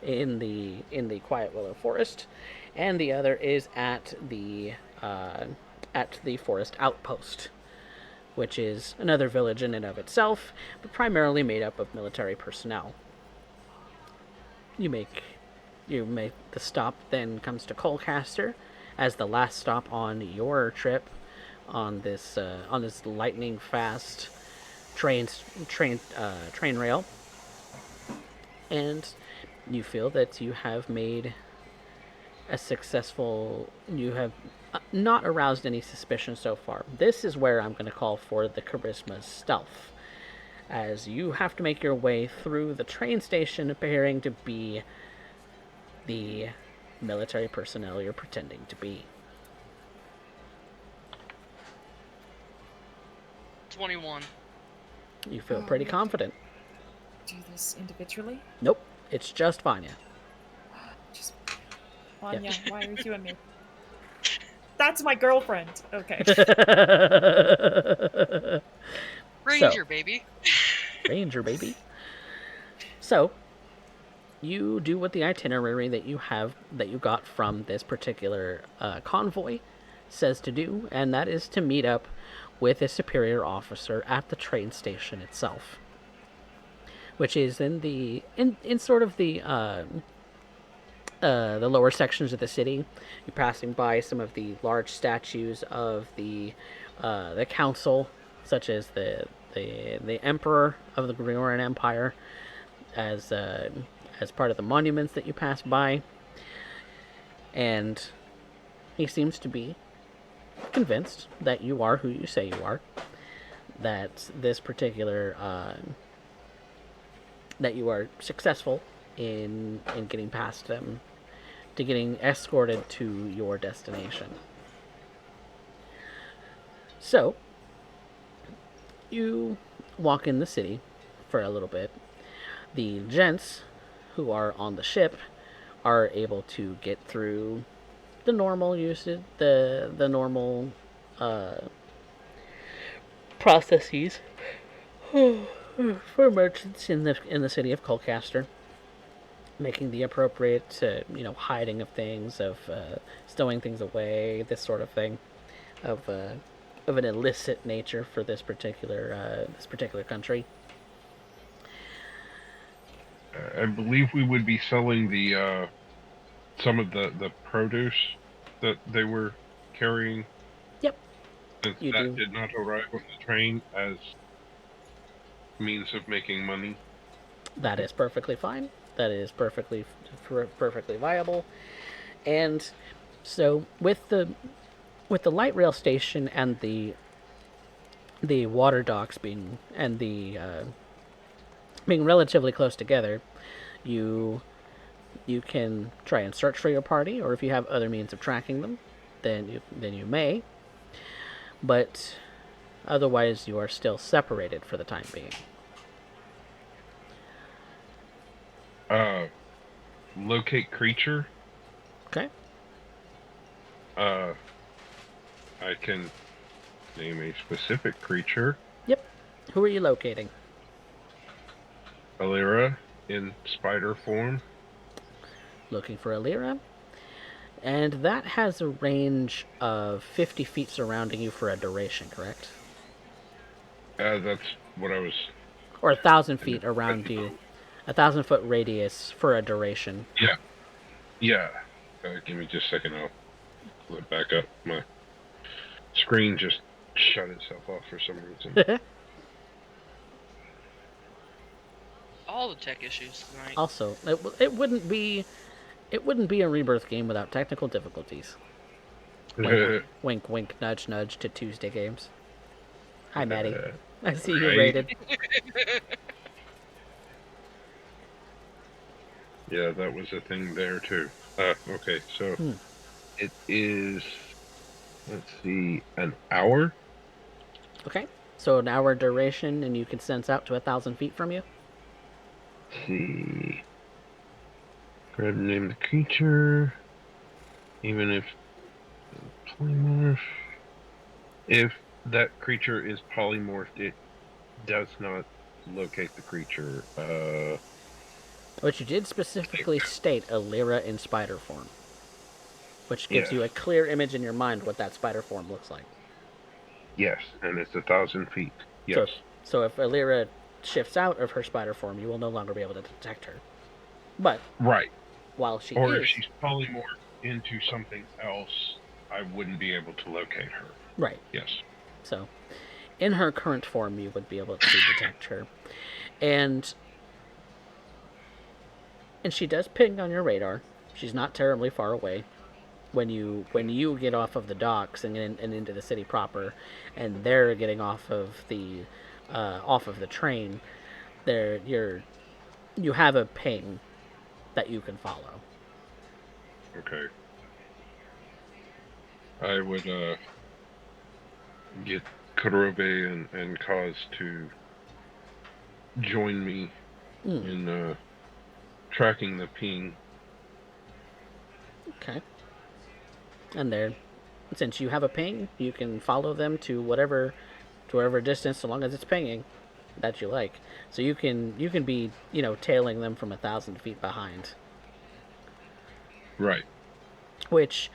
in the Quiet Willow Forest, and the other is at the forest outpost, which is another village in and of itself, but primarily made up of military personnel. You make the stop, then comes to Colcaster as the last stop on your trip on this lightning fast train rail, and you feel that you have made you have not aroused any suspicion so far. This is where I'm going to call for the charisma stealth, as you have to make your way through the train station appearing to be the military personnel you're pretending to be. 21. You feel pretty confident. Do this individually? Nope, it's just Vanya. Just Vanya, why are you and me? That's my girlfriend. Okay. Ranger, baby. Ranger, baby. So, you do what the itinerary that you got from this particular convoy says to do, and that is to meet up with a superior officer at the train station itself, which is in sort of the lower sections of the city. You're passing by some of the large statues of the council, such as the emperor of the Grigorian Empire, as part of the monuments that you pass by, and he seems to be convinced that you are who you say you are, that this particular that you are successful in getting past them to getting escorted to your destination. So you walk in the city for a little bit. The gents who are on the ship are able to get through the normal usage, the normal processes for merchants in the city of Colcaster, making the appropriate hiding of things, of stowing things away, this sort of thing, of an illicit nature for this particular country. I believe we would be selling the some of the produce that they were carrying. Yep. Since You that do. did not arrive on the train as means of making money. That is perfectly fine. that is perfectly viable. And so with the light rail station and the water docks being being relatively close together, you can try and search for your party, or if you have other means of tracking them, then you may. But otherwise, you are still separated for the time being. Locate creature. Okay. I can name a specific creature. Yep. Who are you locating? Alira in spider form. Looking for Alira. And that has a range of 50 feet surrounding you for a duration, correct? That's what I was. Or 1,000 feet around you. 1,000-foot radius for a duration. Yeah. Yeah. Give me just a second. I'll flip back up. My screen just shut itself off for some reason. All the tech issues tonight. Also, it wouldn't be a Rebirth game without technical difficulties. Wink, wink, wink, nudge, nudge to Tuesday games. Hi, Maddie. I see you rated. Yeah, that was a thing there too. Okay, so it is, let's see, an hour? Okay, so an hour duration, and you can sense out to 1,000 feet from you? Let's see. Grab and name the creature. Even if polymorph. If that creature is polymorphed, it does not locate the creature. But you did specifically state Alira in spider form, which gives you a clear image in your mind what that spider form looks like. Yes, and it's 1,000 feet. Yes. So if Alira shifts out of her spider form, you will no longer be able to detect her. But right. While she or is, if she's polymorphed into something else, I wouldn't be able to locate her. Right. Yes. So, in her current form, you would be able to detect her, and she does ping on your radar. She's not terribly far away. When you get off of the docks and into the city proper, and they're getting off of the train, you have a ping that you can follow. Okay. I would get Kurobe and Kaz to join me in tracking the ping. Okay. And there, since you have a ping, you can follow them to whatever distance, so long as it's pinging, that you like. So you can be, tailing them from 1,000 feet behind. Right. Which,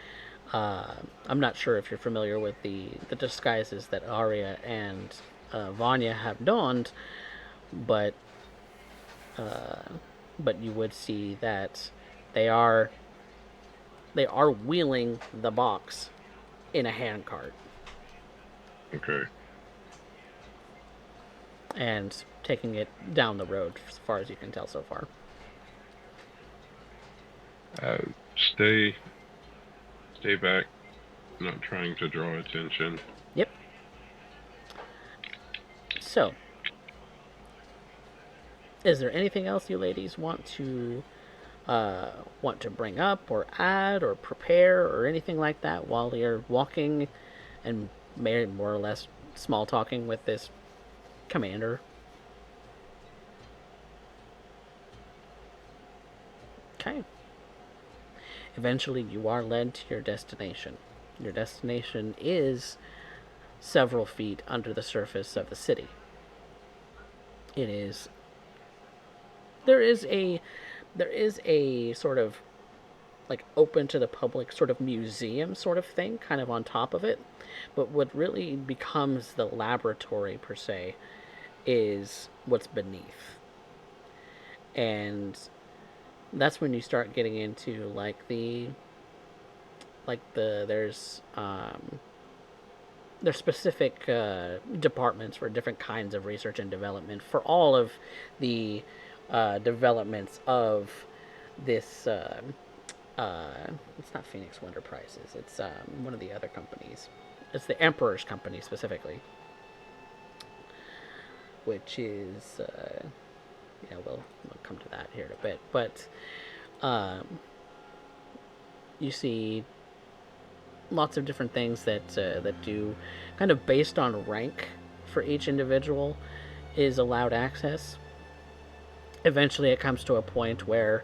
I'm not sure if you're familiar with the disguises that Arya and Vanya have donned, but you would see that they are wheeling the box in a handcart. Okay. And taking it down the road as far as you can tell so far. Stay back. Not trying to draw attention. Yep. So, is there anything else you ladies want to bring up or add or prepare or anything like that while you're walking and more or less small talking with this commander? Okay. Eventually, you are led to your destination. Your destination is several feet under the surface of the city. It is. There is a sort of like open to the public sort of museum sort of thing kind of on top of it, but what really becomes the laboratory per se is what's beneath. And that's when you start getting into there's specific departments for different kinds of research and development for all of the developments of this. It's not Phoenix Wonder Prizes. It's one of the other companies. It's the Emperor's company specifically, which is yeah. We'll come to that here in a bit, but you see lots of different things that do kind of based on rank for each individual is allowed access. Eventually, it comes to a point where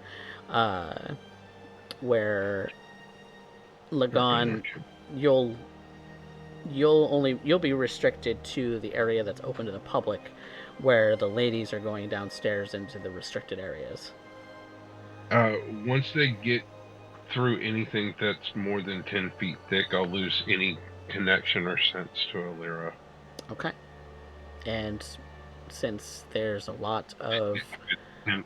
Lagon, you'll be restricted to the area that's open to the public, where the ladies are going downstairs into the restricted areas. Once they get through anything that's more than 10 feet thick, I'll lose any connection or sense to Alira. Okay. And since there's a lot of... If it's 10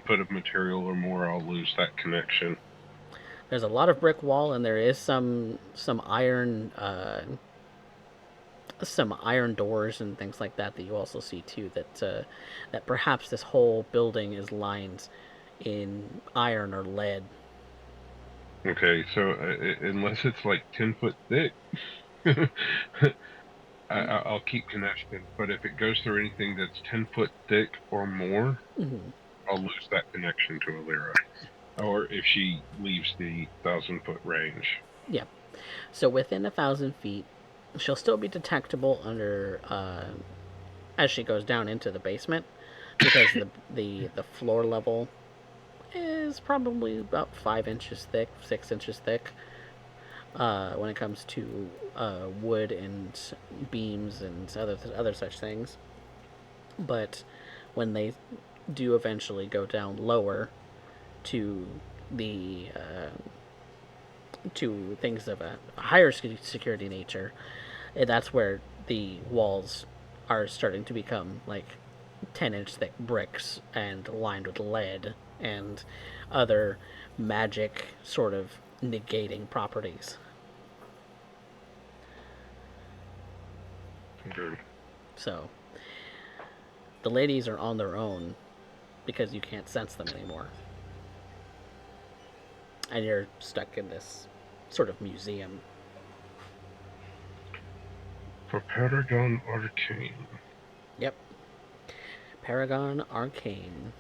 foot of material or more, I'll lose that connection. There's a lot of brick wall, and there is some iron doors and things like that you also see too. That perhaps this whole building is lined in iron or lead. Okay, so unless it's like 10 foot thick, I'll keep connection. But if it goes through anything that's 10 foot thick or more, I'll lose that connection to Alira. Or if she leaves the 1,000-foot range. Yeah. So within 1,000 feet, she'll still be detectable under as she goes down into the basement, because the floor level is probably about 5 inches thick, 6 inches thick. When it comes to wood and beams and other such things, but when they do eventually go down lower to the to things of a higher security nature, that's where the walls are starting to become like 10-inch thick bricks and lined with lead and other magic sort of negating properties. Okay. So the ladies are on their own because you can't sense them anymore. And you're stuck in this sort of museum. For Paragon Arcane. Yep. Paragon Arcane.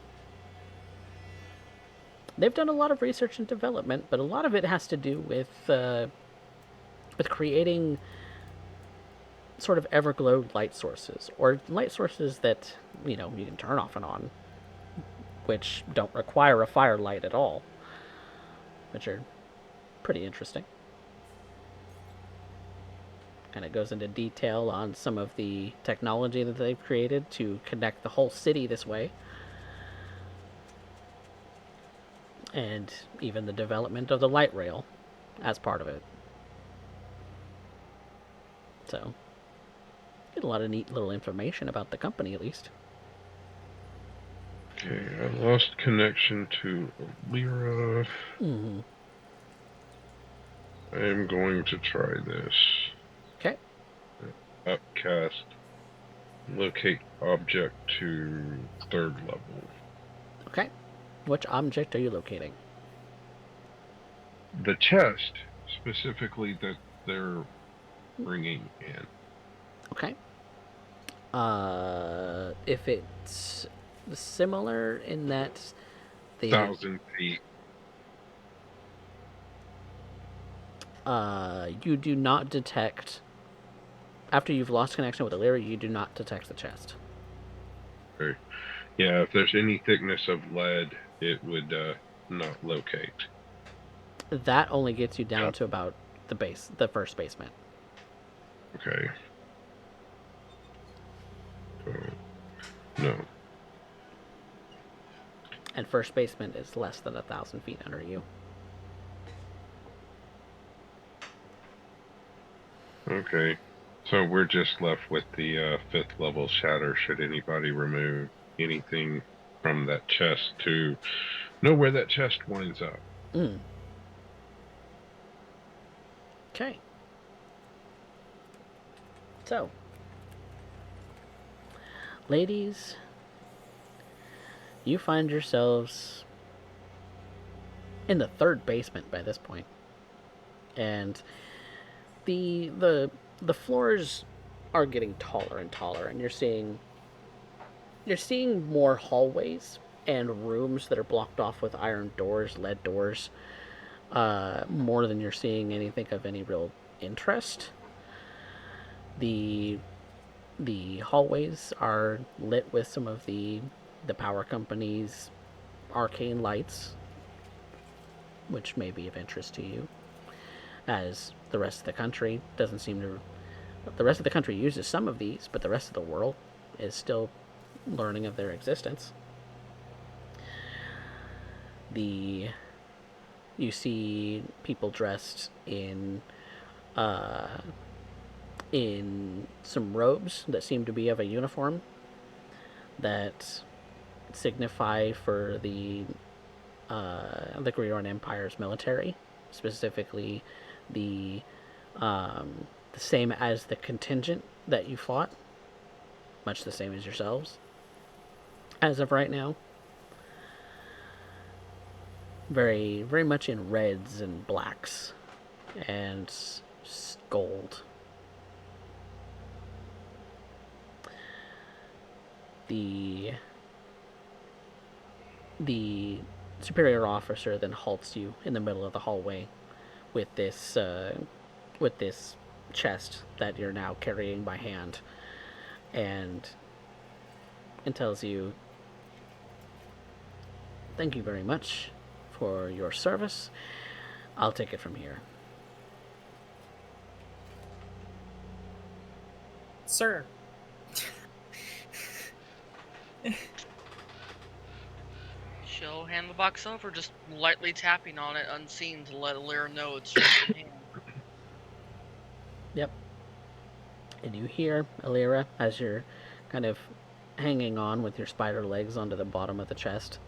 They've done a lot of research and development, but a lot of it has to do with creating sort of everglow light sources, or light sources that, you can turn off and on, which don't require a firelight at all, which are pretty interesting. And it goes into detail on some of the technology that they've created to connect the whole city this way. And even the development of the light rail as part of it. So, get a lot of neat little information about the company, at least. Okay, I lost connection to Alira. Mm-hmm. I am going to try this. Okay. Upcast. Locate object to 3rd level. Okay. Which object are you locating? The chest, specifically, that they're bringing in. Okay. If it's similar in that the 1,000 feet. You do not detect, after you've lost connection with Illyria, you do not detect the chest. Okay. Yeah, if there's any thickness of lead, it would not locate. That only gets you down to about the first basement. Okay. No. And first basement is less than 1,000 feet under you. Okay. So we're just left with the 5th level shatter, should anybody remove anything from that chest to know where that chest winds up. Okay. So, ladies, you find yourselves in the third basement by this point. And the floors are getting taller and taller, and you're seeing more hallways and rooms that are blocked off with iron doors, lead doors, more than you're seeing anything of any real interest. The hallways are lit with some of the power company's arcane lights, which may be of interest to you, as the rest of the country doesn't seem to. The rest of the country uses some of these, but the rest of the world is still learning of their existence. You see people dressed in some robes that seem to be of a uniform that signify for the Griorn Empire's military, specifically the same as the contingent that you fought, much the same as yourselves, as of right now. Very, very much in reds and blacks and gold. The superior officer then halts you in the middle of the hallway with this chest that you're now carrying by hand, and tells you, "Thank you very much for your service. I'll take it from here." Sir. She'll hand the box over, just lightly tapping on it unseen to let Alira know it's just in hand. Yep. And you hear, Alira, as you're kind of hanging on with your spider legs onto the bottom of the chest,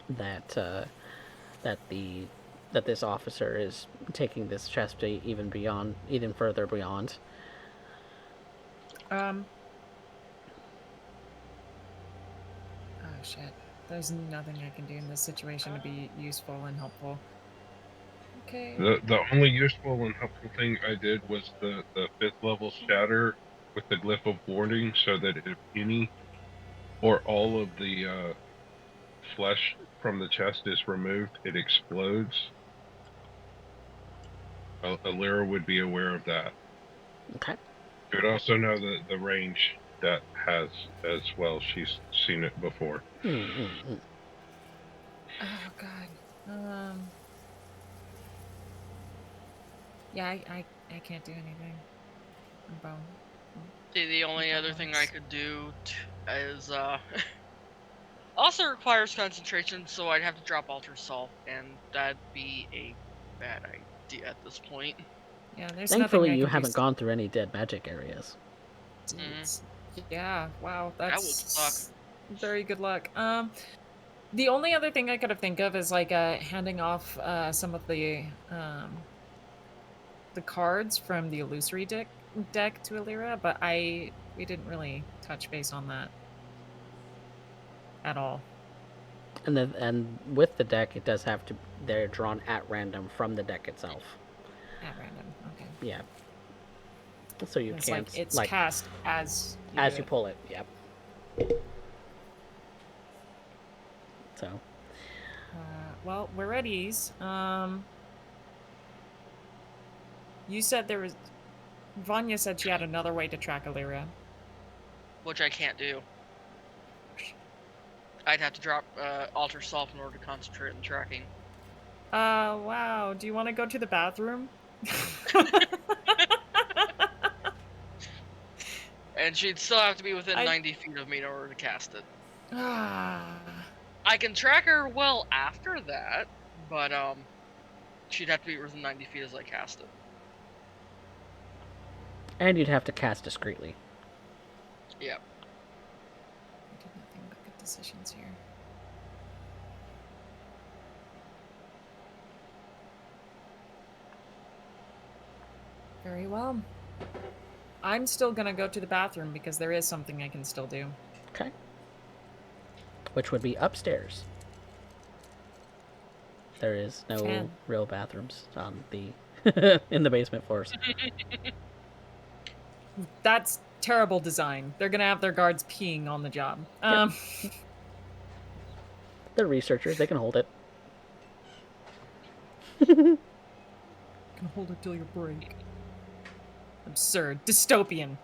that this officer is taking this chest even further beyond. Oh shit. There's nothing I can do in this situation to be useful and helpful. Okay. The only useful and helpful thing I did was the 5th level shatter with the glyph of warding, so that if any or all of the flesh from the chest is removed, it explodes. Alira would be aware of that. Okay. You would also know the range that has as well. She's seen it before. Mm-hmm. Oh god. Yeah, I can't do anything. I'm bone. See, the only other thing I could do is also requires concentration, so I'd have to drop Alter Salt, and that'd be a bad idea at this point. Yeah, there's Thankfully, nothing I you can haven't do. gone through any dead magic areas. Yeah, wow, That would that's suck. very good luck. The only other thing I could have think of is like handing off some of the cards from the illusory deck to Alira, but we didn't really touch base on that at all. And with the deck, it does have to. They're drawn at random from the deck itself. At random, okay. Yeah. So you It's can't. like it's cast as you pull it. Yep. So. Well, we're at ease. You said there was. Vanya said she had another way to track Alira. Which I can't do. I'd have to drop Alter Salt in order to concentrate on tracking. Wow. Do you want to go to the bathroom? And she'd still have to be within 90 feet of me in order to cast it. Ah. I can track her well after that, but she'd have to be within 90 feet as I cast it. And you'd have to cast discreetly. Yep. I did nothing but good decisions here. Very well. I'm still gonna go to the bathroom because there is something I can still do. Okay. which would be upstairs. There is no Fan. real bathrooms on the in the basement floors. That's terrible design. They're gonna have their guards peeing on the job. They're researchers; they can hold it. Can hold it till you break. Absurd. Dystopian.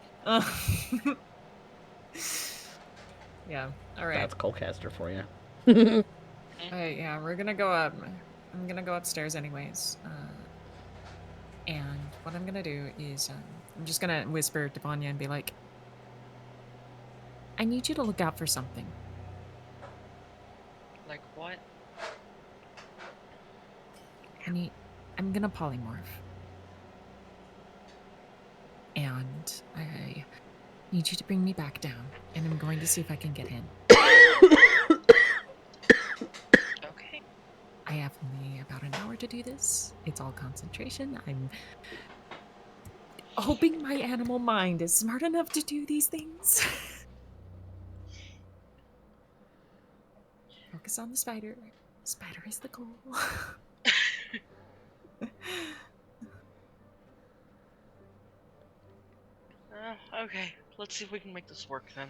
Yeah. All right. That's Colcaster for you. All right. Yeah, we're gonna go up. I'm gonna go upstairs anyways. And what I'm gonna do is I'm just gonna whisper to Vanya and be like, I need you to look out for something. Like what? I'm gonna polymorph. And I need you to bring me back down. And I'm going to see if I can get in. Okay. I have only about an hour to do this. It's all concentration. I'm hoping my animal mind is smart enough to do these things. Focus on the spider. Spider is the goal. Okay. Let's see if we can make this work then.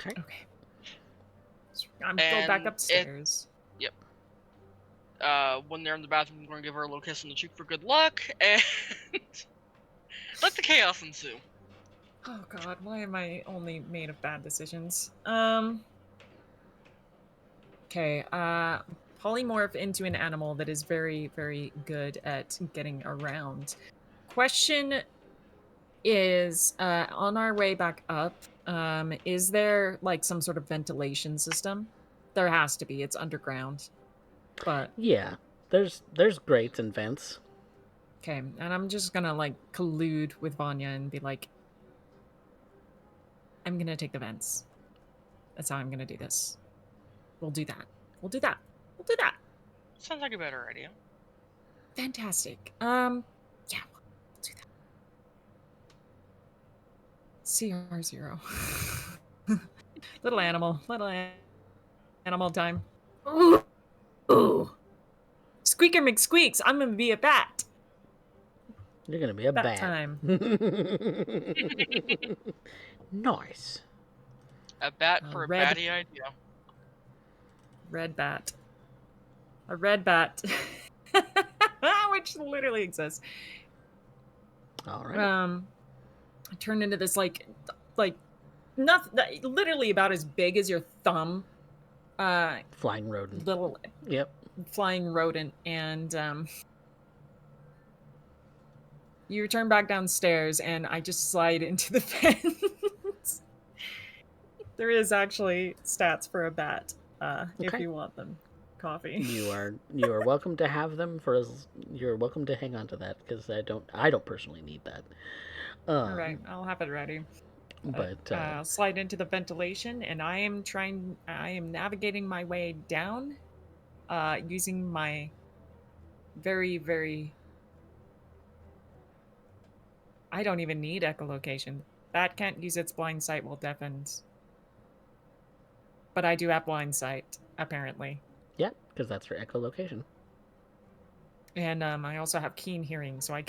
Okay. I'm going back And upstairs. When they're in the bathroom, I'm going to give her a little kiss on the cheek for good luck, and let the chaos ensue. Oh god, why am I only made of bad decisions? Okay, polymorph into an animal that is very, very good at getting around. Question is, on our way back up, is there like some sort of ventilation system? There has to be, it's underground. But Yeah, there's grates and vents. okay, and I'm just gonna like collude with Vanya and be like, I'm gonna take the vents. That's how I'm gonna do this. We'll do that. We'll do that. We'll do that. Sounds like a better idea. Fantastic. Yeah, we'll do that. CR0. Little animal time. Ooh. Ooh. Squeaker McSqueaks, I'm gonna be a bat. You're gonna be a Bat bat. time. Nice. A bat for a red- batty idea. Red bat. A red bat. Which literally exists. All right. I turned into this like nothing, literally about as big as your thumb. Flying rodent. Little Yep. flying rodent, and you return back downstairs, and I just slide into the fence. There is actually stats for a bat, if Okay. you want them. Coffee. You are welcome to have them you're welcome to hang on to that because I don't personally need that. All right, I'll have it ready. But I'll slide into the ventilation, and I am navigating my way down, using my very, very. I don't even need echolocation. Bat can't use its blind sight while deafened. But I do have blind sight, apparently. yeah, because that's your echolocation. And I also have keen hearing, so I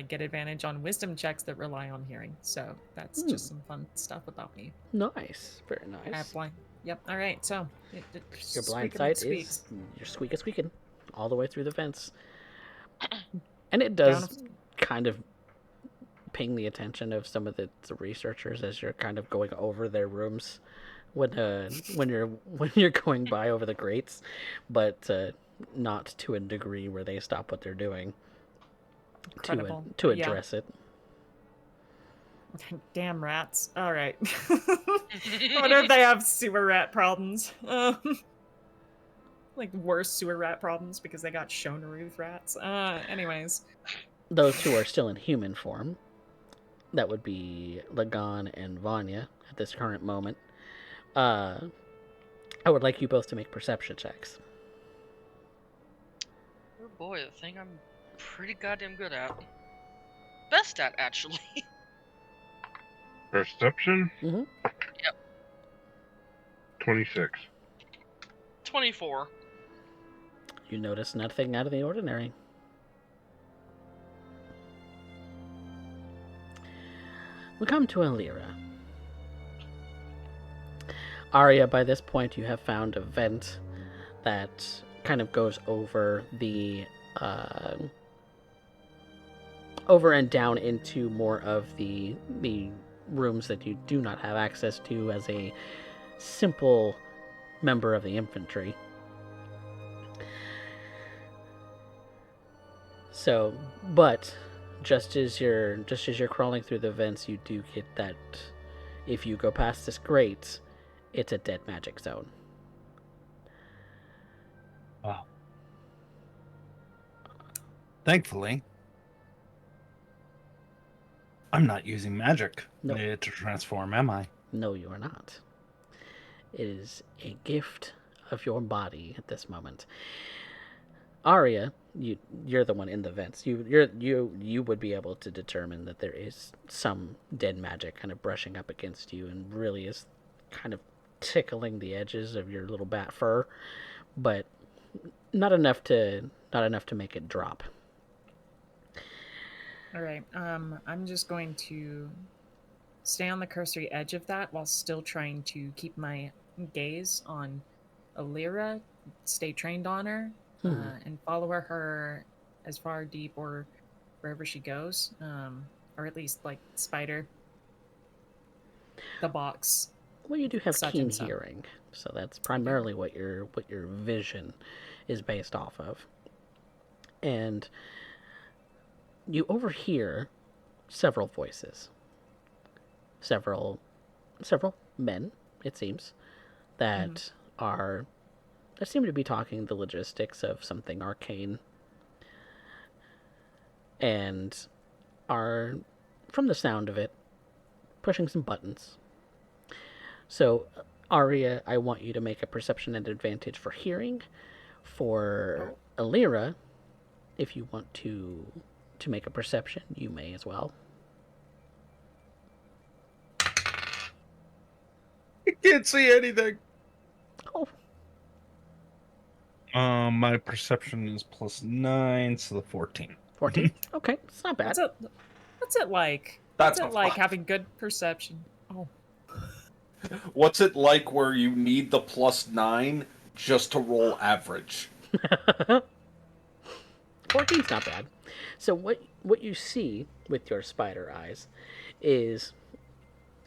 get advantage on wisdom checks that rely on hearing. So that's just some fun stuff about me. Nice, very I have nice. blind. Yep. All right. So Your blind squeaker sight McSqueaks. is you're squeaking all the way through the fence, and it does kind of ping the attention of some of the researchers as you're kind of going over their rooms when you're going by over the grates, but not to a degree where they stop what they're doing Incredible. to Yeah. address it. Damn rats. All right. I wonder if they have sewer rat problems. Like worse sewer rat problems because they got Shonaruth rats. Anyways. Those two are still in human form. That would be Lagan and Vanya at this current moment. I would like you both to make perception checks. Oh boy, the thing I'm pretty goddamn good at. Best at, actually. Perception? Mm-hmm. Yep. 26. 24. You notice nothing out of the ordinary. We come to Alira. Arya, by this point, you have found a vent that kind of goes over over and down into more of the rooms that you do not have access to as a simple member of the infantry. So, but just as you're crawling through the vents, you do get that if you go past this grate, it's a dead magic zone. Wow. Thankfully, I'm not using magic to transform, am I? No, you are not. It is a gift of your body at this moment. Arya, you're the one in the vents. You would be able to determine that there is some dead magic kind of brushing up against you, and really is kind of tickling the edges of your little bat fur, but not enough to make it drop. All right. I'm just going to stay on the cursory edge of that while still trying to keep my gaze on Alira, stay trained on her, and follow her as far deep or wherever she goes, or at least like Spider, the box. Well, you do have keen hearing, so that's primarily what your vision is based off of. And you overhear several voices. Several men, it seems, that seem to be talking the logistics of something arcane, and are, from the sound of it, pushing some buttons. So, Arya, I want you to make a perception and advantage for hearing. For Alira, if you want to make a perception, you may as well. I can't see anything. Oh. My perception is +9, so the 14. 14? Okay, it's not bad. What's it like? What's it like having good perception? Oh. What's it like where you need the +9 just to roll average? 14's not bad. So what you see with your spider eyes is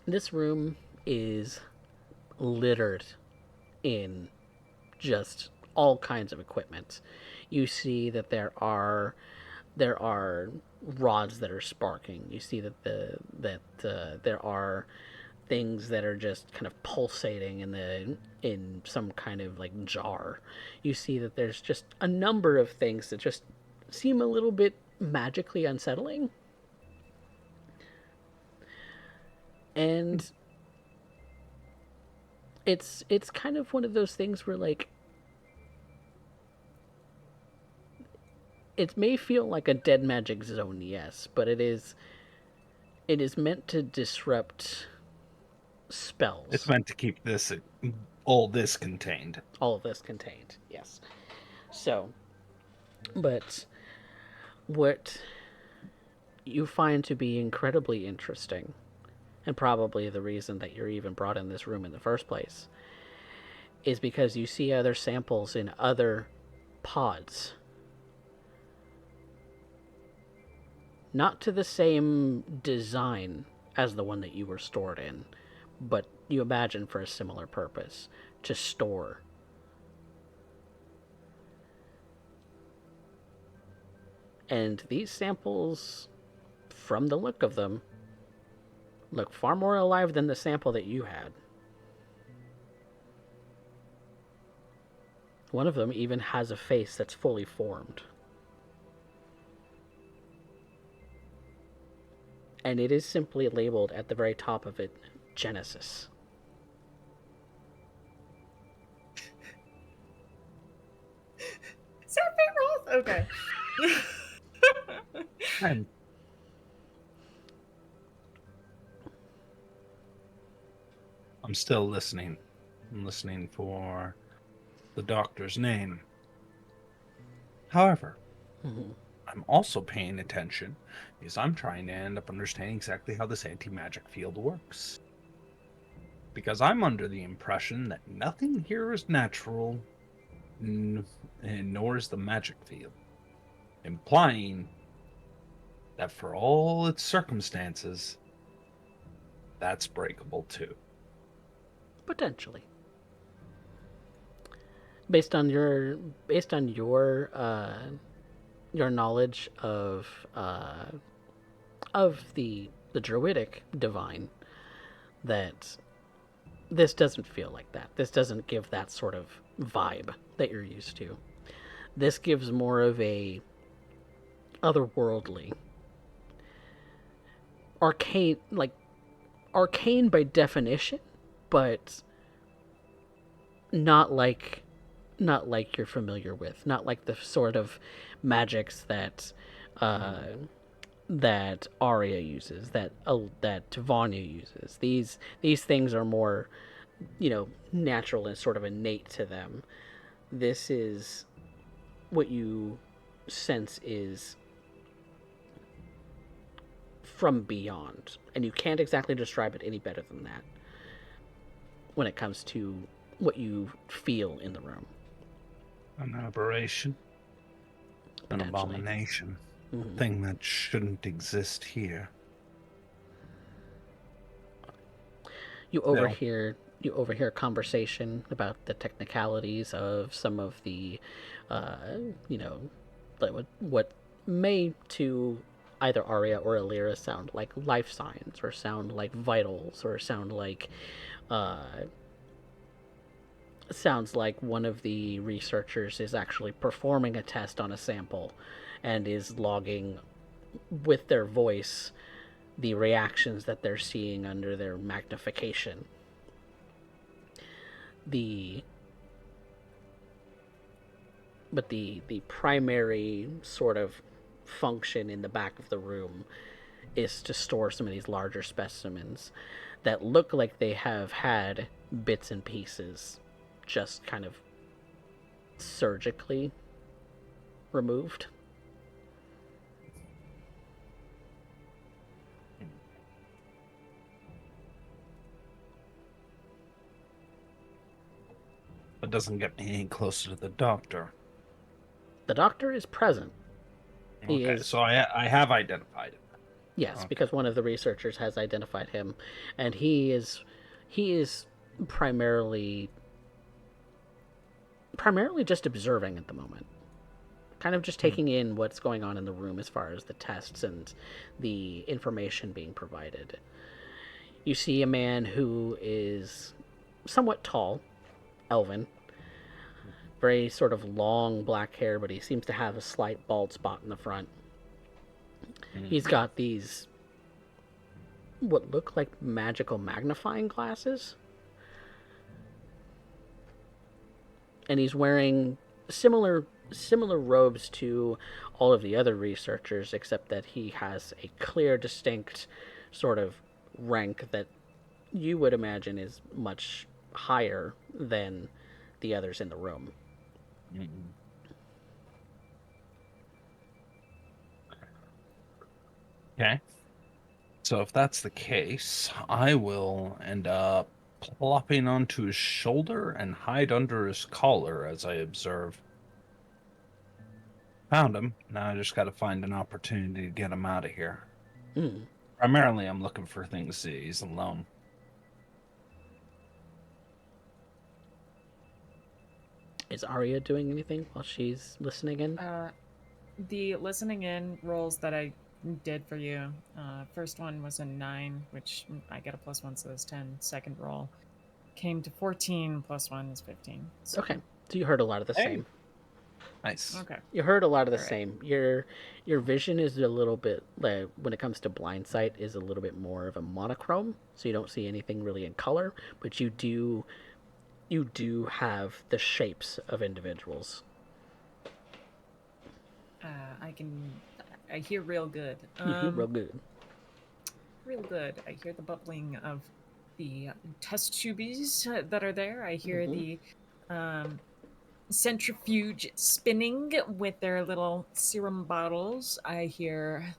this room is littered in just all kinds of equipment. You see that there are rods that are sparking. You see that there are things that are just kind of pulsating in some kind of like jar. You see that there's just a number of things that just seem a little bit magically unsettling. And it's kind of one of those things where, like, it may feel like a dead magic zone, yes, but it is meant to disrupt spells. It's meant to keep all this contained. All of this contained, yes. So, but what you find to be incredibly interesting, and probably the reason that you're even brought in this room in the first place, is because you see other samples in other pods. Not to the same design as the one that you were stored in, but you imagine for a similar purpose, to store. And these samples, from the look of them, look far more alive than the sample that you had. One of them even has a face that's fully formed. And it is simply labeled at the very top of it, Genesis. Sephiroth? Okay. I'm still listening. I'm listening for the doctor's name. However, Mhm. I'm also paying attention because I'm trying to end up understanding exactly how this anti-magic field works. Because I'm under the impression that nothing here is natural, and nor is the magic field, implying that for all its circumstances, that's breakable too. Potentially. Based on your knowledge of the druidic divine, that this doesn't feel like that. This doesn't give that sort of vibe that you're used to. This gives more of a otherworldly, arcane, like arcane by definition, but not like you're familiar with, not like the sort of magics that that Arya uses, that Vanya uses. These things are more, natural and sort of innate to them. This is what you sense is from beyond, and you can't exactly describe it any better than that when it comes to what you feel in the room. An aberration, an Potentially. abomination, Mhm. a thing that shouldn't exist here. You overhear a conversation about the technicalities of some of the, like what may to either Arya or Alira sound like life signs, or sound like vitals, or sounds like one of the researchers is actually performing a test on a sample and is logging with their voice the reactions that they're seeing under their magnification. The primary sort of function in the back of the room is to store some of these larger specimens that look like they have had bits and pieces just kind of surgically removed. It doesn't get me any closer to the doctor. The doctor is present. He Okay, is, so I have identified him. yes, Okay. because one of the researchers has identified him, and he is primarily just observing at the moment, kind of just taking in what's going on in the room as far as the tests and the information being provided. You see a man who is somewhat tall, elven, very sort of long black hair, but he seems to have a slight bald spot in the front. He's got these what look like magical magnifying glasses, and he's wearing similar robes to all of the other researchers, except that he has a clear, distinct sort of rank that you would imagine is much higher than the others in the room. Okay. So if that's the case, I will end up plopping onto his shoulder and hide under his collar as I observe. Found him. Now I just got to find an opportunity to get him out of here. Mm. Primarily, I'm looking for things that he's alone. Is Arya doing anything while she's listening in? The listening in rolls that I did for you. First one was a 9, which I get a +1, so it's 10. Second roll came to 14, +1 is 15. So. Okay, so you heard a lot of the same. Nice. Okay. You heard a lot of the All right. same. Your vision is a little bit, when it comes to blind sight, is a little bit more of a monochrome, so you don't see anything really in color, but you do have the shapes of individuals. I hear real good. You hear real good. Real good. I hear the bubbling of the test tubies that are there. I hear the centrifuge spinning with their little serum bottles. I hear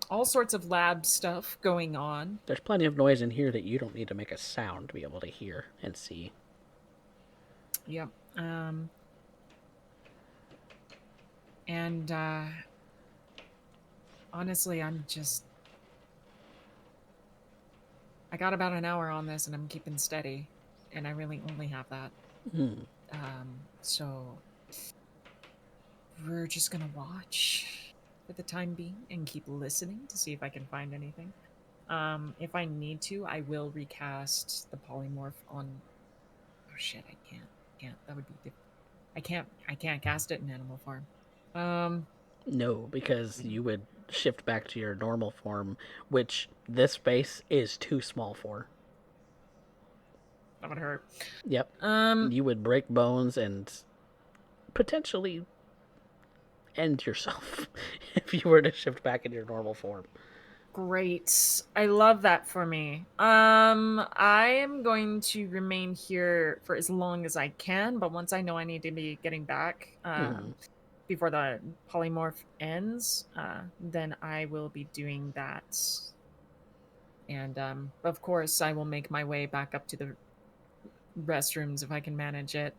all sorts of lab stuff going on. There's plenty of noise in here that you don't need to make a sound to be able to hear and see. Yep. And honestly, I got about an hour on this and I'm keeping steady. And I really only have that. So we're just gonna watch for the time being and keep listening to see if I can find anything. If I need to, I will recast the polymorph on. Oh shit! I can't. That would be. I can't cast it in animal form. No, because you would shift back to your normal form, which this space is too small for. That would hurt. Yep. You would break bones and potentially end yourself if you were to shift back in your normal form. Great. I love that for me. I am going to remain here for as long as I can, but once I know I need to be getting back before the polymorph ends, then I will be doing that. And of course, I will make my way back up to the restrooms if I can manage it.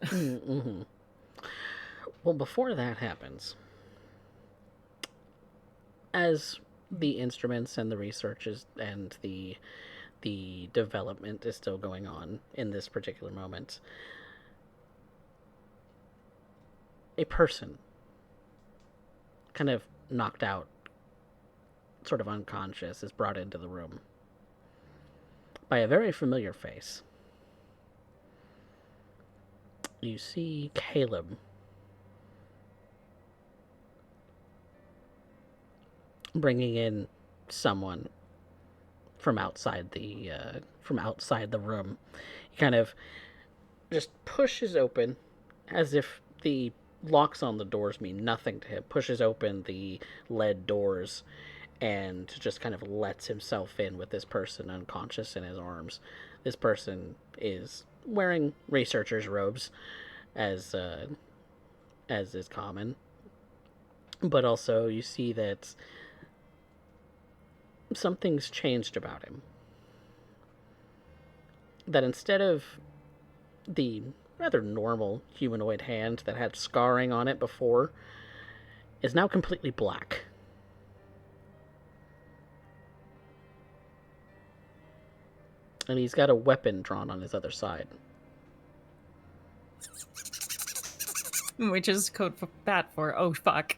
Well, before that happens, as the instruments and the researches and the development is still going on in this particular moment, a person kind of knocked out, sort of unconscious, is brought into the room by a very familiar face. You see Caleb bringing in someone from outside the room. He kind of just pushes open, as if the locks on the doors mean nothing to him, pushes open the lead doors and just kind of lets himself in with this person unconscious in his arms. This person is wearing researcher's robes, as is common, but also you see that something's changed about him. That instead of the rather normal humanoid hand that had scarring on it before, is now completely black. And he's got a weapon drawn on his other side. Which is code for bat for oh fuck.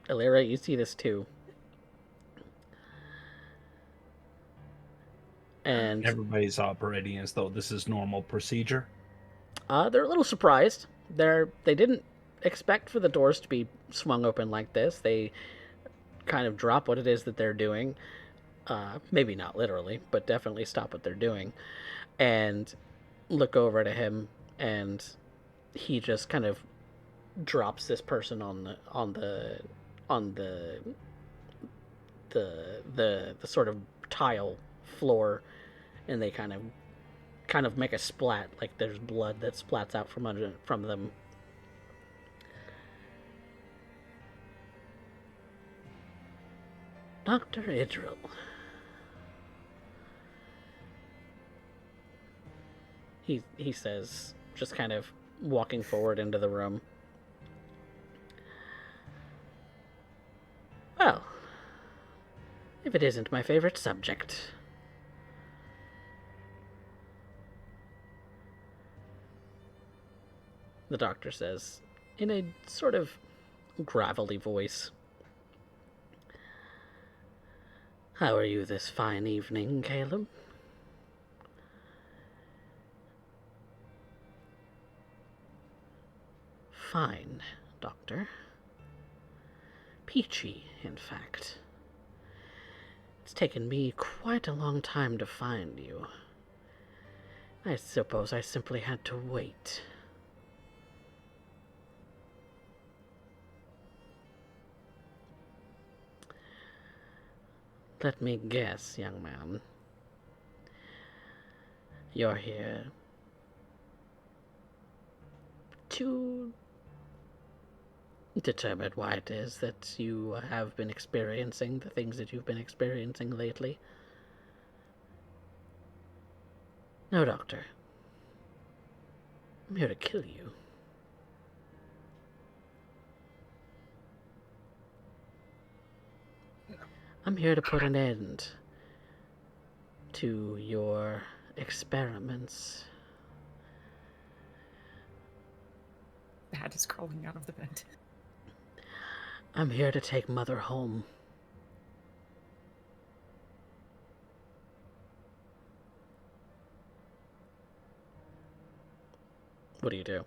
Illyria, you see this too. And everybody's operating as though this is normal procedure. They're a little surprised. They didn't expect for the doors to be swung open like this. They kind of drop what it is that they're doing. Maybe not literally, but definitely stop what they're doing. And look over to him, and he just kind of drops this person on the sort of tile floor, and they kind of make a splat, like there's blood that splats out from them. Dr. Idril. He says, just kind of walking forward into the room. Well, if it isn't my favorite subject. The doctor says, in a sort of gravelly voice. How are you this fine evening, Caleb? Fine, Doctor. Peachy, in fact. It's taken me quite a long time to find you. I suppose I simply had to wait. Let me guess, young man. You're here to determine why it is that you have been experiencing the things that you've been experiencing lately. No, Doctor. I'm here to kill you. I'm here to put an end to your experiments. Bat is crawling out of the bed. I'm here to take Mother home. What do you do?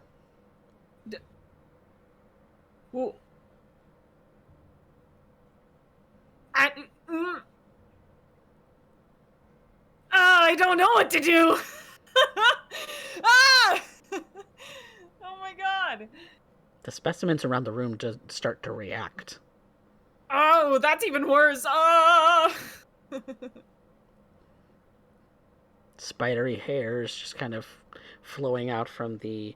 Well, I don't know what to do. Ah! Oh my god. The specimens around the room just start to react. Oh, that's even worse. Ah! Spidery hairs just kind of flowing out from the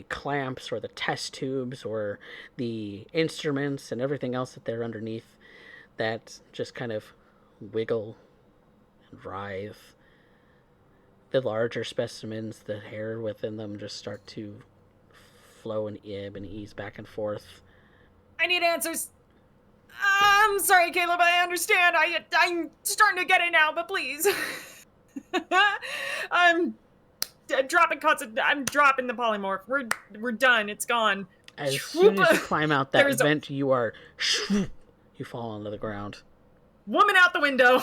clamps or the test tubes or the instruments and everything else that they're underneath that just kind of wiggle and writhe. The larger specimens, the hair within them just start to flow and ebb and ease back and forth. I need answers. I'm sorry, Caleb. I understand. I'm starting to get it now, but please. I'm dropping I'm dropping the polymorph. We're done. It's gone. As soon as you climb out that vent, you are you fall onto the ground. Woman out the window.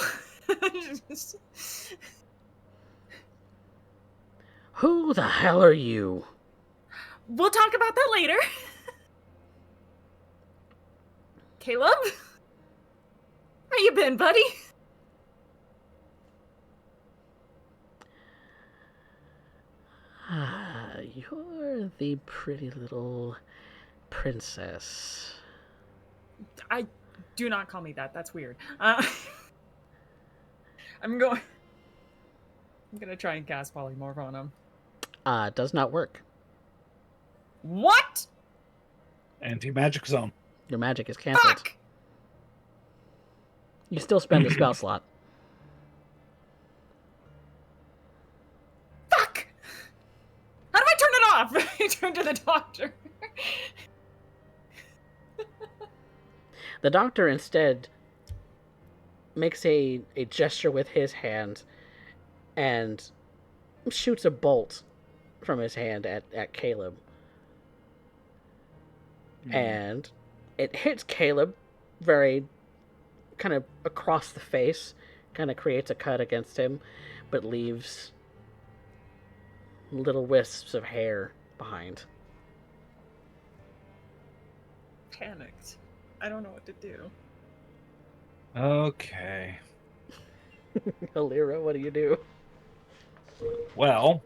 Who the hell are you? We'll talk about that later. Caleb? Where you been, buddy? You're the pretty little princess. Do not call me that. That's weird. I'm gonna try and cast polymorph on him. Does not work. What? Anti-magic zone. Your magic is cancelled. Fuck! You still spend a spell slot. Fuck! How do I turn it off? I turn to the doctor. The doctor instead makes a gesture with his hand and shoots a bolt from his hand at Caleb. And it hits Caleb very kind of across the face, kind of creates a cut against him, but leaves little wisps of hair behind. Panicked. I don't know what to do. Okay. Alira, what do you do? Well,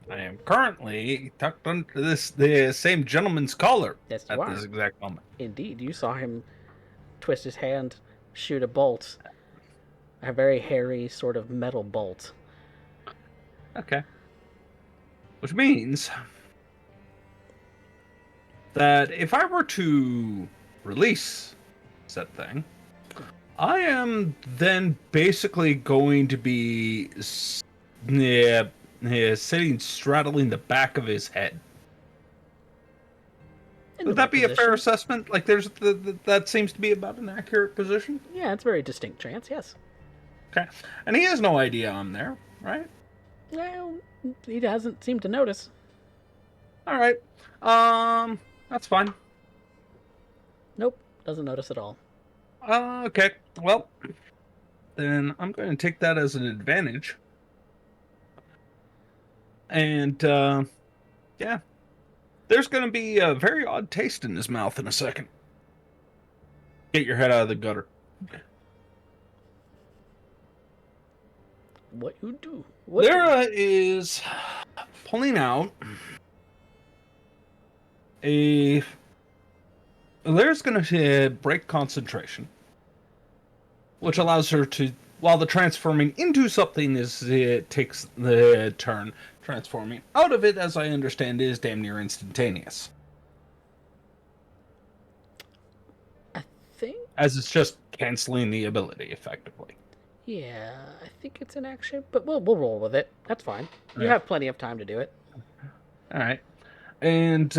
I am currently tucked under the same gentleman's collar Yes, you at are. this exact moment. Indeed, you saw him twist his hand, shoot a bolt. A very hairy sort of metal bolt. Okay. Which means that if I were to release said thing, I am then basically going to be sitting straddling the back of his head. Would that be a fair assessment? Like, there's that seems to be about an accurate position. Yeah, it's a very distinct chance, yes. Okay, and he has no idea I'm there, right? Well, he doesn't seem to notice. All right, that's fine. Nope, doesn't notice at all. Okay, well, then I'm going to take that as an advantage. And, yeah. There's going to be a very odd taste in his mouth in a second. Get your head out of the gutter. What you do? Lyra is pulling out Lyra's going to break concentration which allows her to, while the transforming into something takes the turn, transforming out of it, as I understand, is damn near instantaneous. I think. As it's just canceling the ability, effectively. Yeah, I think it's an action, but we'll roll with it. That's fine. You Yeah. have plenty of time to do it. All right. And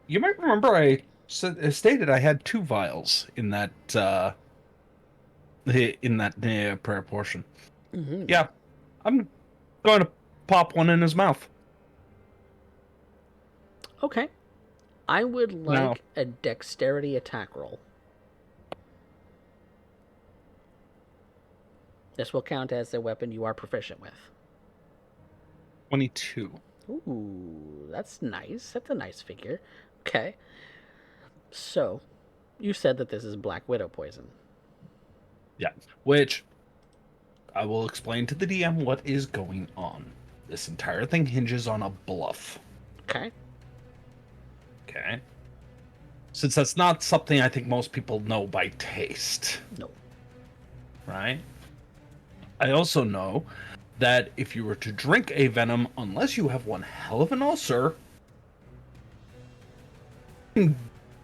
you might remember I stated I had 2 vials in that prayer portion. Mm-hmm. Yeah, I'm going to pop one in his mouth. Okay. I would like Now- a dexterity attack roll. This will count as a weapon you are proficient with. 22. Ooh, that's nice. That's a nice figure. Okay. So, you said that this is Black Widow poison. Yeah, which I will explain to the DM what is going on. This entire thing hinges on a bluff. Okay. Okay. Since that's not something I think most people know by taste. No. Right? I also know that if you were to drink a venom, unless you have one hell of an ulcer, you can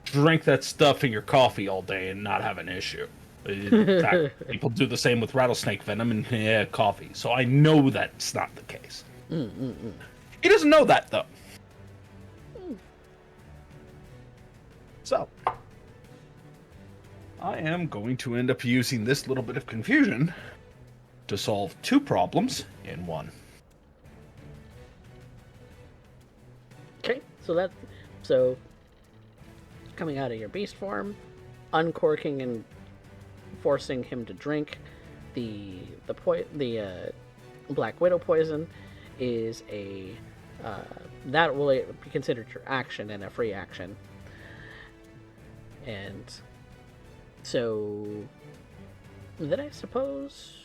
drink that stuff in your coffee all day and not have an issue. In fact, people do the same with rattlesnake venom and coffee. So I know that's not the case. He doesn't know that, though. So, I am going to end up using this little bit of confusion to solve 2 problems in one. Okay, so coming out of your beast form, uncorking and forcing him to drink the Black Widow poison is that will be considered your action and a free action. And so then I suppose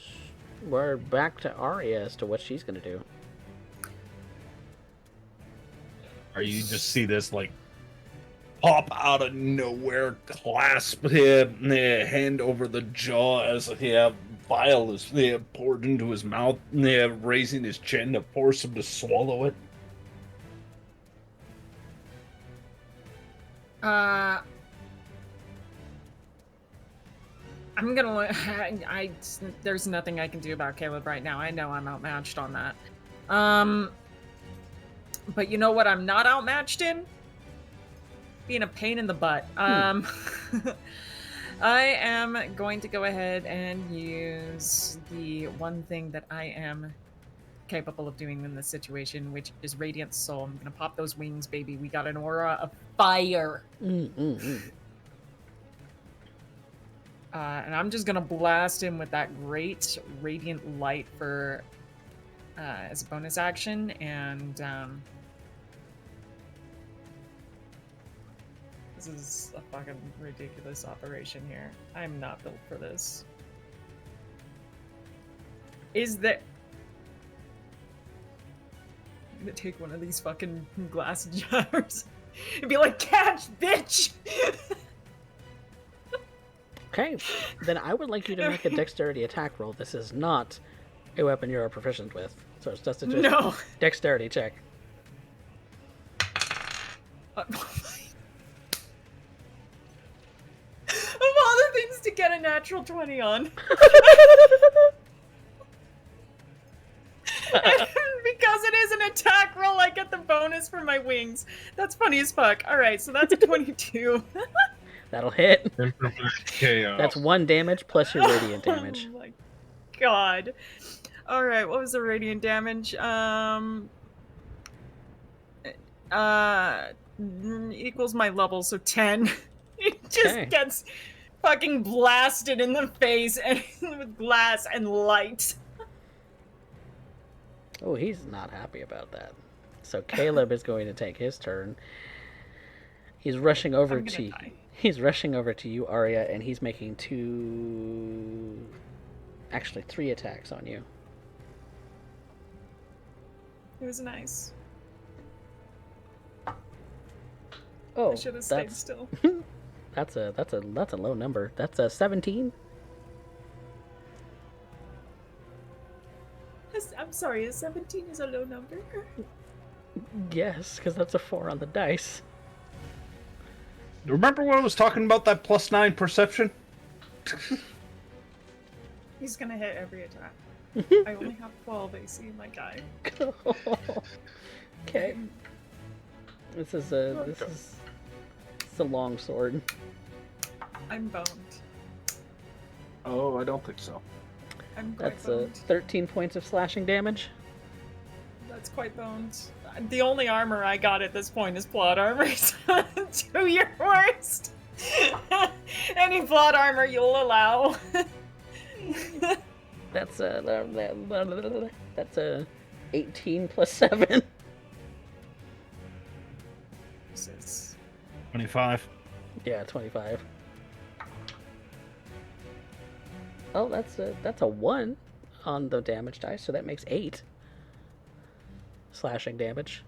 we're back to Arya as to what she's gonna do. Or you just see this, like, pop out of nowhere, clasp him, hand over the jaw as a vial is poured into his mouth, raising his chin to force him to swallow it. I'm gonna. There's nothing I can do about Caleb right now. I know I'm outmatched on that. But you know what I'm not outmatched in? Being a pain in the butt. I am going to go ahead and use the one thing that I am capable of doing in this situation, which is Radiant Soul. I'm gonna pop those wings, baby. We got an aura of fire. And I'm just gonna blast him with that great radiant light for as a bonus action, and this is a fucking ridiculous operation here. I'm not built for this. Is there? I'm gonna take one of these fucking glass jars and be like, "Catch, bitch!" Okay, then I would like you to make a dexterity attack roll. This is not a weapon you are proficient with, so it's just a No. dexterity check. Of all the things to get a natural 20 on. Because it is an attack roll, I get the bonus for my wings. That's funny as fuck. Alright, so that's a 22. That'll hit. Improvised chaos. That's 1 damage plus your radiant damage. Oh my god. Alright, what was the radiant damage? Equals my level, so 10. It just Okay. gets fucking blasted in the face and with glass and light. Oh, he's not happy about that. So Caleb is going to take his turn. He's rushing over I'm gonna to die. He's rushing over to you, Arya, and he's making 3 attacks on you. It was nice. Oh, I should have stayed still. that's a low number. That's a 17. I'm sorry, a 17 is a low number. Yes, because that's a 4 on the dice. Remember when I was talking about that +9 perception? He's gonna hit every attack. I only have 12 AC, my guy. Okay. This is a long sword. I'm boned. Oh, I don't think so. I'm quite That's boned. 13 points of slashing damage. That's quite boned. The only armor I got at this point is plot armor, so do your worst. Any plot armor you'll allow. That's 18 plus 7. Jesus. 25. Yeah, 25. Oh, that's a 1 on the damage dice, so that makes 8 slashing damage.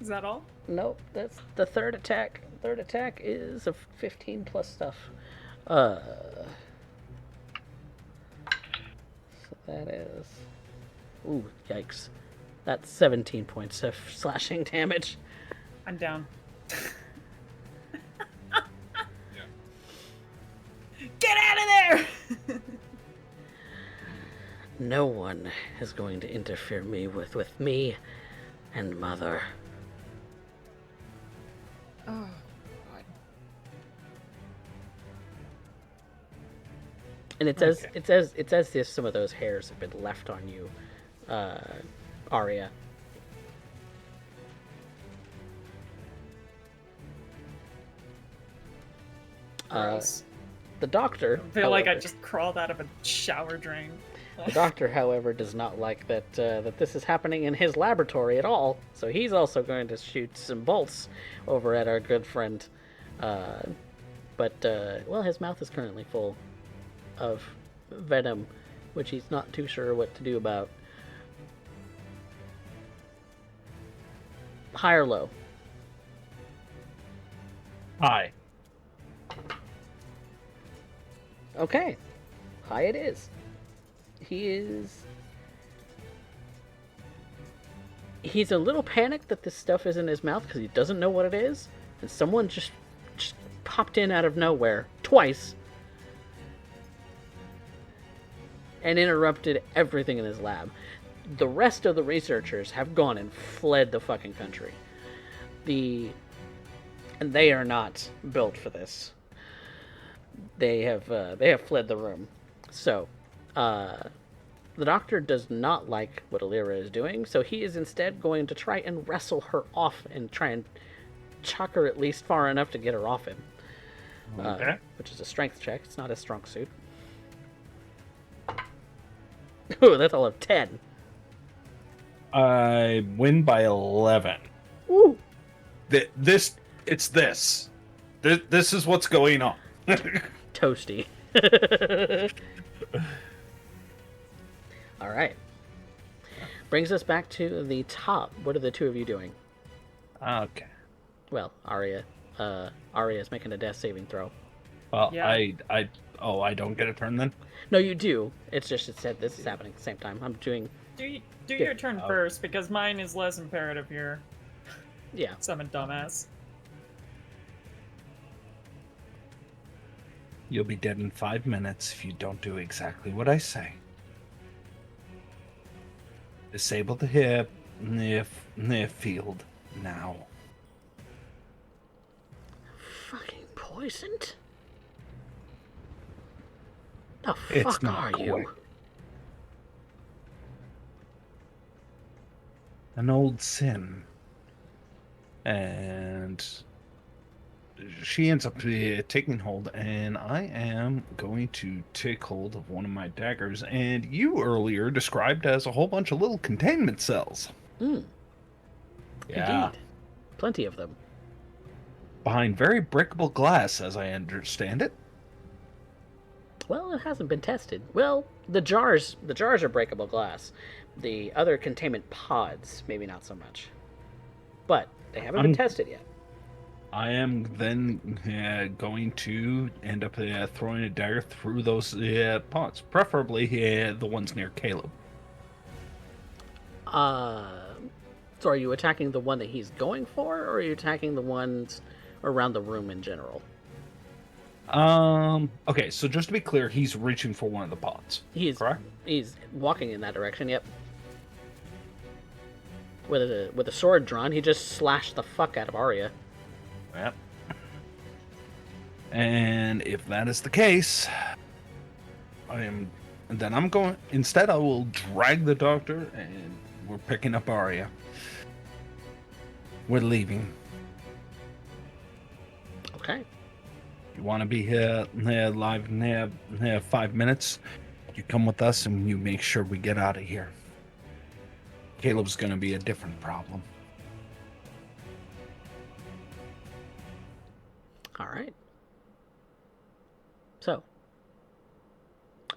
Is that all? Nope, that's the third attack. Third attack is a 15 plus stuff. So that is... Ooh, yikes. That's 17 points of slashing damage. I'm down. Get out of there! No one is going to interfere with me and Mother. Oh, God. And it's as if some of those hairs have been left on you, Arya. Gross. The doctor. I feel like I however- just crawled out of a shower drain. The doctor, however, does not like that this is happening in his laboratory at all. So he's also going to shoot some bolts over at our good friend. Well, his mouth is currently full of venom, which he's not too sure what to do about. High or low? Hi. Okay. High it is. He's a little panicked that this stuff is in his mouth because he doesn't know what it is, and someone just popped in out of nowhere twice and interrupted everything in his lab. The rest of the researchers have gone and fled the fucking country. And they are not built for this. They have fled the room. So, the doctor does not like what Alira is doing, so he is instead going to try and wrestle her off and try and chuck her at least far enough to get her off him. Okay. Which is a strength check. It's not his strong suit. Ooh, that's all of 10. I win by 11. Ooh. This is what's going on. Toasty. All right. Brings us back to the top. What are the two of you doing? Okay. Well, Arya is making a death saving throw. Well, Yeah. I don't get a turn then? No, you do. It's just it said this is happening at the same time. I'm doing Do your turn first, because mine is less imperative here. yeah. Summon dumbass. You'll be dead in 5 minutes if you don't do exactly what I say. Disable the hip, near field, now. Fucking poisoned? The It's fuck not are quick. you? An old sin. And she ends up taking hold, and I am going to take hold of one of my daggers, and you earlier described as a whole bunch of little containment cells. Mm, Yeah. indeed. Plenty of them. Behind very breakable glass, as I understand it. Well, it hasn't been tested. Well, the jars are breakable glass. The other containment pods, maybe not so much. But they haven't been tested yet. I am then going to end up throwing a dagger through those pots, preferably the ones near Caleb. So are you attacking the one that he's going for, or are you attacking the ones around the room in general? Okay, so just to be clear, he's reaching for one of the pots. Correct? He's walking in that direction, yep. With a sword drawn, he just slashed the fuck out of Arya. Yep. And if that is the case, I'm going. Instead, I will drag the doctor, and we're picking up Arya. We're leaving. Okay. You want to be here live in 5 minutes? You come with us, and you make sure we get out of here. Caleb's going to be a different problem. All right. So,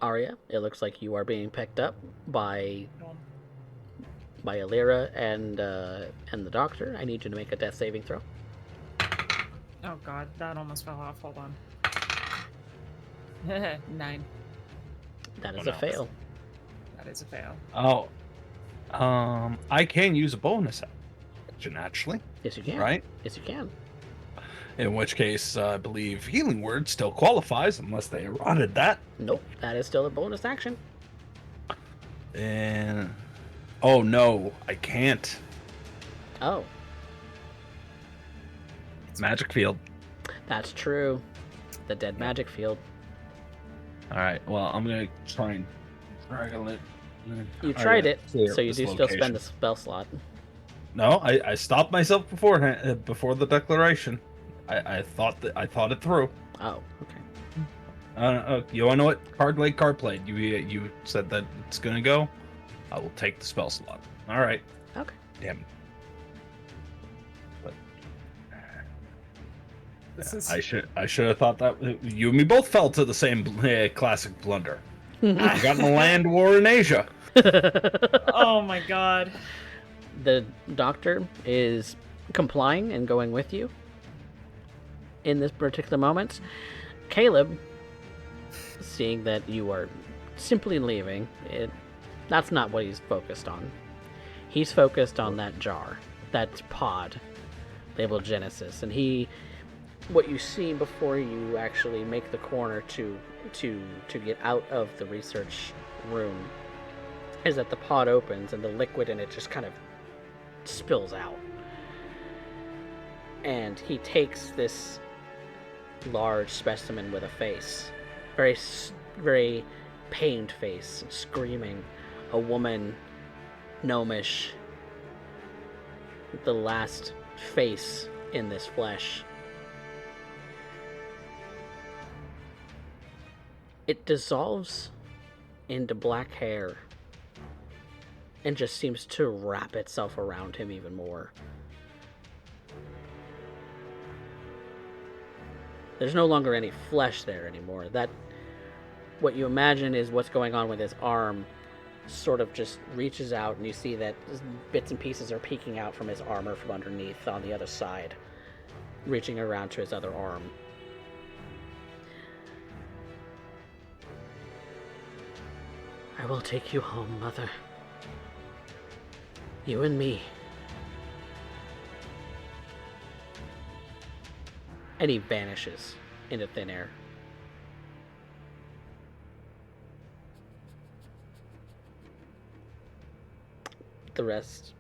Arya, it looks like you are being picked up by Alira and the doctor. I need you to make a death saving throw. Oh god, that almost fell off. Hold on. 9. That is a fail. That is a fail. Oh, I can use a bonus action, actually. Yes, you can. Right? Yes, you can. In which case, I believe Healing Word still qualifies, unless they eroded that. Nope, that is still a bonus action. And... oh, no, I can't. Oh. Magic Field. That's true. The dead magic field. Alright, well, I'm going to try and drag it. You tried it, so you do still spend a spell slot. No, I stopped myself before the declaration. I thought it through. Oh, okay. You want to know what? Card played. You said that it's gonna go. I will take the spell slot. All right. Okay. Damn. But I should have thought that you and me both fell to the same classic blunder. We got in a land war in Asia. Oh my god. The doctor is complying and going with you in this particular moment. Caleb, seeing that you are simply leaving, that's not what he's focused on. He's focused on that jar, that pod labeled Genesis, and what you see before you actually make the corner to get out of the research room is that the pod opens and the liquid in it just kind of spills out. And he takes this large specimen with a face, very pained face, screaming, a woman, gnomish, the last face in this flesh. It dissolves into black hair and just seems to wrap itself around him even more. There's no longer any flesh there anymore. What you imagine is what's going on with his arm sort of just reaches out, and you see that bits and pieces are peeking out from his armor from underneath on the other side, reaching around to his other arm. I will take you home, Mother. You and me. And he vanishes into thin air. The rest,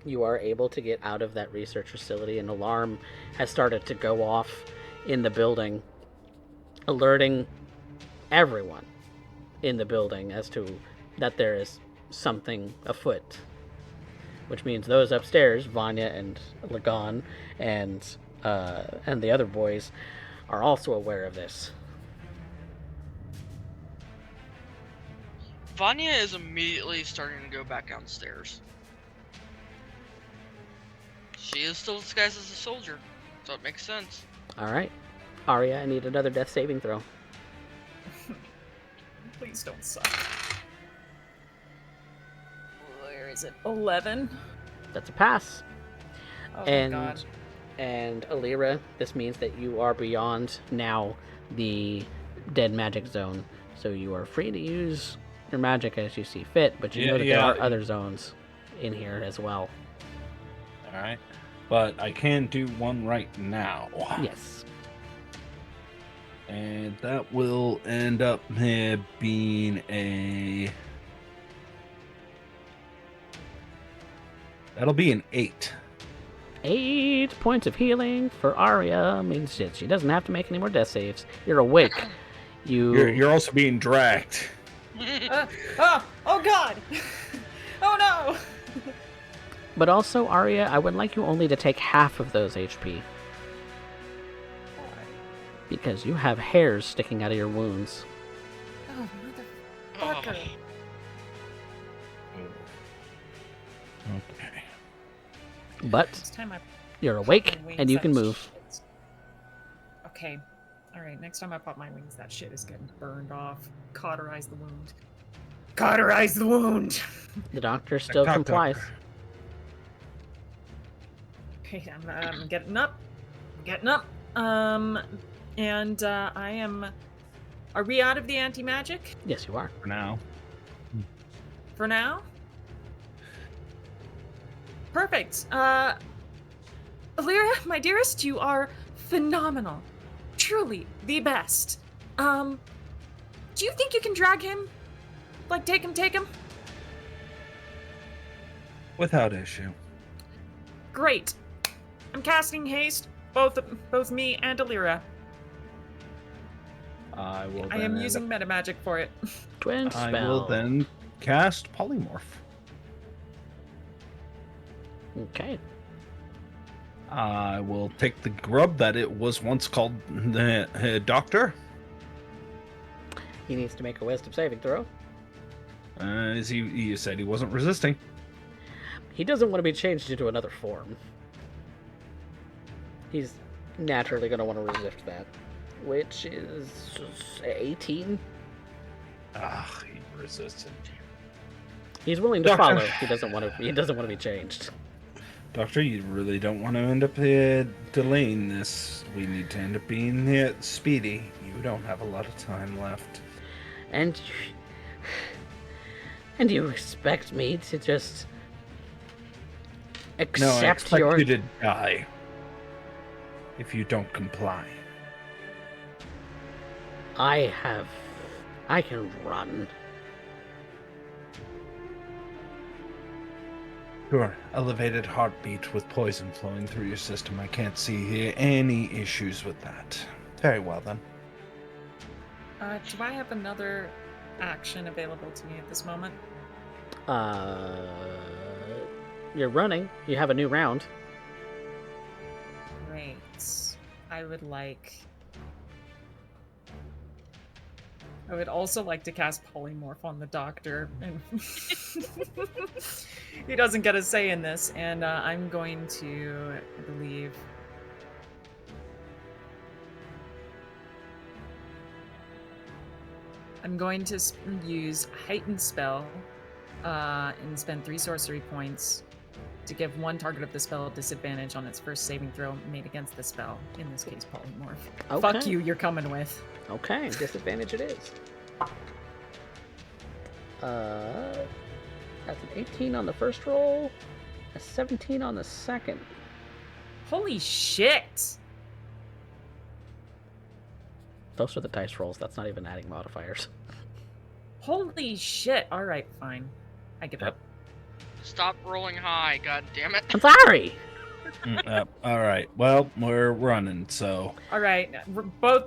you are able to get out of that research facility. An alarm has started to go off in the building, alerting everyone in the building as to that there is something afoot. Which means those upstairs, Vanya and Lagan and the other boys, are also aware of this. Vanya is immediately starting to go back downstairs. She is still disguised as a soldier, so it makes sense. Alright. Arya, I need another death saving throw. Please don't suck. Where is it? 11. That's a pass. Oh And my god. And Alira, this means that you are beyond now the dead magic zone. So you are free to use your magic as you see fit, but you know that there are other zones in here as well. All right. But I can do one right now. Yes. And that will end up being a... That'll be an 8. 8 points of healing for Arya means that she doesn't have to make any more death saves. You're awake. You're also being dragged. Oh God! Oh no! But also, Arya, I would like you only to take half of those HP. Because you have hairs sticking out of your wounds. Oh, motherfucker. Okay. But This time I you're awake, my wings, and you that can move. shit- Okay. Alright, next time I pop my wings, that shit is getting burned off. Cauterize the wound. Cauterize the wound! The doctor still Cock complies. doctor. Okay, I'm getting up. Getting up. And I am... Are we out of the anti-magic Yes, you are. For now. for now? Perfect. Alira, my dearest, you are phenomenal. Truly the best. Do you think you can drag him? Like, take him? Without issue. Great. I'm casting haste, both me and Alira. I will. I am using meta magic for it. Twin spell. I will then cast polymorph. Okay. I will take the grub that it was once called the doctor. He needs to make a wisdom saving throw. As you said, he wasn't resisting. He doesn't want to be changed into another form. He's naturally going to want to resist that. Which is 18. He resisted. He's willing to Doctor. follow. He doesn't want to be changed. Doctor, you really don't want to end up delaying this. We need to end up being speedy. You don't have a lot of time left. And you expect me to just accept No, I expect your... you to die if you don't comply. I can run. Sure, elevated heartbeat with poison flowing through your system. I can't see any issues with that. Very well then. Do I have another action available to me at this moment? You're running. You have a new round. Great. I would also like to cast polymorph on the doctor, and he doesn't get a say in this. And I'm going to, I believe, I'm going to use heightened spell and spend 3 sorcery points to give one target of the spell disadvantage on its first saving throw made against the spell. In this case, polymorph. Okay. Fuck you, you're coming with. Okay, disadvantage it is. That's an 18 on the first roll, a 17 on the second. Holy shit! Those are the dice rolls. That's not even adding modifiers. Holy shit! Alright, fine. I give up. Stop rolling high, god damn it. I'm sorry. All right. Well, we're running, so Alright, we're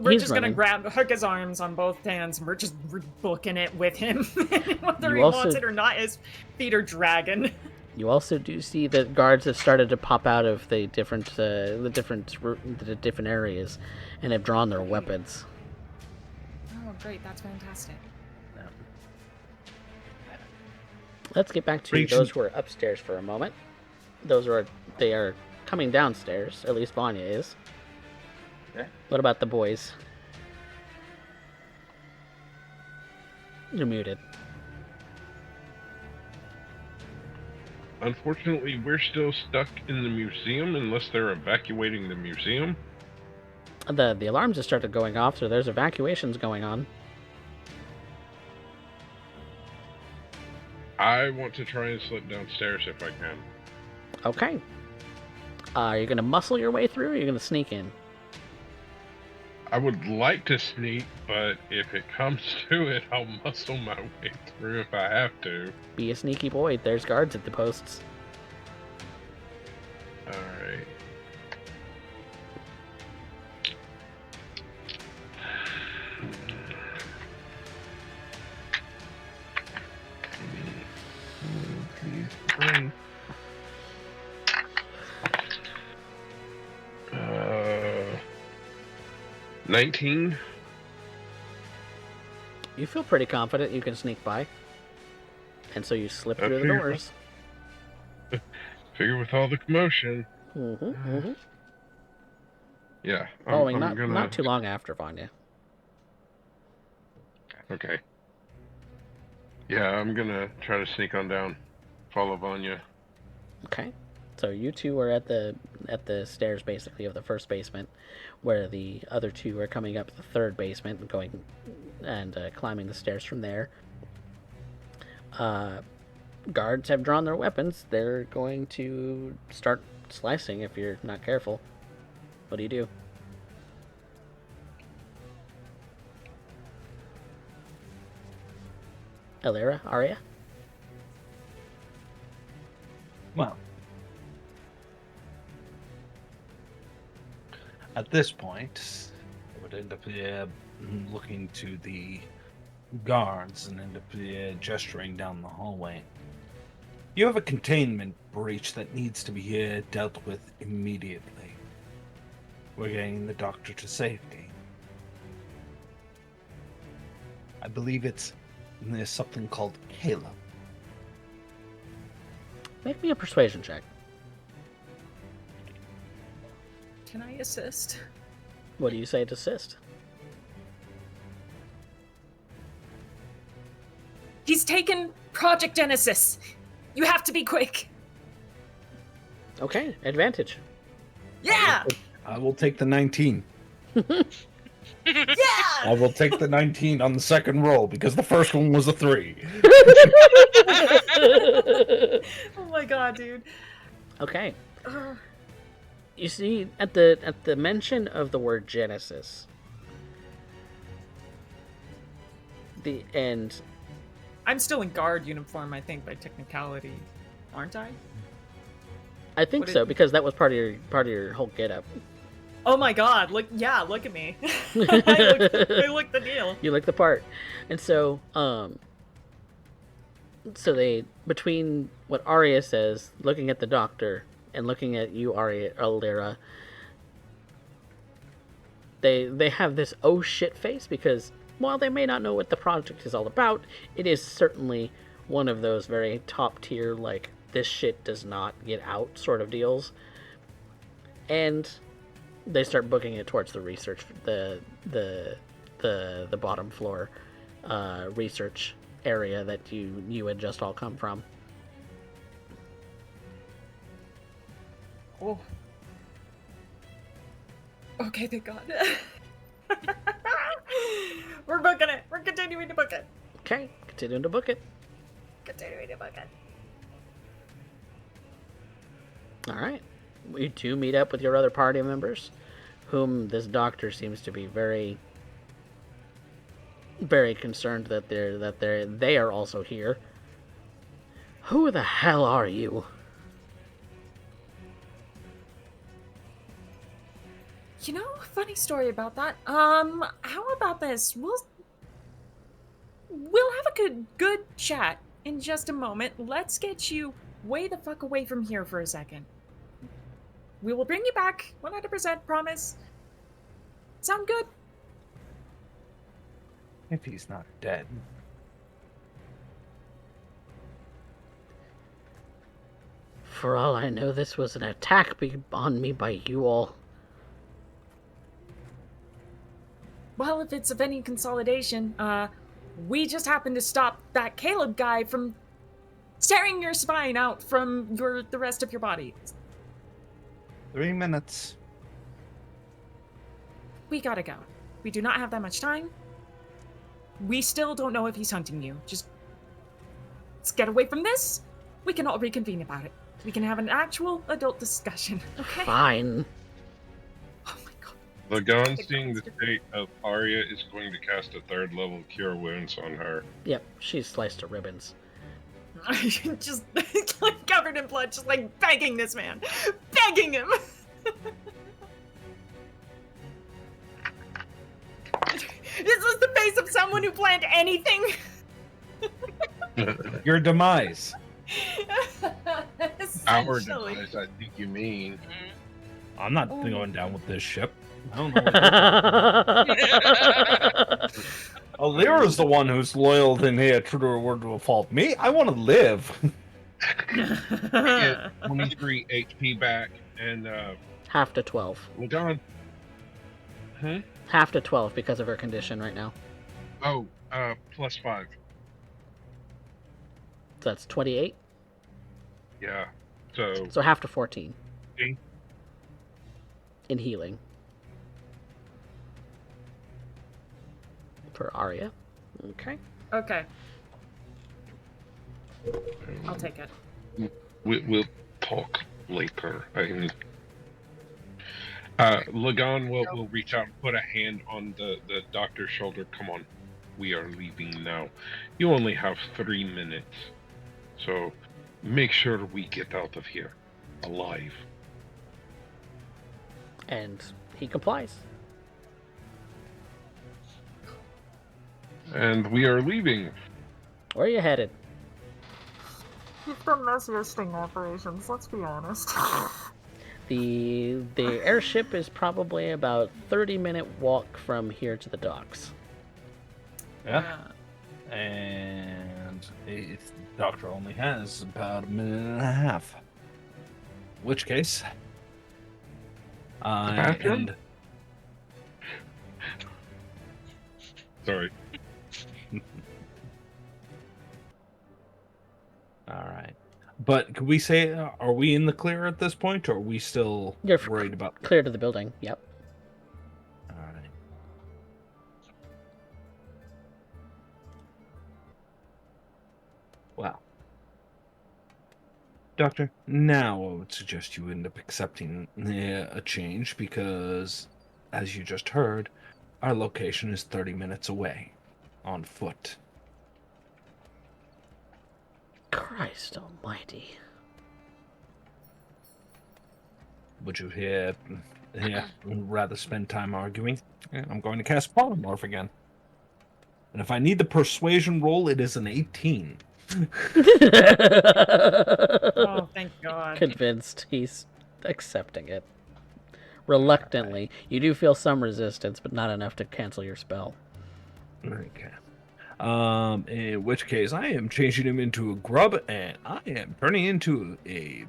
He's just gonna running. hook his arms on both hands, and we're booking it with him. Whether You he also- wants it or not, his feet are dragging. You also do see that guards have started to pop out of the different areas, and have drawn their weapons. Oh, great, that's fantastic. Let's get back to those who are upstairs for a moment. They are coming downstairs. At least Vanya is. Okay. What about the boys? You're muted. Unfortunately, we're still stuck in the museum unless they're evacuating the museum. The alarms have started going off, so there's evacuations going on. I want to try and slip downstairs if I can. Okay. Are you going to muscle your way through, or are you going to sneak in? I would like to sneak, but if it comes to it, I'll muscle my way through if I have to. Be a sneaky boy. There's guards at the posts. Alright. Please, 19. You feel pretty confident you can sneak by. And so you slip through the doors. Figure with all the commotion. Yeah. Following not too long after, Vanya. Okay. Yeah, I'm gonna try to sneak on down. Follow Vanya. Okay. So you two are at the stairs, basically, of the first basement, where the other two are coming up the third basement and going and climbing the stairs from there. Guards have drawn their weapons. They're going to start slicing if you're not careful. What do you do? Alira, Arya? Well, at this point, I would end up looking to the guards and end up gesturing down the hallway. You have a containment breach that needs to be dealt with immediately. We're getting the doctor to safety. I believe there's something called Caleb. Make me a persuasion check. Can I assist? What do you say to assist? He's taken Project Genesis. You have to be quick. Okay, advantage. Yeah! I will take the 19. Yeah! I will take the 19 on the second roll because the first one was a 3. Oh my god, dude. Okay. You see, at the mention of the word Genesis, I'm still in guard uniform, I think, by technicality, aren't I? I think so, because that was part of your whole getup. Oh my god! Look at me. I look the deal. You look the part, and so they, between what Arya says, looking at the doctor, and looking at you, Arya, Alira, they have this oh shit face, because while they may not know what the project is all about, it is certainly one of those very top tier, like, this shit does not get out sort of deals. And they start booking it towards the research, the bottom floor research area that you had just all come from. Oh. Okay, thank God. We're booking it. We're continuing to book it. Okay, continuing to book it. Continuing to book it. All right. You two meet up with your other party members, whom this doctor seems to be very, very concerned that they are also here. Who the hell are you? You know, funny story about that. How about this? We'll have a good chat in just a moment. Let's get you way the fuck away from here for a second. We will bring you back, 100% promise. Sound good? If he's not dead. For all I know, this was an attack on me by you all. Well, if it's of any consolidation, we just happened to stop that Caleb guy from tearing your spine out from the rest of your body. 3 minutes. We gotta go. We do not have that much time. We still don't know if he's hunting you. Just let's get away from this. We can all reconvene about it. We can have an actual adult discussion, okay? Fine. Oh my god. Lagan, seeing the state of Arya, is going to cast a 3rd level Cure Wounds on her. Yep, she's sliced to ribbons. Just like covered in blood, just like begging this man. Begging him! This was the face of someone who planned anything. Your demise. Our Essentially. demise, I think you mean. I'm not going down with this ship. I don't know. Alira's the one who's loyal and here, true to her word to a fault. Me, I want to live. Get 23 HP back, and Half to 12. Lagan. Huh? Half to 12 because of her condition right now. Oh, +5. So that's 28. Yeah. So So half to 14. Okay. In healing. For Arya. Okay. Okay, I'll take it. we'll talk later. Lagan will reach out and put a hand on the doctor's shoulder. Come on, we are leaving now. You only have 3 minutes, so make sure we get out of here alive. And he complies. And we are leaving. Where are you headed? You've done messier sting operations, let's be honest. The airship is probably about 30-minute walk from here to the docks. Yeah. And the doctor only has about a minute and a half. In which case, bathroom? Sorry. All right. But could we say, are we in the clear at this point, or are we still You're worried about? Clear to the building. Yep. All right. Well, Doctor, now I would suggest you end up accepting a change because, as you just heard, our location is 30 minutes away on foot. Christ almighty. Would you rather spend time arguing? Yeah, I'm going to cast Polymorph again. And if I need the persuasion roll, it is an 18. Oh, thank God. Convinced he's accepting it. Reluctantly. You do feel some resistance, but not enough to cancel your spell. Okay. In which case, I am changing him into a grub, and I am turning into a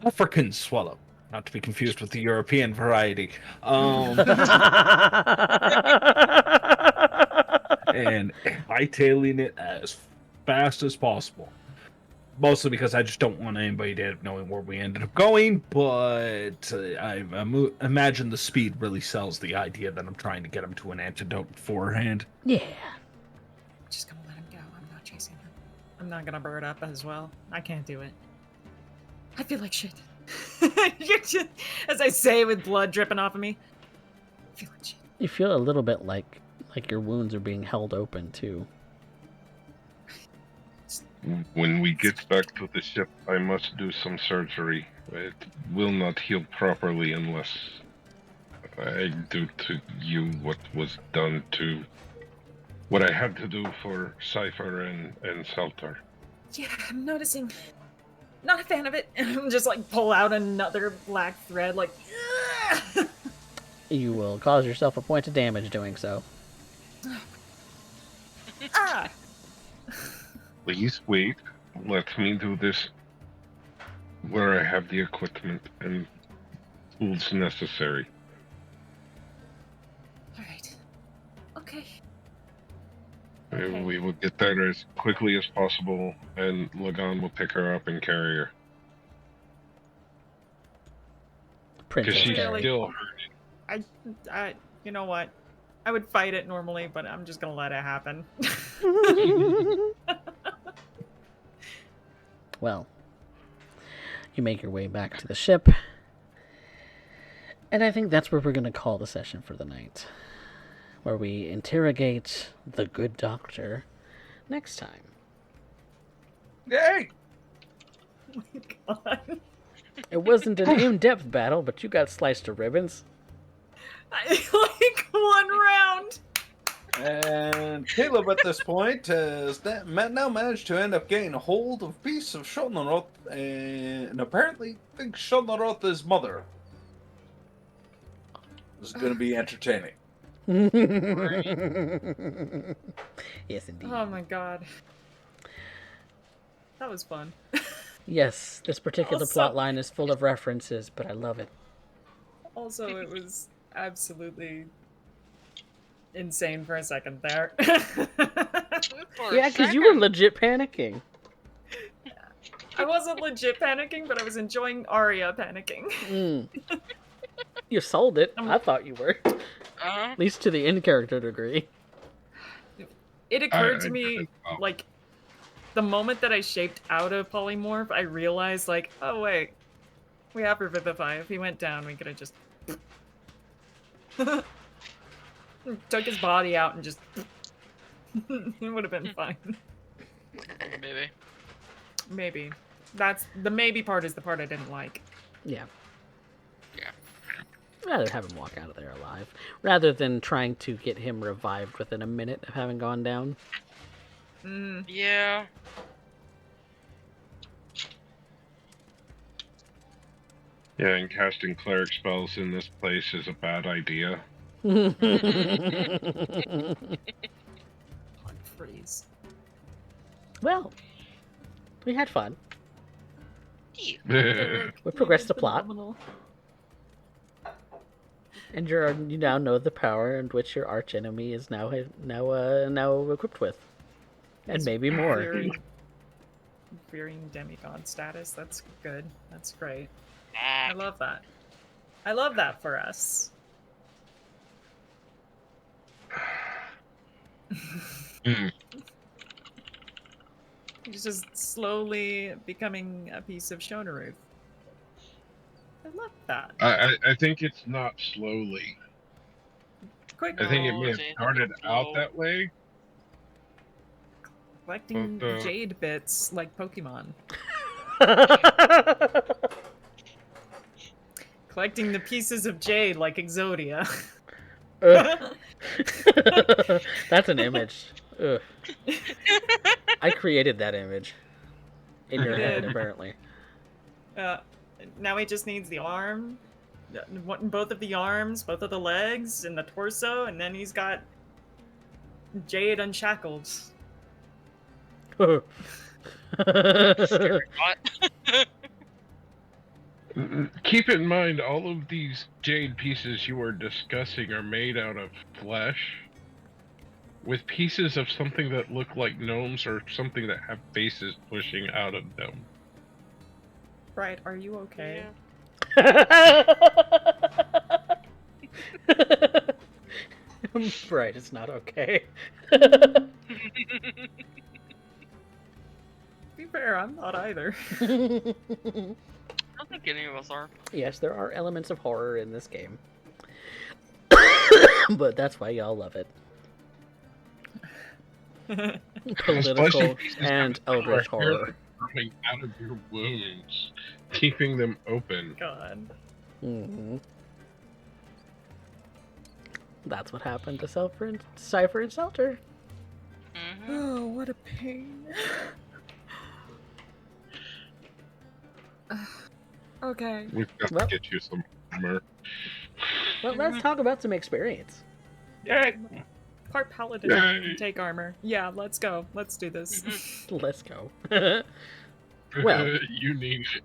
African swallow, not to be confused with the European variety. And hightailing it as fast as possible. Mostly because I just don't want anybody to end up knowing where we ended up going, but I imagine the speed really sells the idea that I'm trying to get him to an antidote beforehand. Yeah. Just gonna let him go. I'm not chasing him. I'm not gonna bird up as well. I can't do it. I feel like shit. You're just, as I say with blood dripping off of me. I feel like shit. You feel a little bit like your wounds are being held open, too. When we get back to the ship, I must do some surgery. It will not heal properly unless I do to you what was done to what I had to do for Cypher and Seltar. Yeah, I'm noticing. Not a fan of it. And I'm just like pull out another black thread, like. You will cause yourself a point of damage doing so. Ah! Please wait. Let me do this where I have the equipment and tools necessary. Alright. Okay. Okay. We will get there as quickly as possible, and Lagan will pick her up and carry her. Because Princess she's Carrie. still I, you know what? I would fight it normally, but I'm just gonna let it happen. Well, you make your way back to the ship, and I think that's where we're going to call the session for the night, where we interrogate the good doctor next time. Yay! Oh my god. It wasn't an in-depth battle, but you got sliced to ribbons. I like one round. And Caleb at this point has now managed to end up getting a hold of a piece of Shulnaroth and apparently thinks Shulnaroth is mother. This is going to be entertaining. Yes, indeed. Oh my god. That was fun. Yes, this particular Also- plot line is full of references, but I love it. Also, it was absolutely insane for a second there. For a Yeah, because you were second. legit panicking. I wasn't legit panicking, but I was enjoying Arya panicking. Mm. You sold it. I thought you were. Uh-huh. At least to the in-character degree. It occurred to I- me, oh. like, the moment that I shaped out of polymorph, I realized, like, oh wait, we have Revivify. If he went down, we could have just took his body out and just it would have been fine. Maybe. Maybe. That's the maybe part is the part I didn't like. Yeah. Yeah. Rather have him walk out of there alive, rather than trying to get him revived within a minute of having gone down. Mm. Yeah. Yeah, and casting cleric spells in this place is a bad idea. Freeze. Well, we had fun. Yeah. We progressed the plot, Phenomenal. and you now know the power in which your arch enemy is now equipped with, and maybe more. Fearing demigod status. That's good. That's great. Ah, I love that. I love that for us. Mm. He's just slowly becoming a piece of Shonaruth. I love that. I think it's not slowly. Quick, I think it No, may have it's started out slow. that way. collecting But, jade bits like Pokemon. Collecting the pieces of jade like Exodia. That's an image. Ugh. I created that image in your head, did. apparently. Now he just needs the arm, both of the arms, both of the legs, and the torso, and then he's got Jade unshackled. what? Keep in mind, all of these jade pieces you are discussing are made out of flesh, with pieces of something that look like gnomes or something that have faces pushing out of them. Right, are you okay? Right, it's not okay. To be fair, I'm not either. I don't think any of us are. Yes, there are elements of horror in this game. But that's why y'all love it. Political Especially pieces and of eldritch hair horror. coming out of your wounds, keeping them open. God. Hmm. That's what happened to Cypher and Selter. Mm-hmm. Oh, what a pain. Okay. We've got Well- to get you some armor. Well, let's talk about some experience. Yeah. Part paladin Yay. can take armor. Yeah, let's go. Let's do this. Let's go. Well- You need it.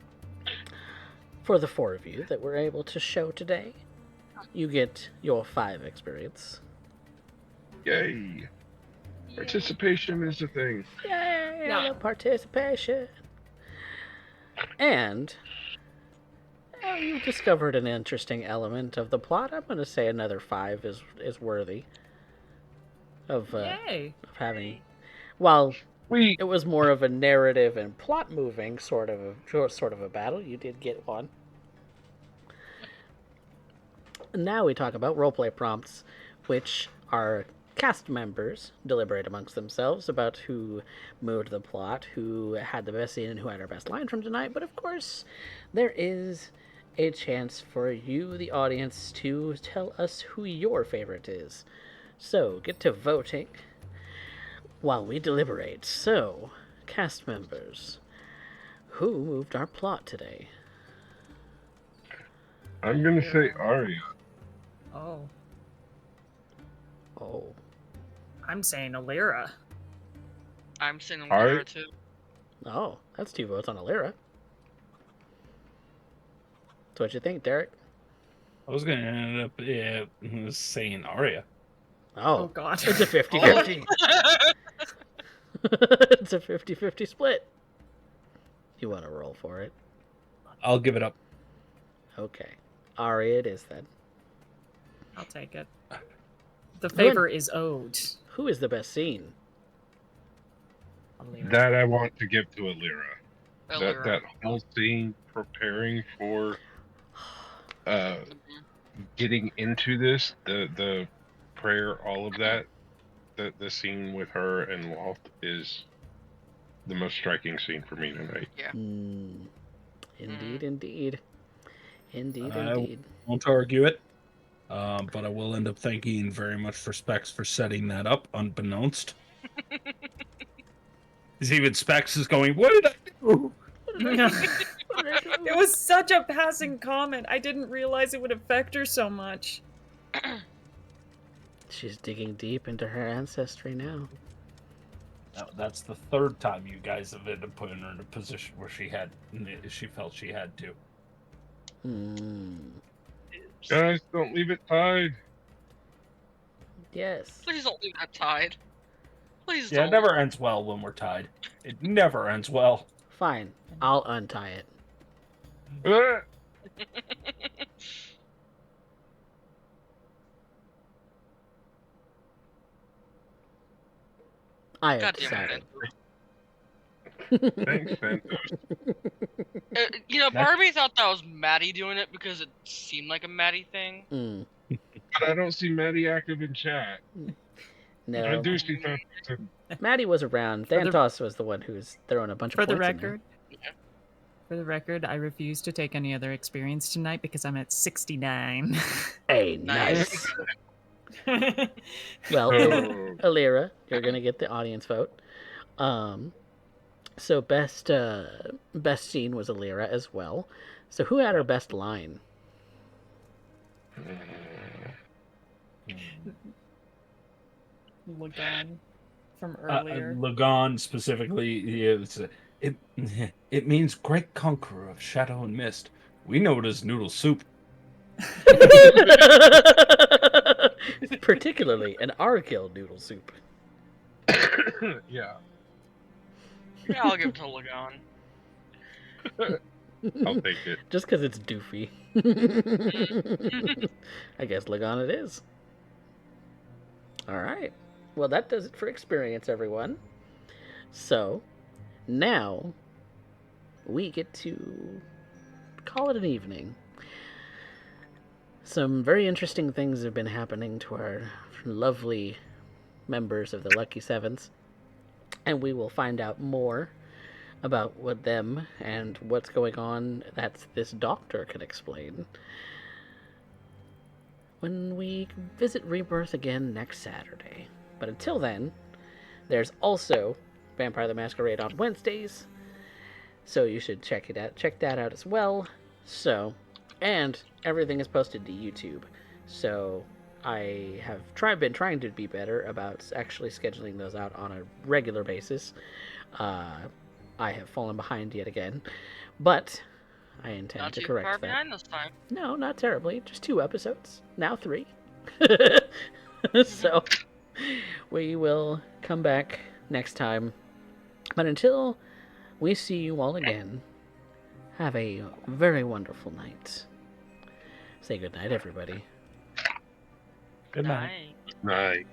For the 4 of you that we're able to show today, you get your 5 experience. Yay. Participation is a thing. Yay, Yeah. I love participation. And you've discovered an interesting element of the plot. I'm going to say another 5 is worthy of Yay! having. While We it was more of a narrative and plot moving sort of a battle, you did get one. Now we talk about roleplay prompts, which our cast members deliberate amongst themselves about who moved the plot, who had the best scene, and who had our best line from tonight. But of course, there is a chance for you, the audience, to tell us who your favorite is. So get to voting while we deliberate. So, cast members, who moved our plot today? I'm gonna say Arya. Oh, Oh, I'm saying Alira. I'm saying All Lyra right. too. oh, that's 2 votes on Alira. So what you think, Derek? I was gonna end up saying Arya. Oh Oh, God. it's a 50-50. It's a 50-50 split. You want to roll for it? I'll give it up. Okay. Ari it is then. I'll take it. The favor is owed. Who is the best scene? Alira. That I want to give to Alira. Lyra. That whole scene preparing for Mhm. getting into this, the prayer, all of that, the scene with her and Walt is the most striking scene for me tonight. Mm. Indeed, indeed. Indeed, I- indeed. Won't argue it. But I will end up thanking very much for Specs for setting that up, unbeknownst. Even Specs is going, what did I do? It was such a passing comment. I didn't realize it would affect her so much. She's digging deep into her ancestry now. No, that's the 3rd time you guys have ended up putting her in a position where she felt she had to. Hmm. Guys, don't leave it tied. Yes. Please don't leave that tied. Please Yeah, don't. it never ends well when we're tied. It never ends well. Fine. I'll untie it. Ah! I have God damn decided. it. Thanks, Santos. Part of me thought that was Maddie doing it because it seemed like a Maddie thing. Mm. But I don't see Maddie active in chat. I No. do see Santos. Maddie was around. For the- Dantos was the one who was throwing a bunch For of the points in there. record, I refuse to take any other experience tonight because I'm at 69. Hey, Nice. nice. Well, Oh. Alira, you're gonna get the audience vote. So best scene was Alira as well. So who had her best line? Lagan from earlier. Lagan specifically, it means great conqueror of shadow and mist. We know it as noodle soup. Particularly an Argyll noodle soup. Yeah, Yeah, I'll give it to Lagan. I'll take it. Just because it's doofy. I guess Lagan it is. Alright. Well, that does it for experience, everyone. So, now, we get to call it an evening. Some very interesting things have been happening to our lovely members of the Lucky Sevens. And we will find out more about what them and what's going on that this doctor can explain when we visit Rebirth again next Saturday. But until then, there's also Vampire the Masquerade on Wednesdays, so you should check that out as well. So, and everything is posted to YouTube. So I have been trying to be better about actually scheduling those out on a regular basis. I have fallen behind yet again, but I intend Not to too far correct that. behind this time. No, not terribly. Just 2 episodes. Now 3. So we will come back next time. But until we see you all again, have a very wonderful night. Say good night, everybody. Good night. Night. Night.